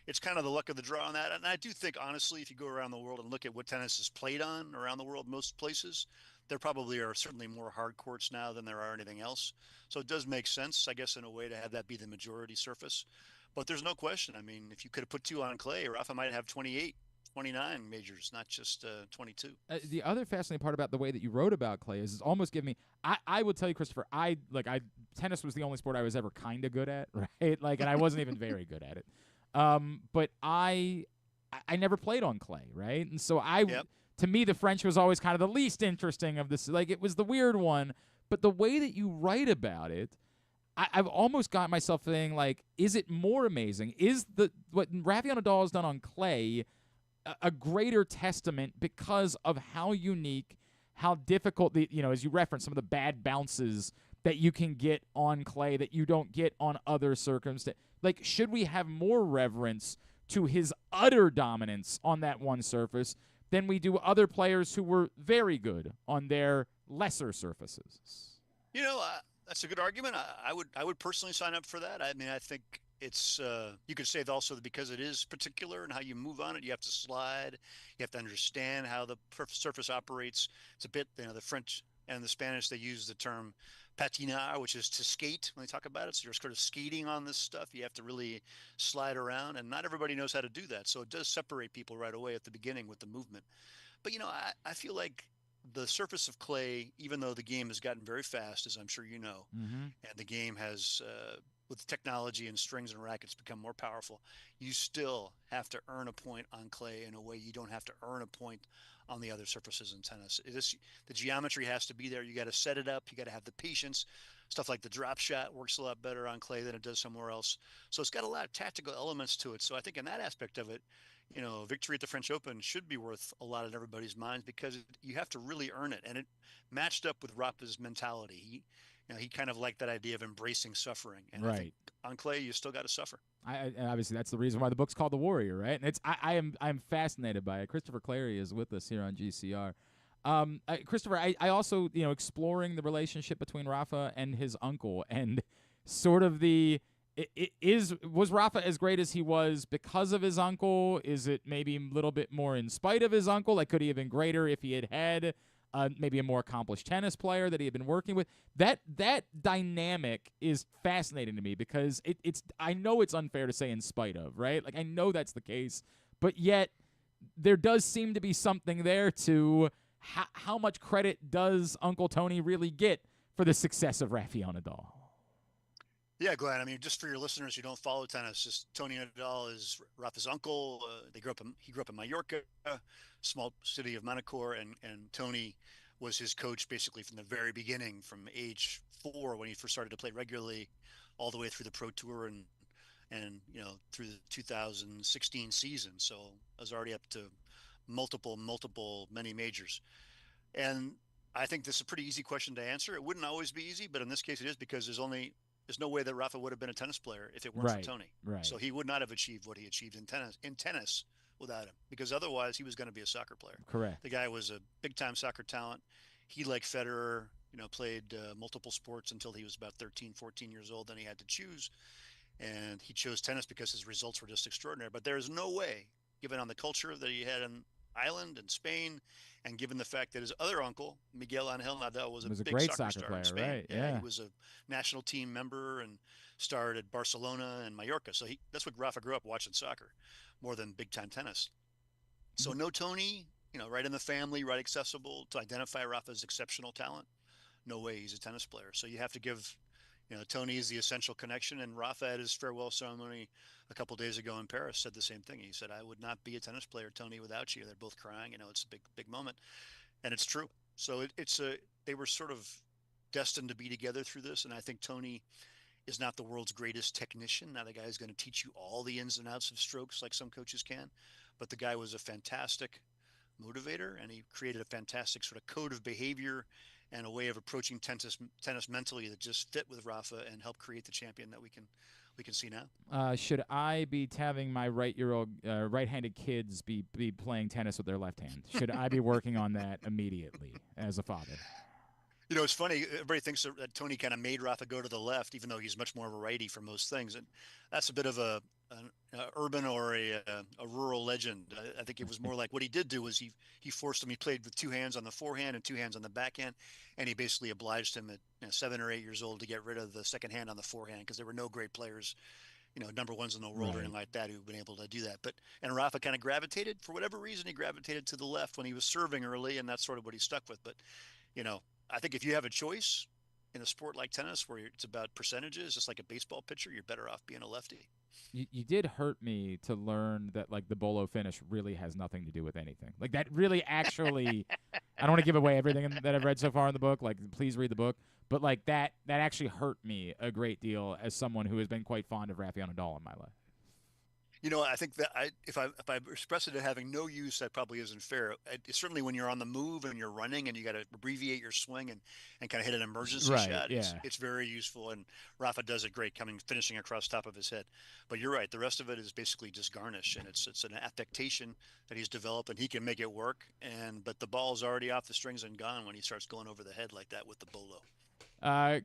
it's kind of the luck of the draw on that. And I do think, honestly, if you go around the world and look at what tennis is played on around the world, most places, there probably are certainly more hard courts now than there are anything else. So it does make sense, I guess, in a way to have that be the majority surface. But there's no question. I mean, if you could have put 2 on clay, Rafa might have 28, 29 majors, not just 22. The other fascinating part about the way that you wrote about clay is it's almost giving me I would tell you, Christopher, tennis was the only sport I was ever kind of good at, right? And I wasn't even very good at it. But I never played on clay, right? And so to me, the French was always kind of the least interesting of this. It was the weird one. But the way that you write about it, I've almost got myself thinking, is it more amazing? Is what Rafael Nadal has done on clay a greater testament because of how unique, how difficult, as you referenced, some of the bad bounces that you can get on clay that you don't get on other circumstances? Should we have more reverence to his utter dominance on that one surface than we do other players who were very good on their lesser surfaces? That's a good argument. I would personally sign up for that. I mean, I think it's you could say also that because it is particular and how you move on it, you have to slide. You have to understand how the surface operates. It's a bit, the French and the Spanish, they use the term patinar, which is to skate when they talk about it. So you're sort of skating on this stuff. You have to really slide around, and not everybody knows how to do that. So it does separate people right away at the beginning with the movement. But, I feel like the surface of clay, even though the game has gotten very fast, as I'm sure you know, and the game has, with technology and strings and rackets, become more powerful, you still have to earn a point on clay in a way you don't have to earn a point on the other surfaces in tennis. The geometry has to be there. You got to set it up. You got to have the patience. Stuff like the drop shot works a lot better on clay than it does somewhere else. So it's got a lot of tactical elements to it. So I think in that aspect of it, victory at the French Open should be worth a lot in everybody's minds because you have to really earn it. And it matched up with Rafa's mentality. He kind of liked that idea of embracing suffering. And I think on clay, you still got to suffer. And obviously, that's the reason why the book's called The Warrior, right? And I'm fascinated by it. Christopher Clarey is with us here on GCR. Christopher, I also, exploring the relationship between Rafa and his uncle and sort of was Rafa as great as he was because of his uncle? Is it maybe a little bit more in spite of his uncle? Could he have been greater if he had maybe a more accomplished tennis player that he had been working with? That dynamic is fascinating to me because I know it's unfair to say in spite of, right? I know that's the case, but yet there does seem to be something there to how much credit does Uncle Tony really get for the success of Rafael Nadal? Yeah, Glenn. I mean, just for your listeners who don't follow tennis, just Tony Nadal is Rafa's uncle. He grew up in Mallorca, small city of Manacor, and Tony was his coach basically from the very beginning, from age 4 when he first started to play regularly, all the way through the Pro Tour and through the 2016 season. So I was already up to many majors. And I think this is a pretty easy question to answer. It wouldn't always be easy, but in this case it is because there's no way that Rafa would have been a tennis player if it weren't for Tony. Right. So he would not have achieved what he achieved in tennis without him, because otherwise he was going to be a soccer player. Correct. The guy was a big-time soccer talent. He, like Federer, played multiple sports until he was about 13, 14 years old. Then he had to choose, and he chose tennis because his results were just extraordinary. But there is no way, given on the culture that he had in Ireland and Spain, and given the fact that his other uncle, Miguel Angel Nadal, was a big great soccer soccer star in player, Spain. right? Yeah. He was a national team member and starred at Barcelona and Mallorca. So that's what Rafa grew up watching, soccer, more than big-time tennis. So no Tony, right in the family, right accessible to identify Rafa's exceptional talent. No way he's a tennis player. So you have to give, Tony is the essential connection. And Rafa at his farewell ceremony a couple days ago in Paris said the same thing. He said, "I would not be a tennis player, Tony, without you." They're both crying. It's a big, big moment, and it's true. So they were sort of destined to be together through this. And I think Tony is not the world's greatest technician. Not a guy who's going to teach you all the ins and outs of strokes like some coaches can, but the guy was a fantastic motivator, and he created a fantastic sort of code of behavior and a way of approaching tennis mentally that just fit with Rafa and helped create the champion that we can see now. Should I be having my right-handed kids be playing tennis with their left hand? Should I be working on that immediately as a father? It's funny. Everybody thinks that Tony kind of made Rafa go to the left, even though he's much more of a righty for most things. And that's a bit of an urban or a rural legend. I think it was more like what he did do was he forced him. He played with two hands on the forehand and two hands on the backhand, and he basically obliged him at 7 or 8 years old to get rid of the second hand on the forehand because there were no great players, number ones in the world or anything like that who've been able to do that. And Rafa kind of gravitated, for whatever reason, he gravitated to the left when he was serving early, and that's sort of what he stuck with. But, I think if you have a choice in a sport like tennis where it's about percentages, just like a baseball pitcher, you're better off being a lefty. You did hurt me to learn that, like, the Bolo finish really has nothing to do with anything. Like, that really actually – I don't want to give away everything that I've read so far in the book. Like, please read the book. But, like, that actually hurt me a great deal as someone who has been quite fond of Rafael Nadal in my life. I think that if I express it as having no use, that probably isn't fair. Certainly when you're on the move and you're running and you got to abbreviate your swing and kind of hit an emergency shot, it's very useful. And Rafa does it great, finishing across top of his head. But you're right, the rest of it is basically just garnish, and it's an affectation that he's developed, and he can make it work. But the ball's already off the strings and gone when he starts going over the head like that with the bolo.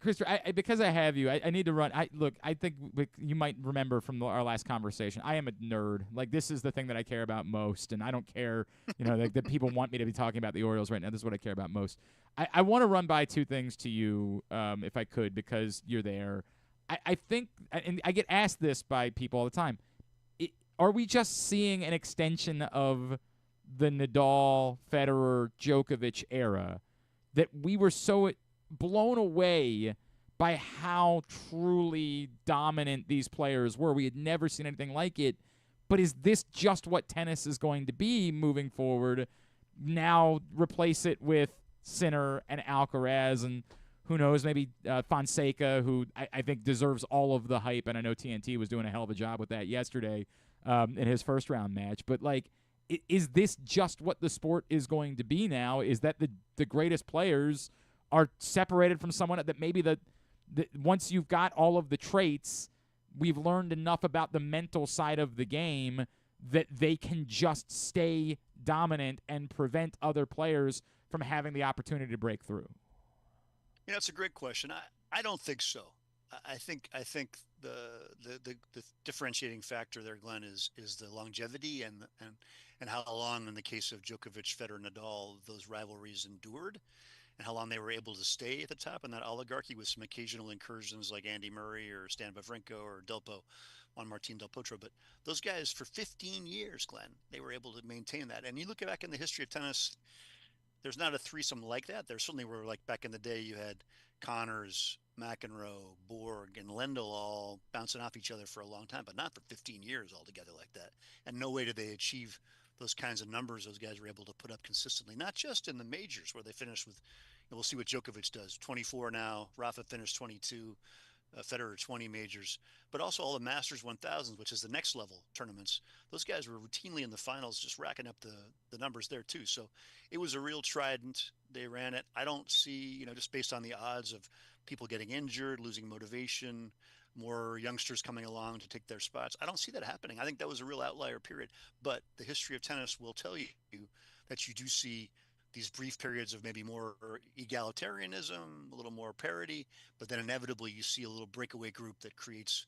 Christopher, because I have you, I need to run. I think you might remember from our last conversation, I am a nerd. Like, this is the thing that I care about most, and I don't care, that people want me to be talking about the Orioles right now. This is what I care about most. I want to run by two things to you, if I could, because you're there. I think, and I get asked this by people all the time, are we just seeing an extension of the Nadal, Federer, Djokovic era that we were so blown away by how truly dominant these players were? We had never seen anything like it. But is this just what tennis is going to be moving forward? Now replace it with Sinner and Alcaraz, and who knows, maybe Fonseca, who I think deserves all of the hype, and I know TNT was doing a hell of a job with that yesterday in his first round match. But, like, is this just what the sport is going to be now? Is that the greatest players are separated from someone that maybe once you've got all of the traits, we've learned enough about the mental side of the game that they can just stay dominant and prevent other players from having the opportunity to break through? It's a great question. I don't think so. I think the differentiating factor there, Glenn, is the longevity and how long, in the case of Djokovic, Federer, Nadal, those rivalries endured, and how long they were able to stay at the top in that oligarchy with some occasional incursions like Andy Murray or Stan Wawrinka or Juan Martín Del Potro. But those guys, for 15 years, Glenn, they were able to maintain that. And you look back in the history of tennis, there's not a threesome like that. There certainly were, like back in the day, you had Connors, McEnroe, Borg, and Lendl all bouncing off each other for a long time, but not for 15 years altogether like that. And no way did they achieve those kinds of numbers those guys were able to put up consistently, not just in the majors where they finished with, we'll see what Djokovic does, 24 now, Rafa finished 22, Federer 20 majors, but also all the Masters 1000s, which is the next level tournaments. Those guys were routinely in the finals, just racking up the numbers there too. So it was a real trident. They ran it. I don't see, just based on the odds of people getting injured, losing motivation, more youngsters coming along to take their spots. I don't see that happening. I think that was a real outlier period. But the history of tennis will tell you that you do see these brief periods of maybe more egalitarianism, a little more parity, but then inevitably you see a little breakaway group that creates,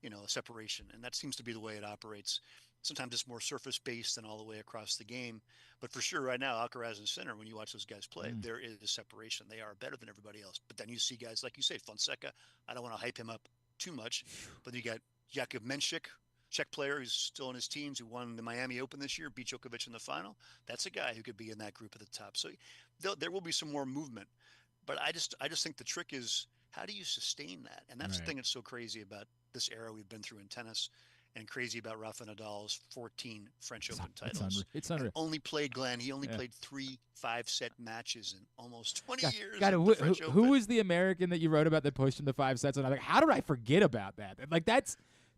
a separation. And that seems to be the way it operates. Sometimes it's more surface based than all the way across the game. But for sure, right now, Alcaraz and Sinner, when you watch those guys play, there is a separation. They are better than everybody else. But then you see guys, like you say, Fonseca, I don't want to hype him up too much, but you got Jakub Menšik, Czech player who's still in his teens, who won the Miami Open this year, beat Djokovic in the final. That's a guy who could be in that group at the top. So there will be some more movement. But I just think the trick is, how do you sustain that? And that's the thing that's so crazy about this era we've been through in tennis, and crazy about Rafa Nadal's 14 French Open titles. It's unreal. Only played, Glenn, he only played 3 5-set matches in almost 20 years. God, who was the American that you wrote about that pushed him to 5 sets? And I'm like, how did I forget about that? Like,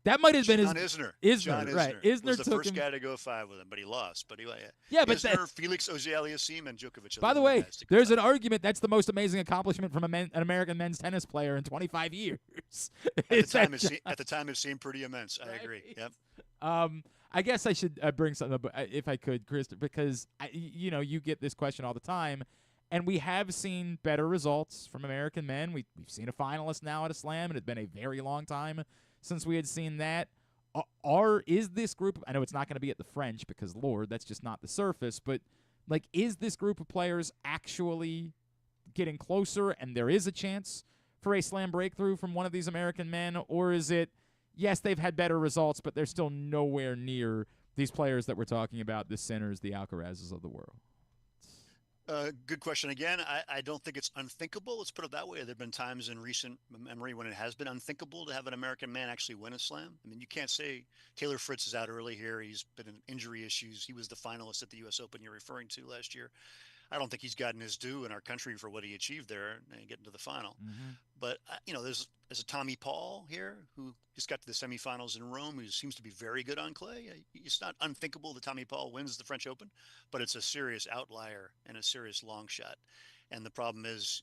that might have been John Isner. Isner, right. Isner was the took first him. guy to go 5 with him, but he lost. But Isner, Felix Auger-Aliassime, and Djokovic. By the way, there's an argument that's the most amazing accomplishment from an American men's tennis player in 25 years. At the time, it seemed pretty immense. I agree. Yep. I guess I should bring something up, if I could, Chris, because you get this question all the time, and we have seen better results from American men. We've seen a finalist now at a Slam, and it's been a very long time since we had seen that. Is this group? I know it's not going to be at the French because, Lord, that's just not the surface. But is this group of players actually getting closer, and there is a chance for a Slam breakthrough from one of these American men, or is it? Yes, they've had better results, but they're still nowhere near these players that we're talking about, the Sinners, the Alcarazes of the world. Good question again. I don't think it's unthinkable. Let's put it that way. There have been times in recent memory when it has been unthinkable to have an American man actually win a Slam. I mean, you can't say Taylor Fritz is out early here. He's been in injury issues. He was the finalist at the U.S. Open you're referring to last year. I don't think he's gotten his due in our country for what he achieved there and getting to the final. But, there's a Tommy Paul here who just got to the semifinals in Rome, who seems to be very good on clay. It's not unthinkable that Tommy Paul wins the French Open, but it's a serious outlier and a serious long shot. And the problem is,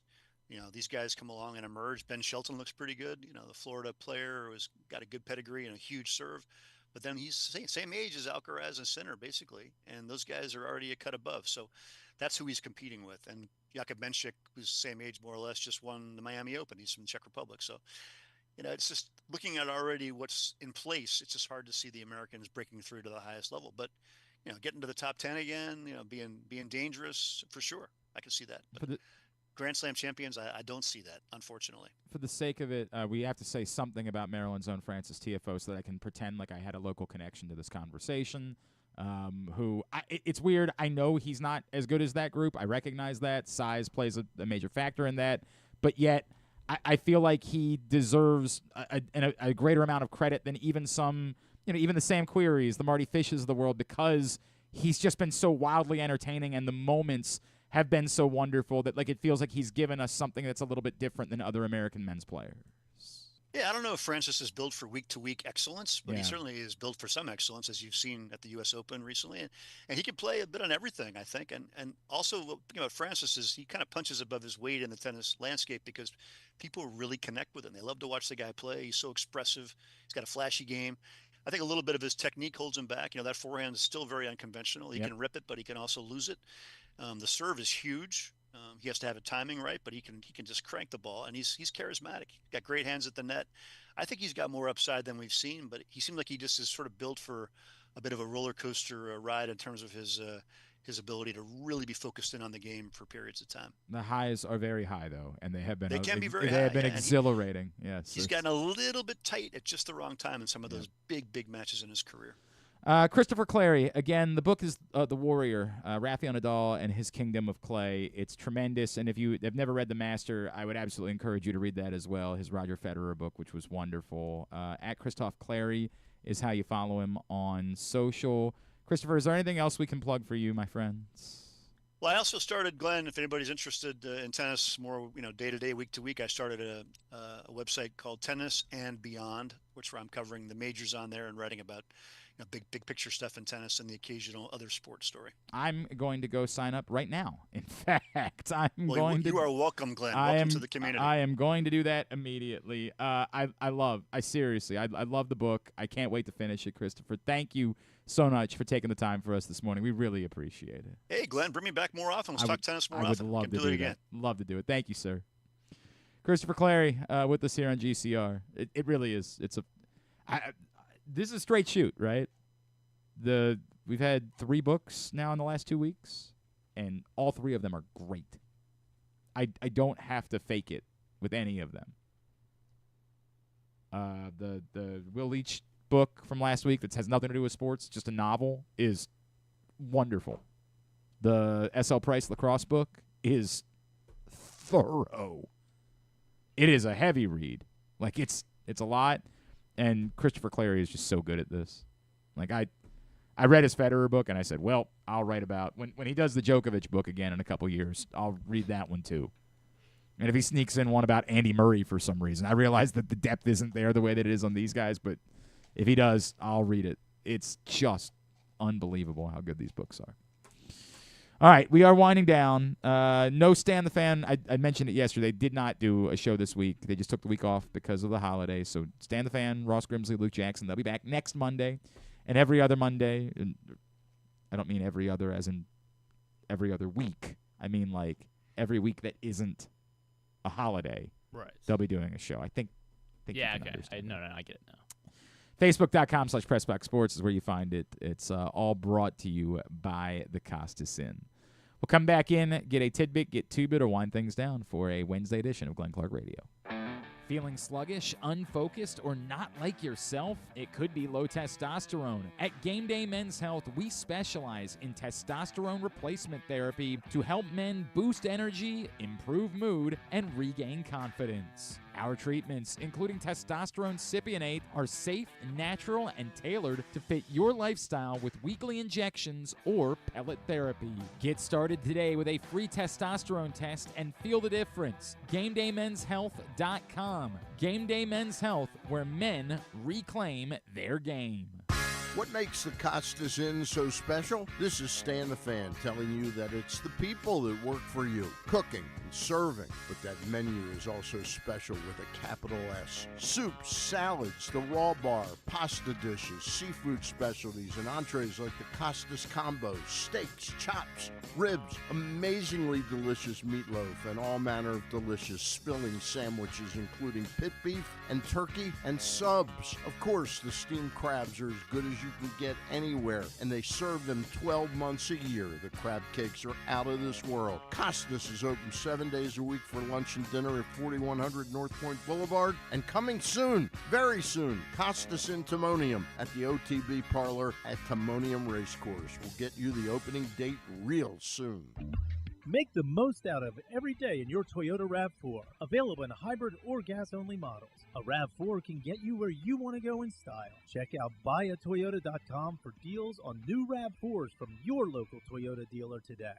these guys come along and emerge. Ben Shelton looks pretty good. The Florida player who's got a good pedigree and a huge serve. But then he's the same age as Alcaraz and Sinner, basically. And those guys are already a cut above. So that's who he's competing with. And Jakub Menšik, who's the same age more or less, just won the Miami Open. He's from the Czech Republic. So, it's just looking at already what's in place. It's just hard to see the Americans breaking through to the highest level. But, getting to the top 10 again, being dangerous, for sure. I can see that. But Grand Slam champions, I don't see that, unfortunately. For the sake of it, we have to say something about Maryland's own Francis Tiafoe so that I can pretend like I had a local connection to this conversation. It's weird. I know he's not as good as that group. I recognize that. Size plays a major factor in that. But yet, I feel like he deserves a greater amount of credit than even some, even the Sam Queries, the Marty Fishes of the world, because he's just been so wildly entertaining and the moments have been so wonderful that it feels like he's given us something that's a little bit different than other American men's players. Yeah, I don't know if Francis is built for week-to-week excellence, but he certainly is built for some excellence, as you've seen at the U.S. Open recently. And he can play a bit on everything, I think. And also, Francis is he kind of punches above his weight in the tennis landscape because people really connect with him. They love to watch the guy play. He's so expressive. He's got a flashy game. I think a little bit of his technique holds him back. That forehand is still very unconventional. He can rip it, but he can also lose it. The serve is huge. He has to have a timing right, but he can just crank the ball, and he's charismatic. He's got great hands at the net. I think he's got more upside than we've seen, but he seems like he just is sort of built for a bit of a roller coaster ride in terms of his ability to really be focused in on the game for periods of time. The highs are very high, though, and they have been. They can be very high. They have been exhilarating. Yes, he's gotten a little bit tight at just the wrong time in some of those big matches in his career. Christopher Clarey, again, the book is The Warrior, Rafael Nadal and His Kingdom of Clay. It's tremendous, and if you have never read The Master, I would absolutely encourage you to read that as well, his Roger Federer book, which was wonderful. At Christoph Clarey is how you follow him on social. Christopher, is there anything else we can plug for you, my friends? Well, I also started, Glenn, if anybody's interested in tennis more, day-to-day, week-to-week, I started a website called Tennis and Beyond, which I'm covering the majors on there and writing about big picture stuff in tennis and the occasional other sports story. I'm going to go sign up right now. In fact, You are welcome, Glenn. Welcome to the community. I am going to do that immediately. I love the book. I can't wait to finish it, Christopher. Thank you so much for taking the time for us this morning. We really appreciate it. Hey, Glenn, bring me back more often. Let's talk tennis more often. I would love to do it again. that. Love to do it. Thank you, sir. Christopher Clarey with us here on GCR. It really is. This is a straight shoot, right? We've had 3 books now in the last 2 weeks, and all 3 of them are great. I don't have to fake it with any of them. The Will Leach book from last week that has nothing to do with sports, just a novel, is wonderful. The S.L. Price lacrosse book is thorough. It is a heavy read. Like, it's a lot, and Christopher Clarey is just so good at this. Like, I read his Federer book, and I said, well, I'll write about when he does the Djokovic book again in a couple years, I'll read that one too. And if he sneaks in one about Andy Murray for some reason, I realize that the depth isn't there the way that it is on these guys, but if he does, I'll read it. It's just unbelievable how good these books are. All right, we are winding down. No Stan the Fan. I mentioned it yesterday. Did not do a show this week. They just took the week off because of the holiday. So Stan the Fan, Ross Grimsley, Luke Jackson, they'll be back next Monday. And every other Monday, and I don't mean every other as in every other week. I mean like every week that isn't a holiday. Right. They'll be doing a show. I think yeah, you can okay. understand. I get it now. Facebook.com/PressBoxSports is where you find it. It's all brought to you by the Kostka Inn. We'll come back in, get a tidbit, get 2-bit, or wind things down for a Wednesday edition of Glenn Clark Radio. Feeling sluggish, unfocused, or not like yourself? It could be low testosterone. At Game Day Men's Health, we specialize in testosterone replacement therapy to help men boost energy, improve mood, and regain confidence. Our treatments, including testosterone cypionate, are safe, natural, and tailored to fit your lifestyle with weekly injections or pellet therapy. Get started today with a free testosterone test and feel the difference. GameDayMen'sHealth.com. Game Day Men's Health, where men reclaim their game. What makes the Kostka Inn so special? This is Stan the Fan telling you that it's the people that work for you, cooking and serving. But that menu is also special with a capital S. Soups, salads, the raw bar, pasta dishes, seafood specialties, and entrees like the Kostas combos, steaks, chops, ribs, amazingly delicious meatloaf, and all manner of delicious filling sandwiches, including pit beef and turkey and subs. Of course, the steamed crabs are as good as you can get anywhere, and they serve them 12 months a year. The crab cakes are out of this world. Costas is open 7 days a week for lunch and dinner at 4100 North Point Boulevard, and coming soon, very soon, Costas in Timonium at the OTB Parlor at Timonium Racecourse. We'll get you the opening date real soon. Make the most out of every day in your Toyota RAV4. Available in hybrid or gas-only models. A RAV4 can get you where you want to go in style. Check out buyatoyota.com for deals on new RAV4s from your local Toyota dealer today.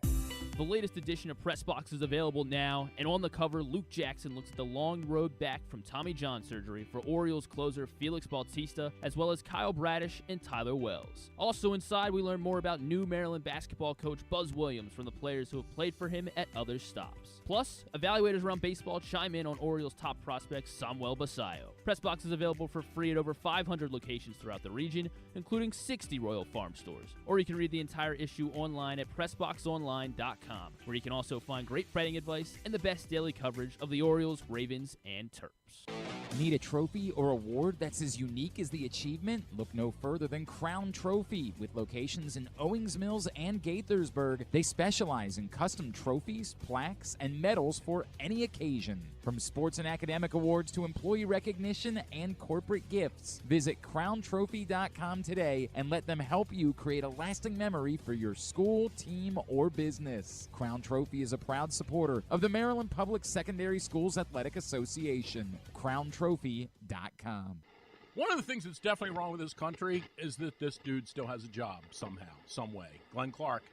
The latest edition of Press Box is available now, and on the cover, Luke Jackson looks at the long road back from Tommy John surgery for Orioles closer Felix Bautista, as well as Kyle Bradish and Tyler Wells. Also inside, we learn more about new Maryland basketball coach Buzz Williams from the players who have played for him at other stops. Plus, evaluators around baseball chime in on Orioles' top prospect Samuel Basayo. Press Box is available for free at over 500 locations throughout the region, including 60 Royal Farm stores. Or you can read the entire issue online at PressBoxOnline.com, where you can also find great betting advice and the best daily coverage of the Orioles, Ravens, and Terps. Need a trophy or award that's as unique as the achievement? Look no further than Crown Trophy. With locations in Owings Mills and Gaithersburg, they specialize in custom trophies, plaques, and medals for any occasion. From sports and academic awards to employee recognition and corporate gifts, visit crowntrophy.com today and let them help you create a lasting memory for your school, team, or business. Crown Trophy is a proud supporter of the Maryland Public Secondary Schools Athletic Association. crowntrophy.com. One of the things that's definitely wrong with this country is that this dude still has a job somehow, some way. Glenn Clark.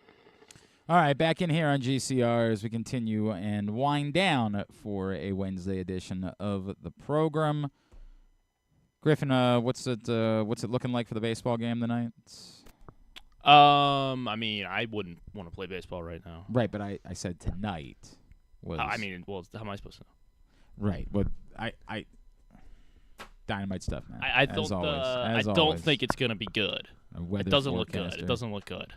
All right, back in here on GCR as we continue and wind down for a Wednesday edition of the program. Griffin, what's it looking like for the baseball game tonight? I mean, I wouldn't want to play baseball right now. Right, but I said tonight was. I mean, well, how am I supposed to know? Right, but I dynamite stuff, man. I don't think it's gonna be good. It doesn't look good. It doesn't look good.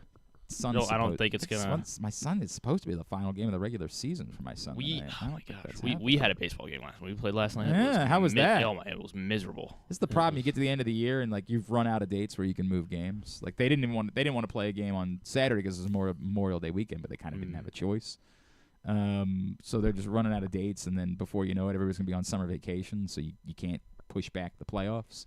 No, I don't think it's gonna. My son is supposed to be the final game of the regular season for my son. Oh my gosh, we had a baseball game last night. We played last night. Yeah, how was that? Oh my, it was miserable. This is the problem. You get to the end of the year and like you've run out of dates where you can move games. Like they didn't want to play a game on Saturday because it was more Memorial Day weekend, but they kind of didn't have a choice. So they're just running out of dates, and then before you know it, everybody's gonna be on summer vacation, so you can't push back the playoffs.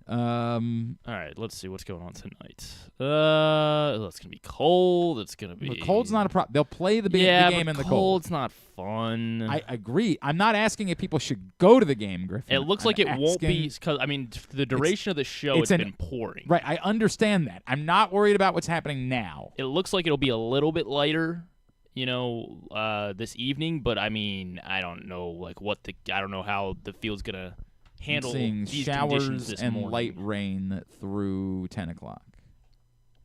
All right, let's see what's going on tonight. It's gonna be cold. It's gonna be. The cold's not a problem. They'll play the game in the cold. Cold's not fun. I agree. I'm not asking if people should go to the game, Griffin. It looks like it won't be because I mean the duration of the show it's been pouring. Right, I understand that. I'm not worried about what's happening now. It looks like it'll be a little bit lighter, this evening. But I mean, I don't know, I don't know how the field's gonna handle these showers this and morning. light rain through 10 o'clock.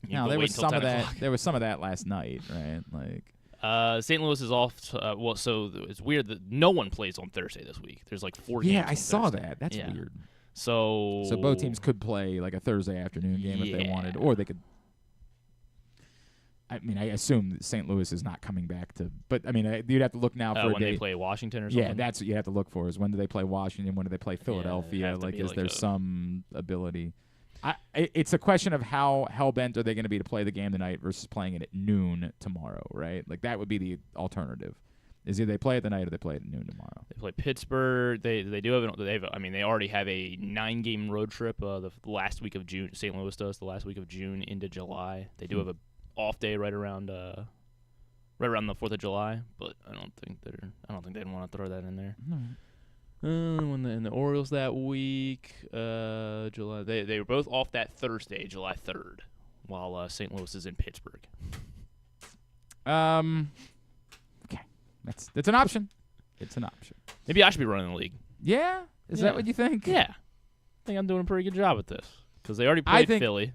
Now there wait was till some 10 of that. o'clock. There was some of that last night, right? St. Louis is off. So it's weird that no one plays on Thursday this week. There's like 4 games. Yeah, I on saw Thursday. that. That's weird. So both teams could play like a Thursday afternoon game if they wanted, or they could. I mean, I assume that St. Louis is not coming back to, but I mean, you'd have to look now for when they play Washington or something. Yeah, that's what you have to look for is when do they play Washington, when do they play Philadelphia? Is there some ability? It's a question of how hell-bent are they going to be to play the game tonight versus playing it at noon tomorrow, right? Like that would be the alternative. Is either they play it tonight or they play it at noon tomorrow. They play Pittsburgh. They do have they already have a 9-game road trip the last week of June. St. Louis does the last week of June into July. They do have a off day right around the 4th of July, but I don't think they'd want to throw that in there. When the Orioles that week, July they were both off that Thursday, July 3rd, while St. Louis is in Pittsburgh. Okay, that's an option. It's an option. Maybe I should be running the league. Yeah, is that what you think? Yeah, I think I'm doing a pretty good job at this because they already played Philly.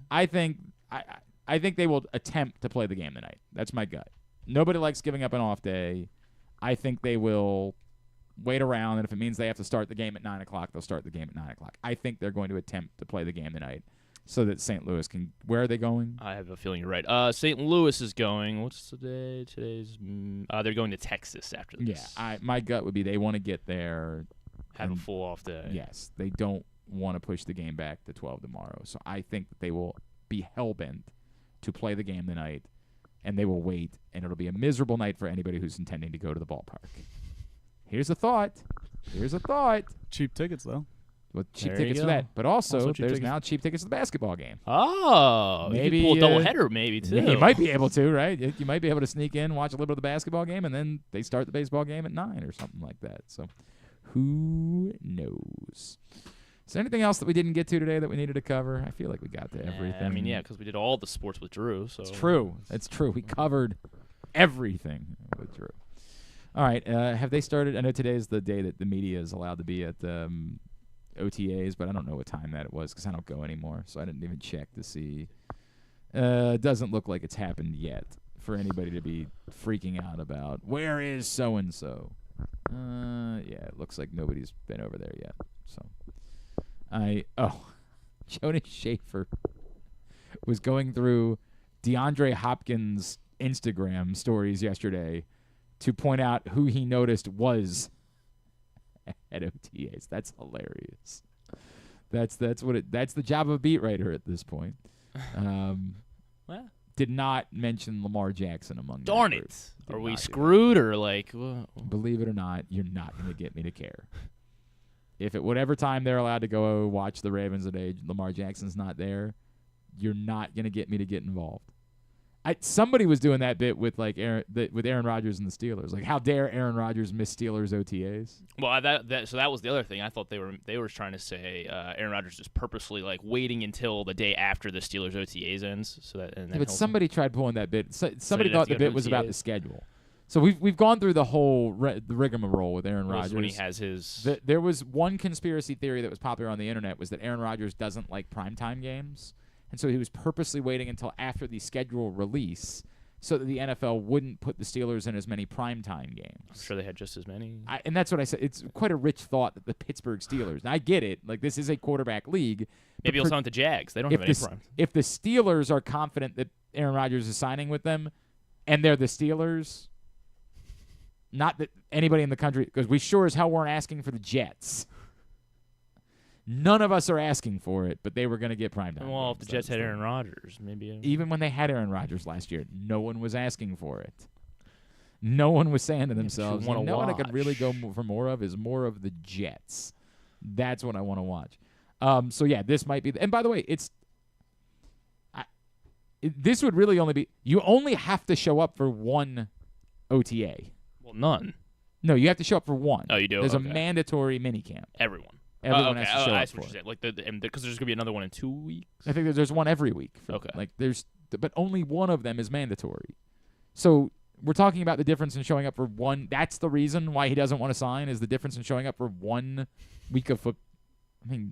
I think they will attempt to play the game tonight. That's my gut. Nobody likes giving up an off day. I think they will wait around, and if it means they have to start the game at 9 o'clock, they'll start the game at 9 o'clock. I think they're going to attempt to play the game tonight so that St. Louis can – where are they going? I have a feeling you're right. St. Louis is going – what's today? They're going to Texas after this. Yeah, my gut would be they want to get there. Have a full off day. Yes, they don't want to push the game back to 12 tomorrow. So I think that they will be hell-bent to play the game tonight, and they will wait, and it'll be a miserable night for anybody who's intending to go to the ballpark. Here's a thought. Cheap tickets, though. Well, cheap tickets for that. But also there's tickets. now cheap tickets to the basketball game. Oh, maybe you could pull a doubleheader maybe, too. You might be able to, right? You might be able to sneak in, watch a little bit of the basketball game, and then they start the baseball game at 9 or something like that. So who knows? Is there anything else that we didn't get to today that we needed to cover? I feel like we got to everything. I mean, yeah, because we did all the sports with Drew. So it's true. It's true. We covered everything with Drew. All right. Have they started? I know today's the day that the media is allowed to be at OTAs, but I don't know what time that it was because I don't go anymore, so I didn't even check to see. It doesn't look like it's happened yet for anybody to be freaking out about. Where is so-and-so? Yeah, it looks like nobody's been over there yet. So. Jonas Schaefer was going through DeAndre Hopkins' Instagram stories yesterday to point out who he noticed was at OTAs. That's hilarious. That's the job of a beat writer at this point. Well, did not mention Lamar Jackson among them. Darn it. Are we screwed or like? Believe it or not, you're not going to get me to care. If at whatever time they're allowed to go watch the Ravens today, Lamar Jackson's not there, you're not going to get me to get involved. Somebody was doing that bit with like with Aaron Rodgers and the Steelers. Like, how dare Aaron Rodgers miss Steelers OTAs? Well, so that was the other thing. I thought they were trying to say Aaron Rodgers is purposely like waiting until the day after the Steelers OTAs ends, so that. But somebody tried pulling that bit. Somebody thought the bit was about the schedule. So we've gone through the whole the rigmarole with Aaron Rodgers. When he has his... There was one conspiracy theory that was popular on the internet was that Aaron Rodgers doesn't like primetime games, and so he was purposely waiting until after the schedule release so that the NFL wouldn't put the Steelers in as many primetime games. I'm sure they had just as many. And that's what I said. It's quite a rich thought that the Pittsburgh Steelers. Now, I get it. Like, this is a quarterback league. Maybe he'll sign with the Jags. They don't have any prime. If the Steelers are confident that Aaron Rodgers is signing with them, and they're the Steelers... Not that anybody in the country, because we sure as hell weren't asking for the Jets. None of us are asking for it, but they were going to get primetime. Well, if the Jets had Aaron Rodgers, maybe. Even when they had Aaron Rodgers last year, no one was asking for it. No one was saying to themselves, you know what I could really go for more of is more of the Jets. That's what I want to watch. So, yeah, this might be. And by the way, this would really only be. You only have to show up for one OTA. None. No, you have to show up for one. Oh, you do? There's a mandatory minicamp. Everyone has to show I up see what for you're it. saying. Like because there's going to be another one in 2 weeks? I think there's one every week. But only one of them is mandatory. So we're talking about the difference in showing up for one. That's the reason why he doesn't want to sign is the difference in showing up for 1 week of football. I mean...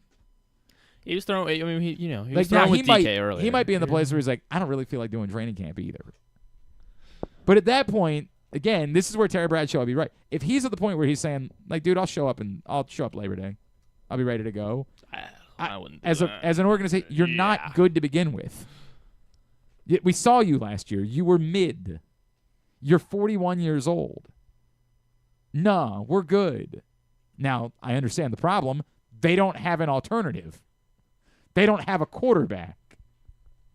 He was throwing. I mean, he was throwing with DK earlier. He might be in the place where he's like, I don't really feel like doing training camp either. But at that point... Again, this is where Terry Bradshaw would be right. If he's at the point where he's saying, like, dude, I'll show up Labor Day. I'll be ready to go. I wouldn't. As an organization, you're not good to begin with. We saw you last year. You were mid. You're 41 years old. No, we're good. Now, I understand the problem. They don't have an alternative. They don't have a quarterback.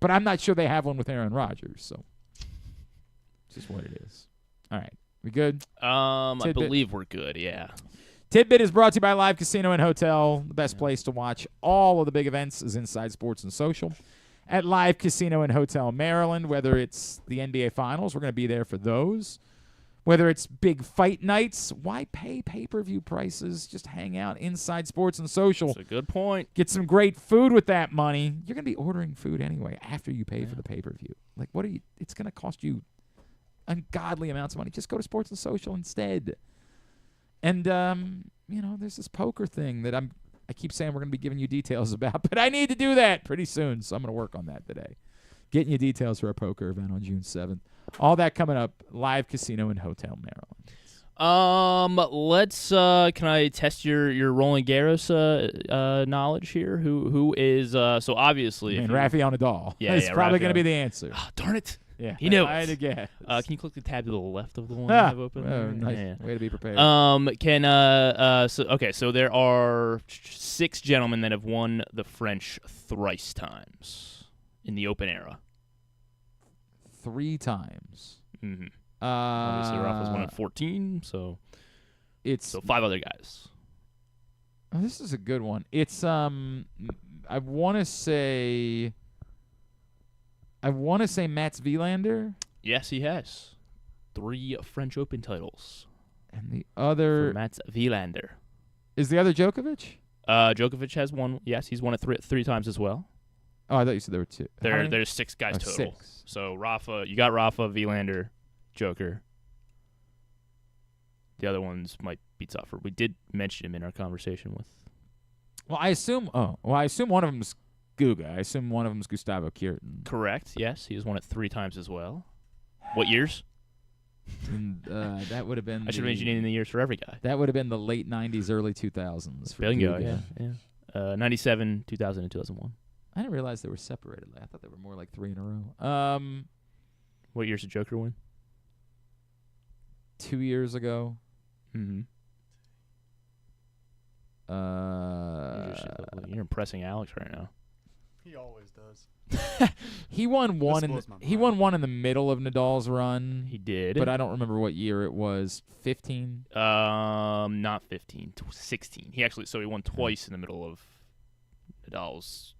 But I'm not sure they have one with Aaron Rodgers, so it's just what it is. All right. We good? I believe we're good, yeah. Tidbit is brought to you by Live Casino and Hotel. The best place to watch all of the big events is Inside Sports and Social at Live Casino and Hotel Maryland. Whether it's the NBA Finals, we're going to be there for those. Whether it's big fight nights, why pay pay-per-view prices? Just hang out Inside Sports and Social. That's a good point. Get some great food with that money. You're going to be ordering food anyway after you pay for the pay-per-view. Like, it's going to cost you ungodly amounts of money. Just go to Sports and Social instead. And there's this poker thing that I keep saying we're going to be giving you details about, but I need to do that pretty soon, so I'm going to work on that today. Getting you details for our poker event on June 7th. All that coming up, Live Casino and Hotel Maryland. Let's can I test your Roland Garros knowledge here? Who is so obviously Rafael Nadal. Yeah, it's probably going to be the answer. Oh, darn it. Yeah, he knew I had it. to guess. Can you click the tab to the left of the one I have open? Oh, nice. Yeah. Way to be prepared. So there are 6 gentlemen that have won the French thrice times in the Open era. 3 times. Mm-hmm. Obviously, Rafa's won at 14, so 5 other guys. Oh, this is a good one. It's I want to say Mats Wilander. Yes, he has 3 French Open titles. And the other for Mats Wilander. Is the other Djokovic? Djokovic has one. Yes, he's won it 3 times as well. Oh, I thought you said there were 2. There's 6 guys total. 6. So you got Rafa, Wilander, Joker. The other ones might be tougher. We did mention him in our conversation with. Well, I assume one of them's Guga. I assume one of them's Gustavo Kuerten. Correct. Yes, he has won it 3 times as well. What years? And, that would have been. I should have mentioned the years for every guy. That would have been the late '90s, early 2000s. Bingo. Yeah. 97, 2000, and 2001. I didn't realize they were separated. I thought they were more like 3 in a row. What years did Joker win? 2 years ago. Mm-hmm. You're impressing Alex right now. He always does. He won one. He won one in the middle of Nadal's run. He did, but I don't remember what year it was. 15. Not 15. 16. He won twice in the middle of Nadal's.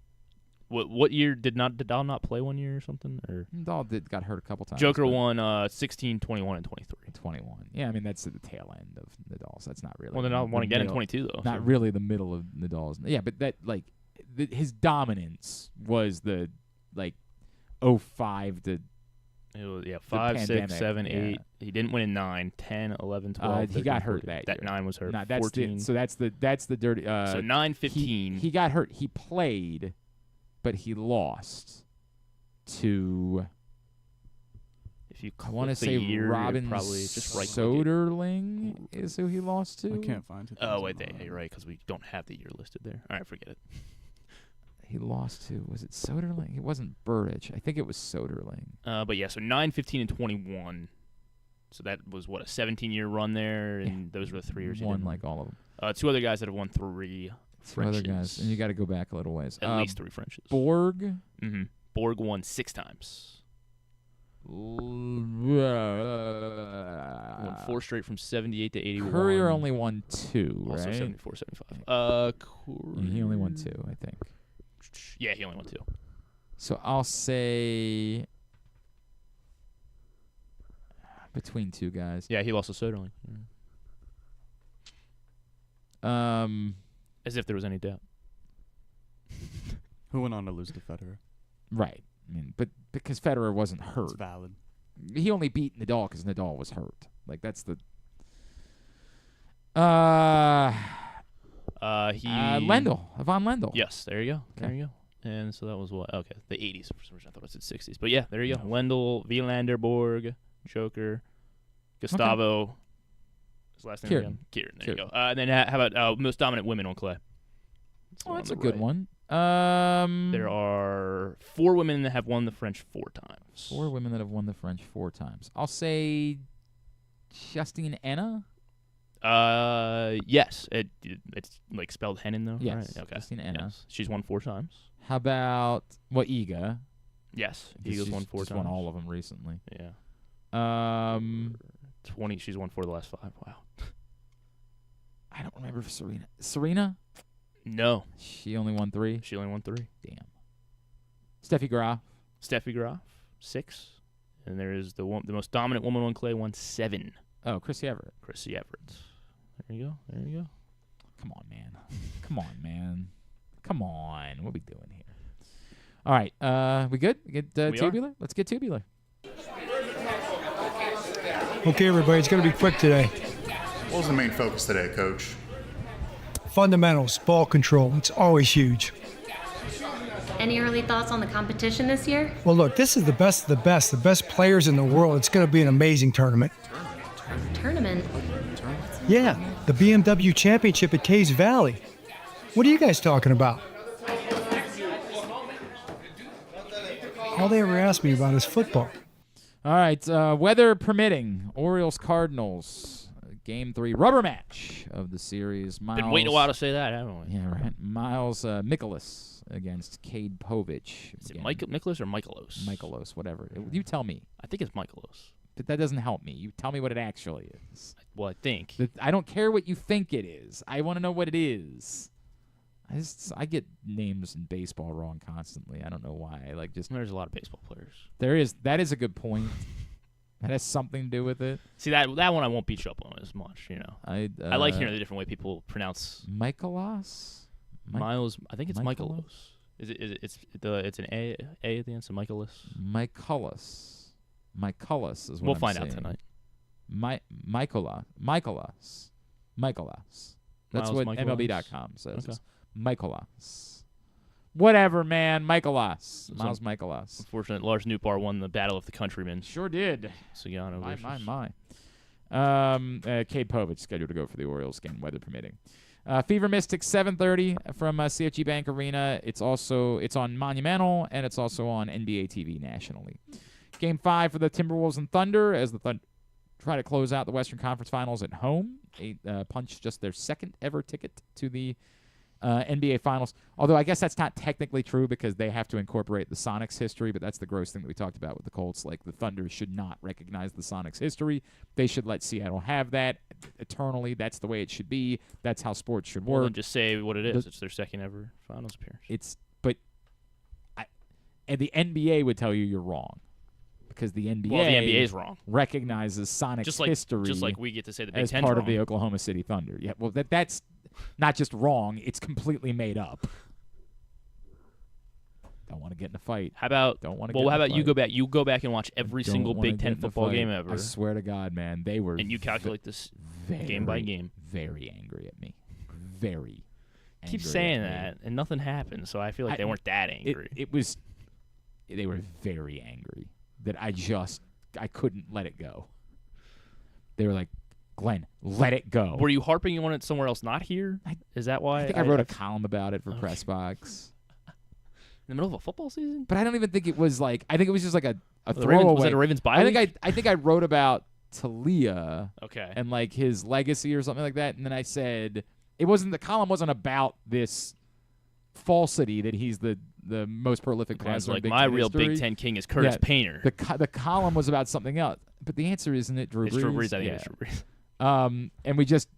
What year did Nadal not play 1 year or something? Or Nadal got hurt a couple times. Joker won 16, 21, and 23. 21. Yeah, I mean that's at the tail end of Nadal. So that's not really. Well, Nadal won again in 22 though. Not really the middle of Nadal's. Yeah, but that his dominance was the 05 to It was, 5, 6, pandemic, 7, yeah. 8. He didn't win in 9, 10, 11, 12. He 13, got hurt 14. that That year. 9 was hurt. Nah, that's 14. so that's the dirty. So 9, 15. He got hurt. He played, but he lost to. If you I want to click say the year, Robin probably just right Soderling is who he lost to. I can't find it. Oh, wait, you're right, because we don't have the year listed there. All right, forget it. He lost to, was it Soderling? It wasn't Burridge. I think it was Soderling. But yeah, so 9, 15, and 21. So that was, what, a 17-year run there, and those were the 3 years he Won didn't like all of them. 2 other guys that have won 3 Two other guys, and you got to go back a little ways. At least 3 Frenches. Borg. Mm-hmm. Borg won 6 times. Won 4 straight from 78 to 81. Courier only won 2, Also right? 74, 75. He only won 2, I think. Yeah, he only won 2. So I'll say between 2 guys. Yeah, he lost to Soderling. As if there was any doubt. Who went on to lose to Federer? Right. I mean, but because Federer wasn't hurt. It's valid. He only beat Nadal because Nadal was hurt. Like, that's the... Lendl. Yvonne Lendl. Yes, there you go. Okay. There you go. And so that was what? Okay, the 80s. For some reason, I thought it was the 60s. But yeah, there you go. Lendl, Wielander, Borg, Joker, Gustavo. His last name again? Kieran. There you go. And then how about most dominant women on clay? That's a good one. There are 4 women that have won the French 4 times. 4 women that have won the French 4 times. I'll say Justine Henin. Yes. It's like spelled Henin though. Yes. Right? Okay. Justine Henin. Yes. She's won 4 times. How about Iga? Yes. Iga's won 4 just times. won all of them recently. Yeah. 20. She's won 4 of the last 5. Wow. I don't remember if Serena. No. She only won 3. She only won 3. Damn. Steffi Graf. Steffi Graf, 6. And there is the most dominant woman on clay, won 7. Oh, Chrissy Everett. Chrissy Everett. There you go. There you go. Come on, man. Come on, man. Come on. What are we doing here? All right. We good? We get tubular? Let's get tubular. Okay, everybody. It's going to be quick today. What was the main focus today, Coach? Fundamentals, ball control. It's always huge. Any early thoughts on the competition this year? Well, look, this is the best of the best players in the world. It's going to be an amazing tournament. Tournament? Yeah, the BMW Championship at Caves Valley. What are you guys talking about? All they ever ask me about is football. All right. Weather permitting, Orioles Cardinals. Game 3 rubber match of the series. Miles, been waiting a while to say that, haven't we? Yeah, right. Miles Mikolas against Cade Povich. Is it Mikolas or Michaelos? Michaelos, whatever. You tell me. I think it's Michaelos. But that doesn't help me. You tell me what it actually is. Well, I think. I don't care what you think it is. I want to know what it is. I get names in baseball wrong constantly. I don't know why. There's a lot of baseball players. There is. That is a good point. That has something to do with it. See, that one I won't beat you up on as much, you know. I like hearing the different way people pronounce Michaelos. Miles. I think it's Michaelos. It's an A at the end, so Michaelos. Michaelos is what we'll I'm find saying. out tonight. Michaelos. That's what MLB.com says. Okay. Michaelos. Whatever, man. Michaelos. Miles Michaelos. Unfortunate, Lars Nootbaar won the Battle of the Countrymen. Sure did. Sagano versus... My. Cade Povich scheduled to go for the Orioles game, weather permitting. Fever Mystics 7:30 from CFG Bank Arena. It's on Monumental, and it's also on NBA TV nationally. Game 5 for the Timberwolves and Thunder as the Thunder try to close out the Western Conference Finals at home. Punch just their second ever ticket to the NBA Finals. Although I guess that's not technically true because they have to incorporate the Sonics history, but that's the gross thing that we talked about with the Colts. Like, the Thunder should not recognize the Sonics history. They should let Seattle have that eternally. That's the way it should be. That's how sports should work. Well, then just say what it is. It's their second ever Finals appearance. And the NBA would tell you you're wrong. Because the NBA, is wrong. Recognizes Sonics history just like we get to say the Big as Ten's part wrong. of the Oklahoma City Thunder. Yeah, well, that's not just wrong; it's completely made up. Don't want to get in a fight. How about don't want to? Well, get how in a about you fight. go back? You go back and watch every Don't single wanna Big get Ten in a football fight. game ever. I swear to God, man, they were. And you calculate this very, game by game. Very angry at me. Very. I keep angry saying at me. that, and nothing happened. So I feel like they weren't that angry. It was. They were very angry that I couldn't let it go. They were like, Glenn, let it go. Were you harping on it somewhere else, not here? Is that why? I think I wrote a column about it for Pressbox. In the middle of a football season? But I don't even think it was like. I think it was just like a The Ravens- throwaway. was that a Ravens bye I think week? I think I wrote about Talia. Okay. And like his legacy or something like that, and then I said the column wasn't about this falsity that he's the most prolific Glenn's passer. in like, Big my Ten real history. Big Ten king is Curtis Painter. The column was about something else, but the answer isn't it Drew Brees? It's Drew Brees. I think it's Drew Brees. And we just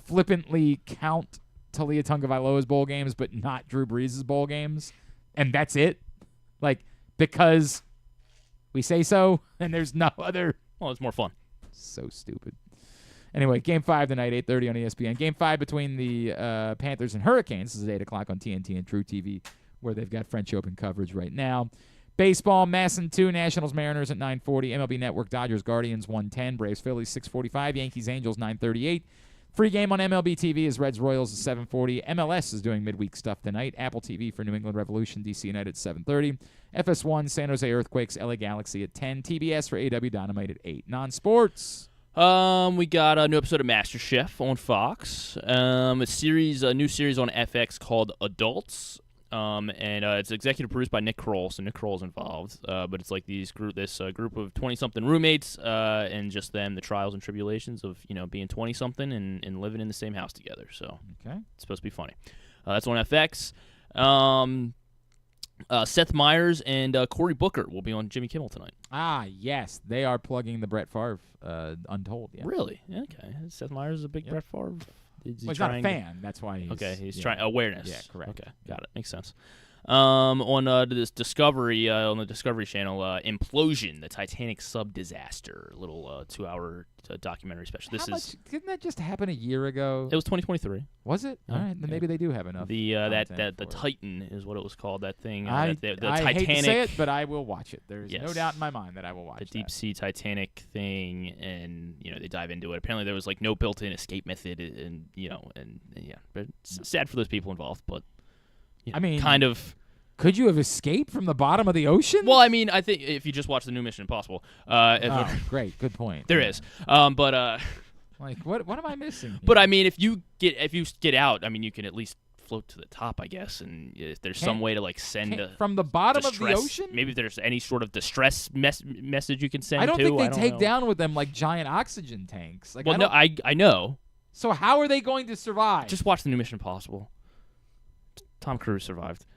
flippantly count Talia Tagovailoa's bowl games, but not Drew Brees' bowl games, and that's it. Like, because we say so, and there's no other. Well, it's more fun. So stupid. Anyway, Game 5 tonight, 8:30 on ESPN. Game 5 between the Panthers and Hurricanes. This is 8 o'clock on TNT and True TV, where they've got French Open coverage right now. Baseball, Masson 2, Nationals, Mariners at 9:40. MLB Network, Dodgers, Guardians 1:10. Braves, Phillies 6:45. Yankees, Angels 9:38. Free game on MLB TV is Reds, Royals at 7:40. MLS is doing midweek stuff tonight. Apple TV for New England Revolution, DC United at 7:30. FS1, San Jose Earthquakes, LA Galaxy at 10. TBS for AW Dynamite at 8. Non-sports. We got a new episode of MasterChef on Fox. A new series on FX called Adults. And it's executive produced by Nick Kroll, so Nick Kroll's involved. But it's like this group of 20-something roommates, and just them, the trials and tribulations of being 20-something and living in the same house together. So okay, it's supposed to be funny. That's on FX. Seth Meyers and Cory Booker will be on Jimmy Kimmel tonight. Ah, yes, they are plugging the Brett Favre Untold. Yeah. Really? Okay. Seth Meyers is a big Brett Favre. Well, he's not a fan. That's why he's trying awareness. Yeah, correct. Okay, got it. Makes sense. On this Discovery on the Discovery Channel, Implosion, the Titanic sub disaster, little 2-hour documentary special. Didn't that just happen a year ago? It was 2023. Was it? All right, then maybe they do have enough. The Titan is what it was called. That thing. I Titanic. hate to say it, but I will watch it. There's no doubt in my mind that I will watch the deep sea Titanic thing, and they dive into it. Apparently, there was like no built-in escape method, and but it's sad for those people involved. But I mean, kind of. Could you have escaped from the bottom of the ocean? Well, I mean, I think if you just watch the new Mission Impossible. Great, good point. There is, but like, what am I missing here? But I mean, if you get out, I mean, you can at least float to the top, I guess, and if there's some way to like send from the bottom distress, of the ocean. Maybe if there's any sort of distress message you can send. I don't think they take know. down with them like giant oxygen tanks. Like, well, I know. So how are they going to survive? Just watch the new Mission Impossible. Tom Cruise survived.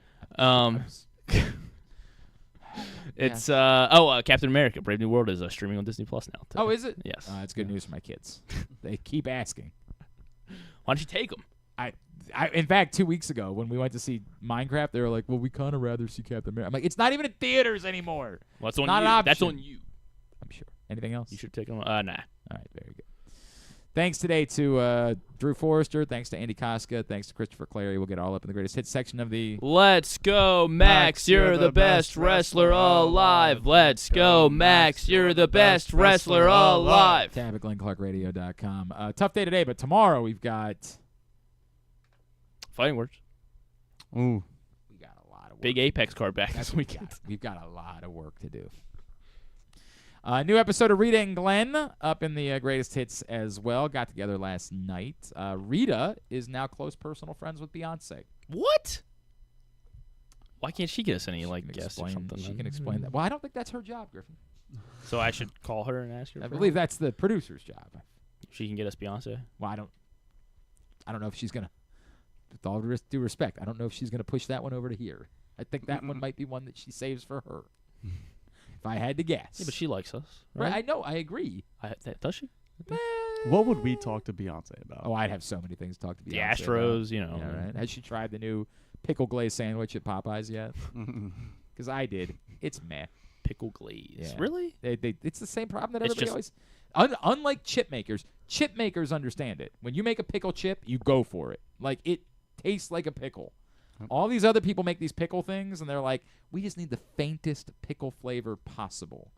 It's Captain America: Brave New World is streaming on Disney Plus now. Oh, is it? Yes. It's good news for my kids. They keep asking. Why don't you take them? In fact, 2 weeks ago when we went to see Minecraft, they were like, "Well, we kind of rather see Captain America." I'm like, "It's not even in theaters anymore." Well, that's on not you. An option. That's on you. I'm sure. Anything else? You should take them. Nah. All right, very good. Thanks today to Drew Forrester. Thanks to Andy Kostka. Thanks to Christopher Clarey. We'll get all up in the greatest hits section of the. Let's go, Max. You're the best wrestler alive. Let's go, Max. You're the best wrestler alive. Tab at GlennClarkRadio.com. Tough day today, but tomorrow we've got. Fighting Words. Ooh. We got a lot of work. Big Apex card back this weekend. We've got a lot of work to do. New episode of Rita and Glenn up in the greatest hits as well. Got together last night. Rita is now close personal friends with Beyonce. What? Why can't she get us any guests or something? She can explain that. Well, I don't think that's her job, Griffin. So I should call her and ask her. I believe that's the producer's job. She can get us Beyonce. Well, I don't know if she's gonna. With all due respect, I don't know if she's gonna push that one over to here. I think that one might be one that she saves for her. If I had to guess. Yeah, but she likes us. Right? I know. I agree. Does she? What would we talk to Beyonce about? Oh, I'd have so many things to talk to Beyonce the Astros, about. Yeah, right. Has she tried the new pickle glaze sandwich at Popeyes yet? Because I did. It's meh. Pickle glaze. Yeah. Really? It's the same problem that everybody always. Unlike chip makers understand it. When you make a pickle chip, you go for it. Like, it tastes like a pickle. All these other people make these pickle things, and they're like, we just need the faintest pickle flavor possible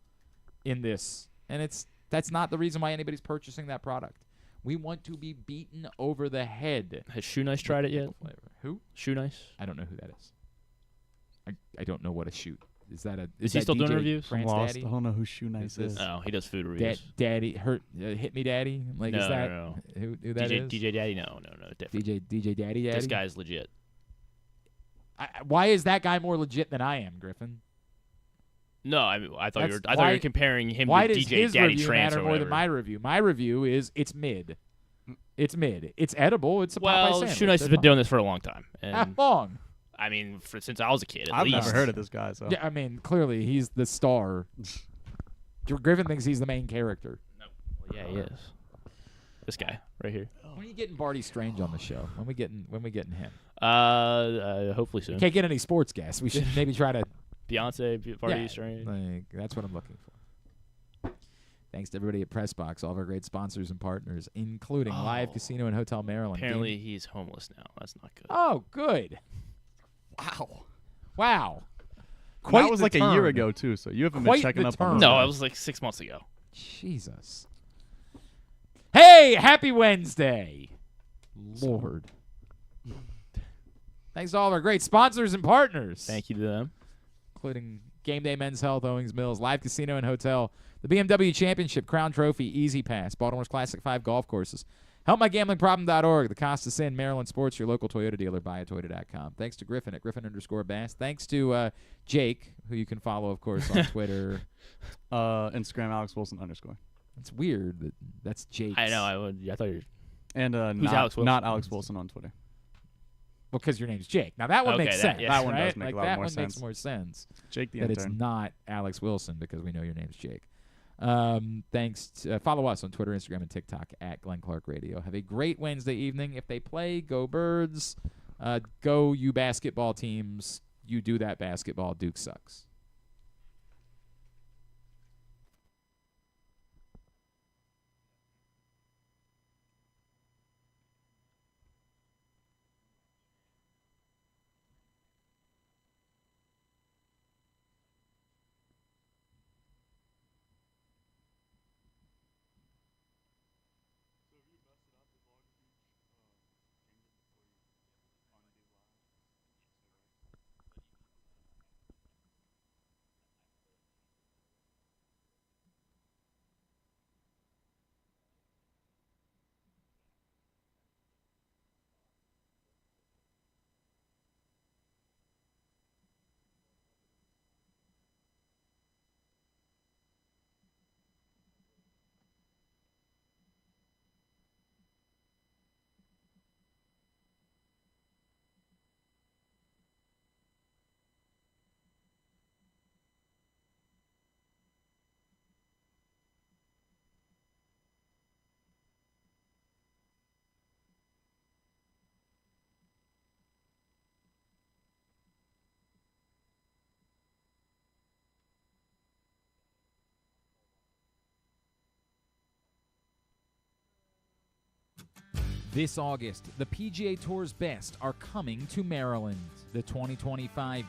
in this. And that's not the reason why anybody's purchasing that product. We want to be beaten over the head. Has Shoe Nice tried it yet? Flavor. Who? Shoe Nice? I don't know who that is. I don't know what a shoot. Is that a? Is he still doing reviews? France I'm lost. Daddy? I don't know who Shoe Nice is. Oh, he does food reviews. Daddy, hit me, Daddy. Like, no, is that no. who that is? DJ Daddy? No, different. DJ Daddy. This guy's legit. Why is that guy more legit than I am, Griffin? No, I thought you were comparing him to DJ his Daddy review Trance matter or more whatever. than my review? My review is it's mid. It's mid. It's edible. It's a Popeye sandwich. Shoe Nice has been doing this for a long time. And How long? I mean, since I was a kid, at I've least. never heard of this guy. So Yeah, I mean, clearly he's the star. Griffin thinks he's the main character. No. Well, yeah, he is. This guy right here. When are you getting Barty Strange on the show? When we getting him? Hopefully soon. Can't get any sports guests. We should maybe try to Beyonce, Barty Strange. Like, that's what I'm looking for. Thanks to everybody at Pressbox, all of our great sponsors and partners, including Live Casino and Hotel Maryland. Apparently he's homeless now. That's not good. Oh, good. Wow. that was like a year ago too. So you haven't been checking up on. No, it was like 6 months ago. Jesus. Hey, happy Wednesday. Lord. Thanks to all of our great sponsors and partners. Thank you to them. Including Game Day Men's Health, Owings Mills, Live Casino and Hotel, the BMW Championship, Crown Trophy, Easy Pass, Baltimore's Classic 5 golf courses, HelpMyGamblingProblem.org, the Kostka Inn, Maryland Sports, your local Toyota dealer, buyatoyota.com. Thanks to Griffin at Griffin_Bass. Thanks to Jake, who you can follow, of course, on Twitter. Instagram, Alex Wilson _. It's weird that that's Jake. I know. I thought you were. And who's Alex Wilson? Not Alex Wilson on Twitter. Well, because your name's Jake. Now, that one makes sense. That one right? does make like, a lot that more one sense. makes more sense. Jake the That it's intern. not Alex Wilson because we know your name's Jake. Thanks. Follow us on Twitter, Instagram, and TikTok at Glenn Clark Radio. Have a great Wednesday evening. If they play, go Birds. Go you basketball teams. You do that basketball. Duke sucks. This August, the PGA Tour's best are coming to Maryland. The 2025